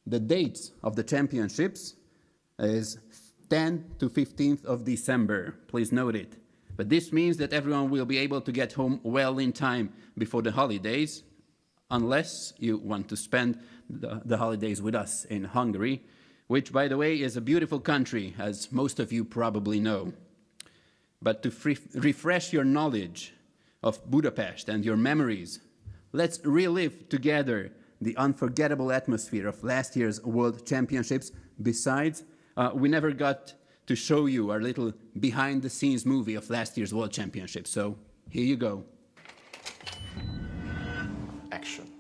The dates of the championships is 10th to 15th of December. Please note it. But this means that everyone will be able to get home well in time before the holidays, unless you want to spend the holidays with us in Hungary, which, by the way, is a beautiful country, as most of you probably know. But to refresh your knowledge of Budapest and your memories, let's relive together the unforgettable atmosphere of last year's World Championships. Besides, we never got to show you our little behind-the-scenes movie of last year's World Championships. So here you go. Action.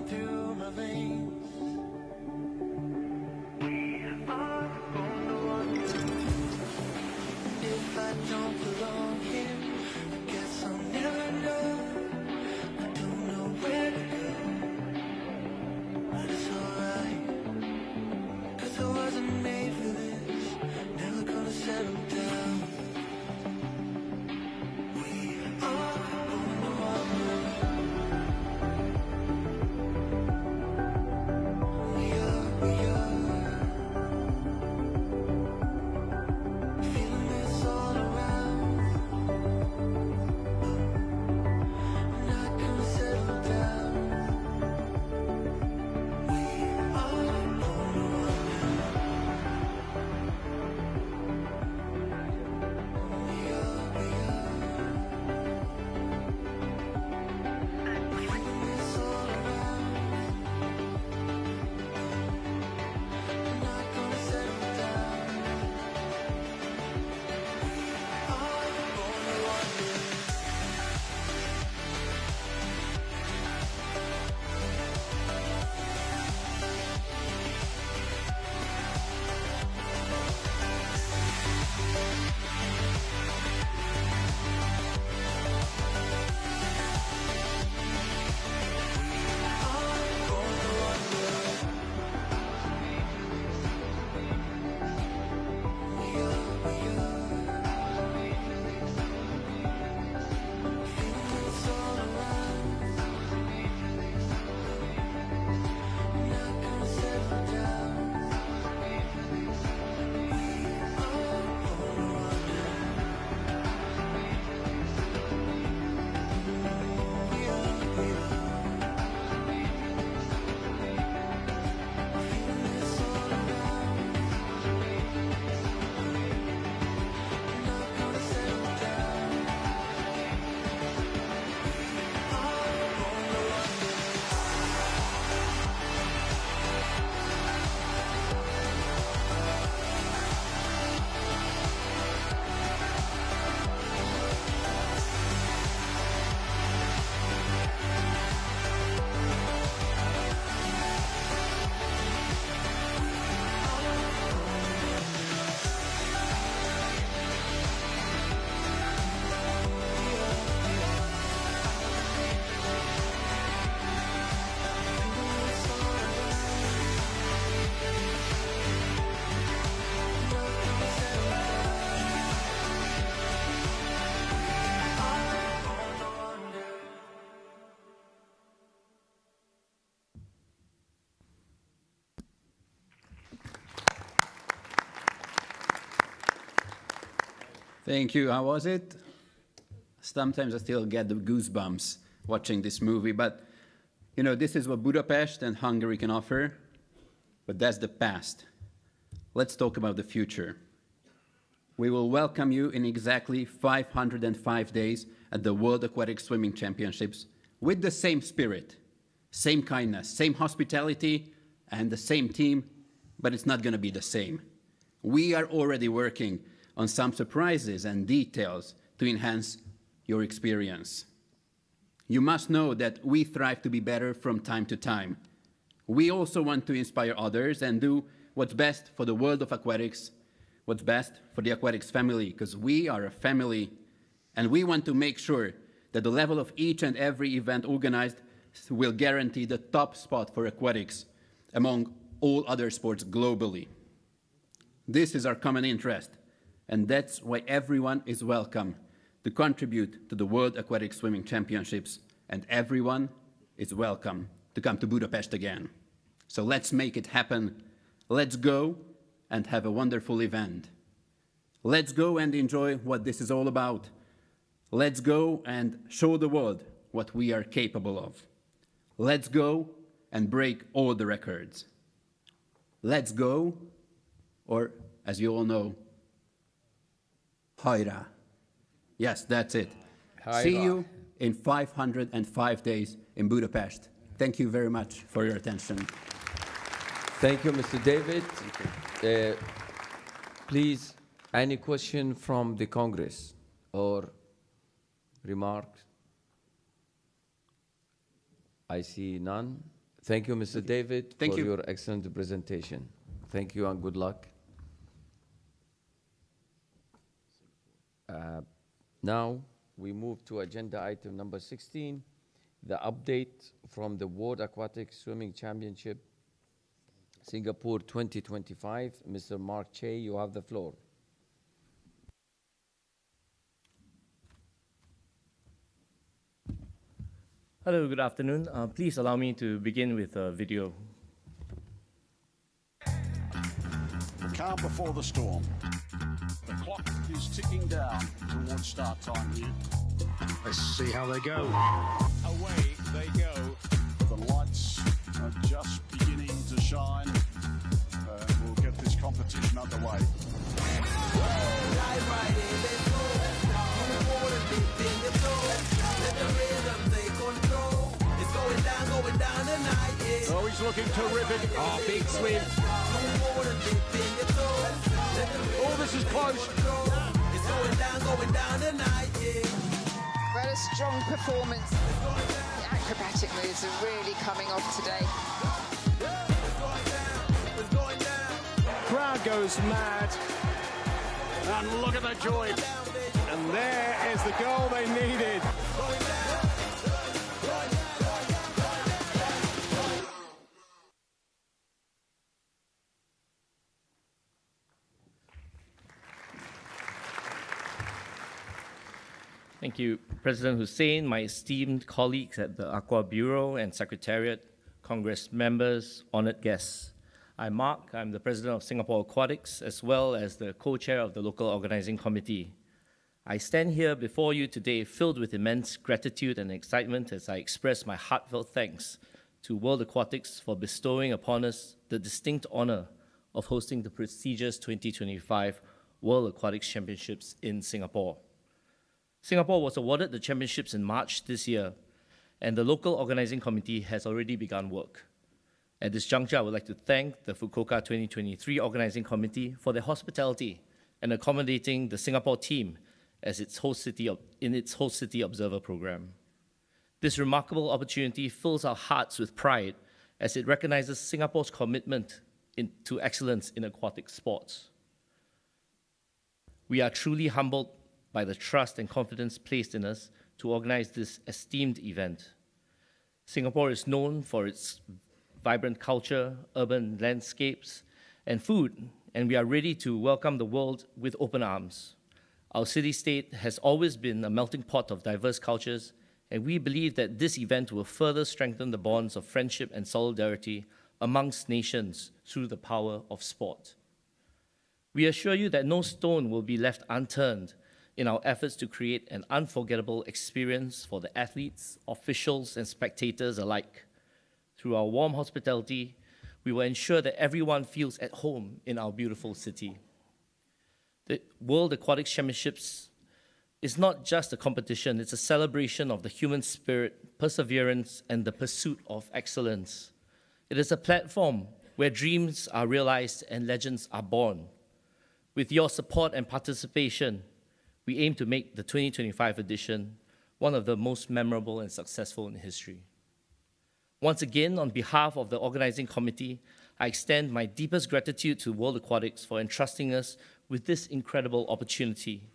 Through my veins, we are going to wonder if I don't belong here. I guess I'll never know. I don't know where to go, but it's alright, 'cause I wasn't made for this. Never gonna settle down. We are going to wonder. Thank you. How was it? Sometimes I still get the goosebumps watching this movie, but you know, this is what Budapest and Hungary can offer, but that's the past. Let's talk about the future. we will welcome you in exactly 505 days at the World Aquatic Swimming Championships with the same spirit, same kindness, same hospitality, and the same team, but it's not going to be the same. We are already working on some surprises and details to enhance your experience. You must know that we strive to be better from time to time. We also want to inspire others and do what's best for the world of aquatics, what's best for the aquatics family, because we are a family, and we want to make sure that the level of each and every event organized will guarantee the top spot for aquatics among all other sports globally. This is our common interest, and that's why everyone is welcome to contribute to the World Aquatic Swimming Championships, and everyone is welcome to come to Budapest again. So let's make it happen. Let's go and have a wonderful event. Let's go and enjoy what this is all about. Let's go and show the world what we are capable of. Let's go and break all the records. Let's go, or as you all know, Hajrá. Yes, that's it. Hajrá. See you in 505 days in Budapest. Thank you very much for your attention. Thank you, Mr. David. Please, any question from the Congress or remarks? I see none. Thank you, Mr. David, for your excellent presentation. Thank you and good luck. Now we move to agenda item number 16, the update from the World Aquatic Swimming Championship, Singapore 2025. Mr. Mark Che, you have the floor. Hello, good afternoon. Please allow me to begin with a video. The calm before the storm. The clock is ticking down towards start time here. Let's see how they go. Away they go. The lights are just beginning to shine. We'll get this competition underway. Oh, he's looking terrific. Oh, big swim. Oh, this is close. What a strong performance. The acrobatic moves are really coming off today. Crowd goes mad. And look at that joy. And there is the goal they needed. Thank you, President Hussein, my esteemed colleagues at the Aqua Bureau and Secretariat, Congress members, honored guests. I'm Mark, I'm the President of Singapore Aquatics, as well as the co-chair of the local organizing committee. I stand here before you today filled with immense gratitude and excitement as I express my heartfelt thanks to World Aquatics for bestowing upon us the distinct honor of hosting the prestigious 2025 World Aquatics Championships in Singapore. Singapore was awarded the championships in March this year, and the local organizing committee has already begun work. At this juncture, I would like to thank the Fukuoka 2023 Organizing Committee for their hospitality and accommodating the Singapore team as its host city in its host city observer program. This remarkable opportunity fills our hearts with pride as it recognizes Singapore's commitment to excellence in aquatic sports. We are truly humbled by the trust and confidence placed in us to organize this esteemed event. Singapore is known for its vibrant culture, urban landscapes, and food, and we are ready to welcome the world with open arms. Our city-state has always been a melting pot of diverse cultures, and we believe that this event will further strengthen the bonds of friendship and solidarity amongst nations through the power of sport. We assure you that no stone will be left unturned in our efforts to create an unforgettable experience for the athletes, officials, and spectators alike. Through our warm hospitality, we will ensure that everyone feels at home in our beautiful city. The World Aquatics Championships is not just a competition, it's a celebration of the human spirit, perseverance, and the pursuit of excellence. It is a platform where dreams are realized and legends are born. With your support and participation, we aim to make the 2025 edition one of the most memorable and successful in history. Once again, on behalf of the organizing committee, I extend my deepest gratitude to World Aquatics for entrusting us with this incredible opportunity.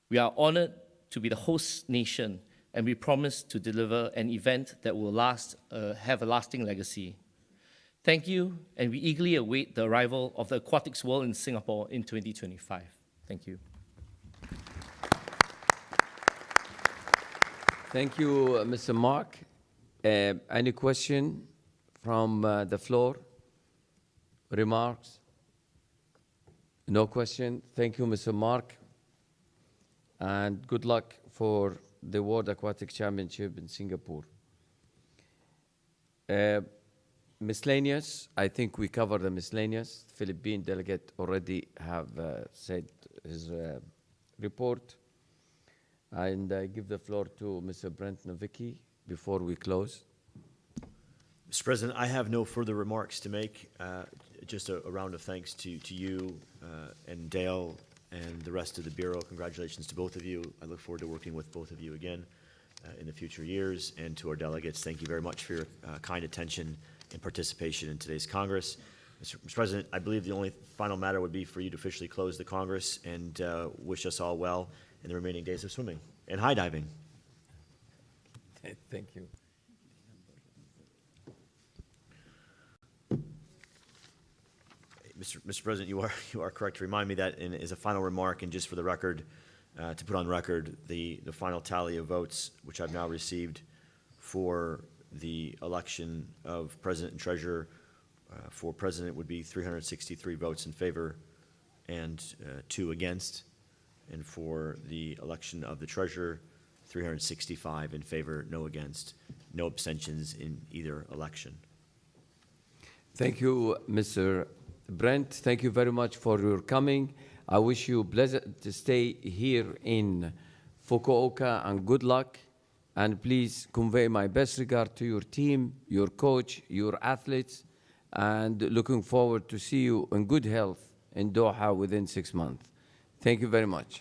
We are honored to be the host nation, and we promise to deliver an event that will have a lasting legacy. Thank you, and we eagerly await the arrival of the aquatics world in Singapore in 2025. Thank you. Thank you, Mr. Mark. Any question from the floor? Remarks? No question. Thank you, Mr. Mark. And good luck for the World Aquatic Championship in Singapore. Miscellaneous, I think we covered the miscellaneous. Philippine delegate already have said his report. And I give the floor to Mr. Brent Novicki before we close. Mr. President, I have no further remarks to make. Just a round of thanks to you and Dale and the rest of the Bureau. Congratulations to both of you. I look forward to working with both of you again in the future years. And to our delegates, thank you very much for your kind attention and participation in today's Congress. Mr. President, I believe the only final matter would be for you to officially close the Congress and wish us all well in the remaining days of swimming and high diving. Thank you. Mr. President, you are correct to remind me that, and as a final remark, and just for the record, to put on record the final tally of votes, which I've now received for the election of President and Treasurer. For President would be 363 votes in favor and 2 against. And for the election of the Treasurer, 365 in favor, no against, no abstentions in either election. Thank you, Mr. Brent. Thank you very much for your coming. I wish you pleasant to stay here in Fukuoka and good luck. And please convey my best regard to your team, your coach, your athletes, and looking forward to see you in good health in Doha within 6 months. Thank you very much.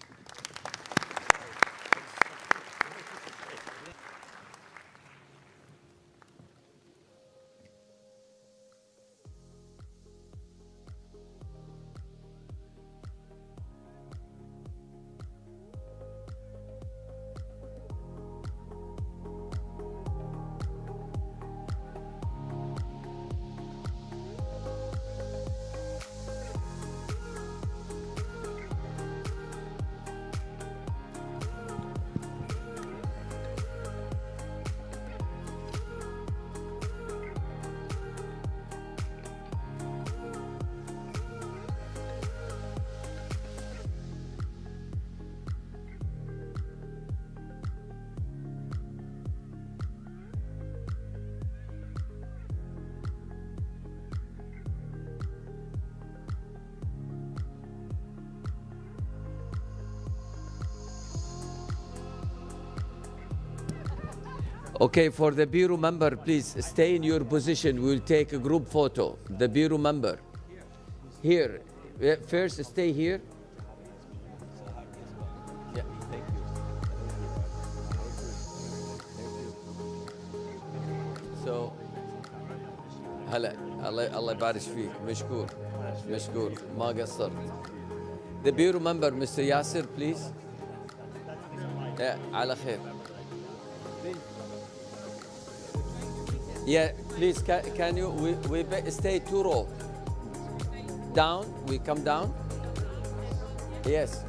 Okay, for the Bureau member, please stay in your position. We'll take a group photo. The Bureau member. Here. First, stay here. Yeah, thank you. So, هلا الله يبارك فيك. مشكور. مشكور. ما قصرت. The Bureau member, Mr. Yasser, please. Yeah, على خير. Yeah, please, can you, we stay 2 row. Down, we come down. Yes.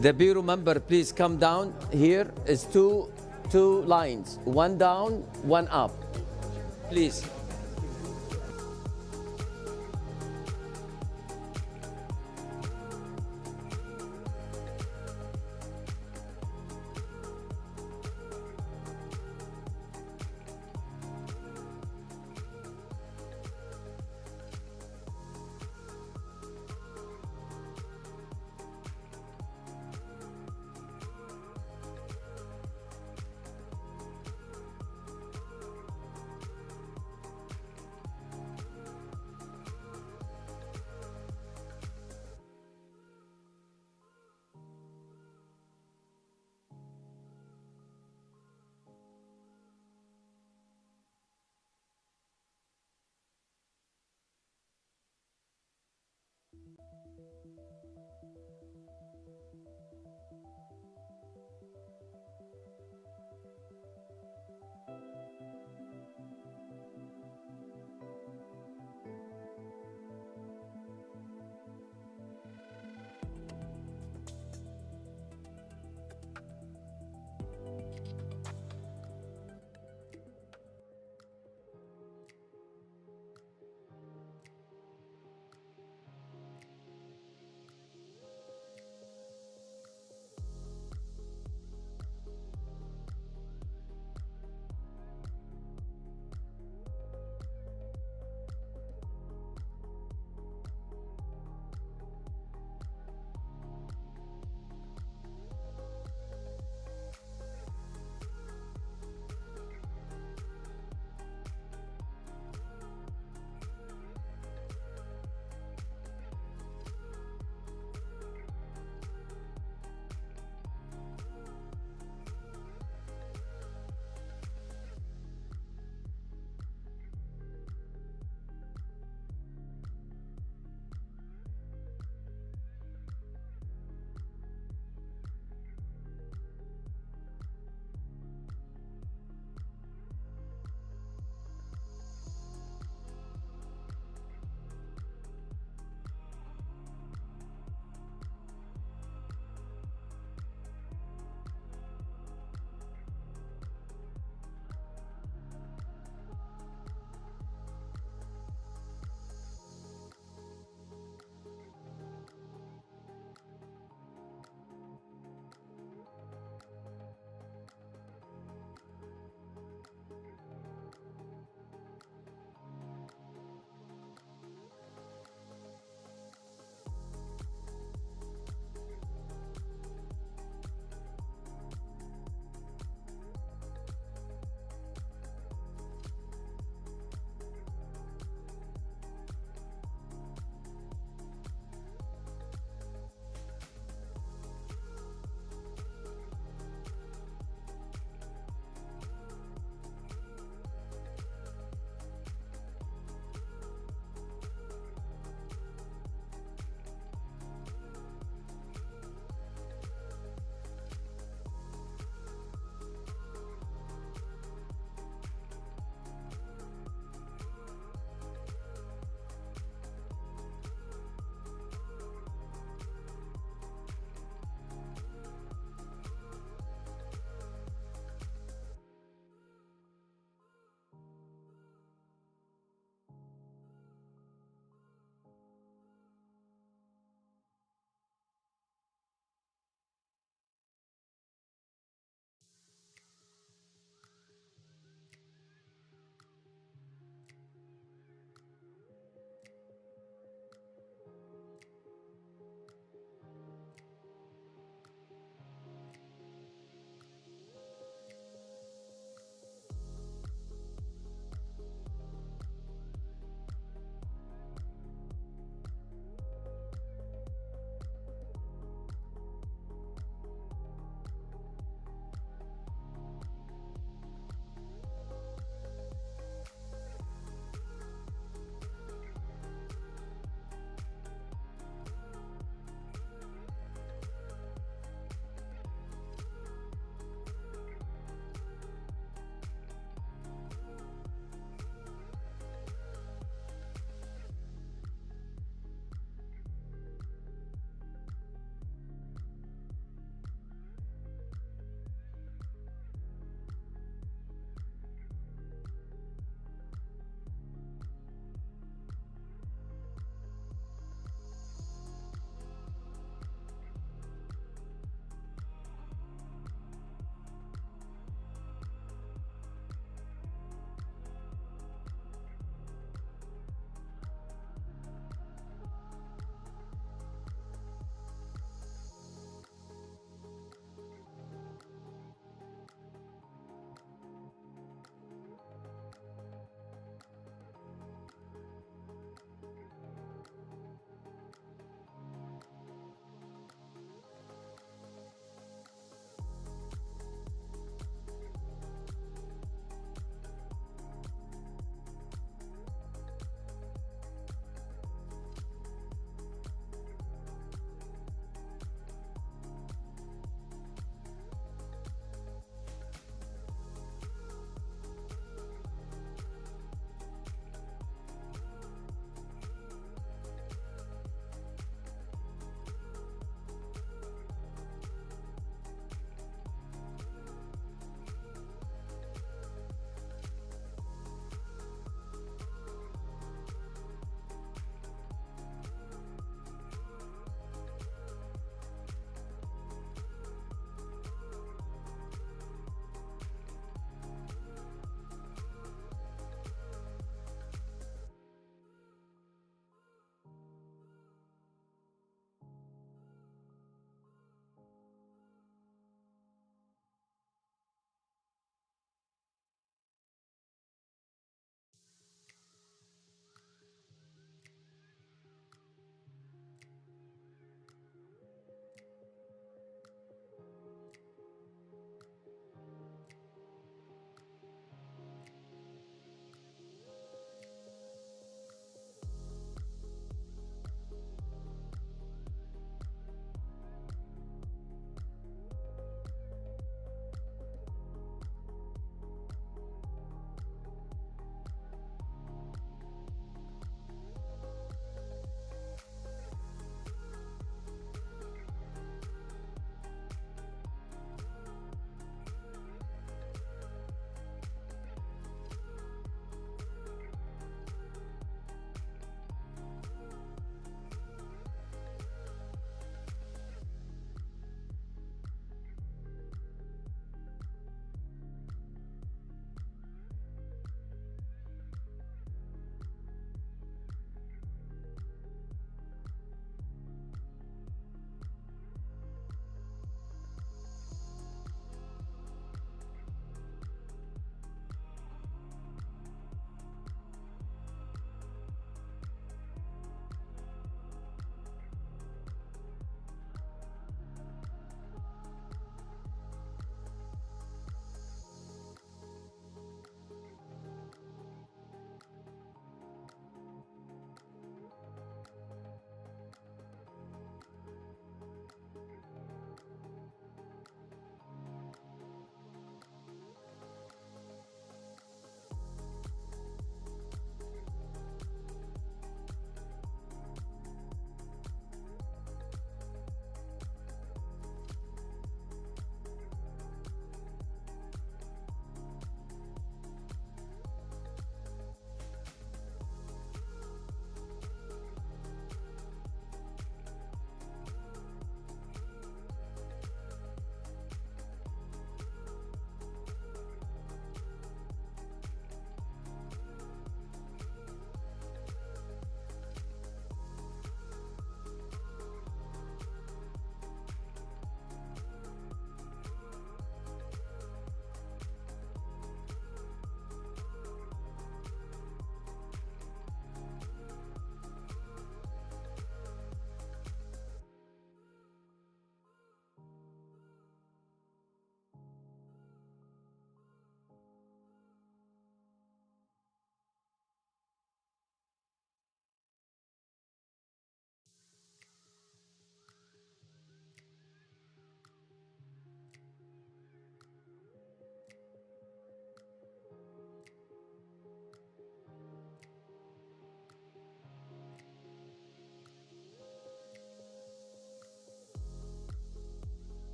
The Bureau member, please come down. Here is two lines. 1 down, 1 up. Please.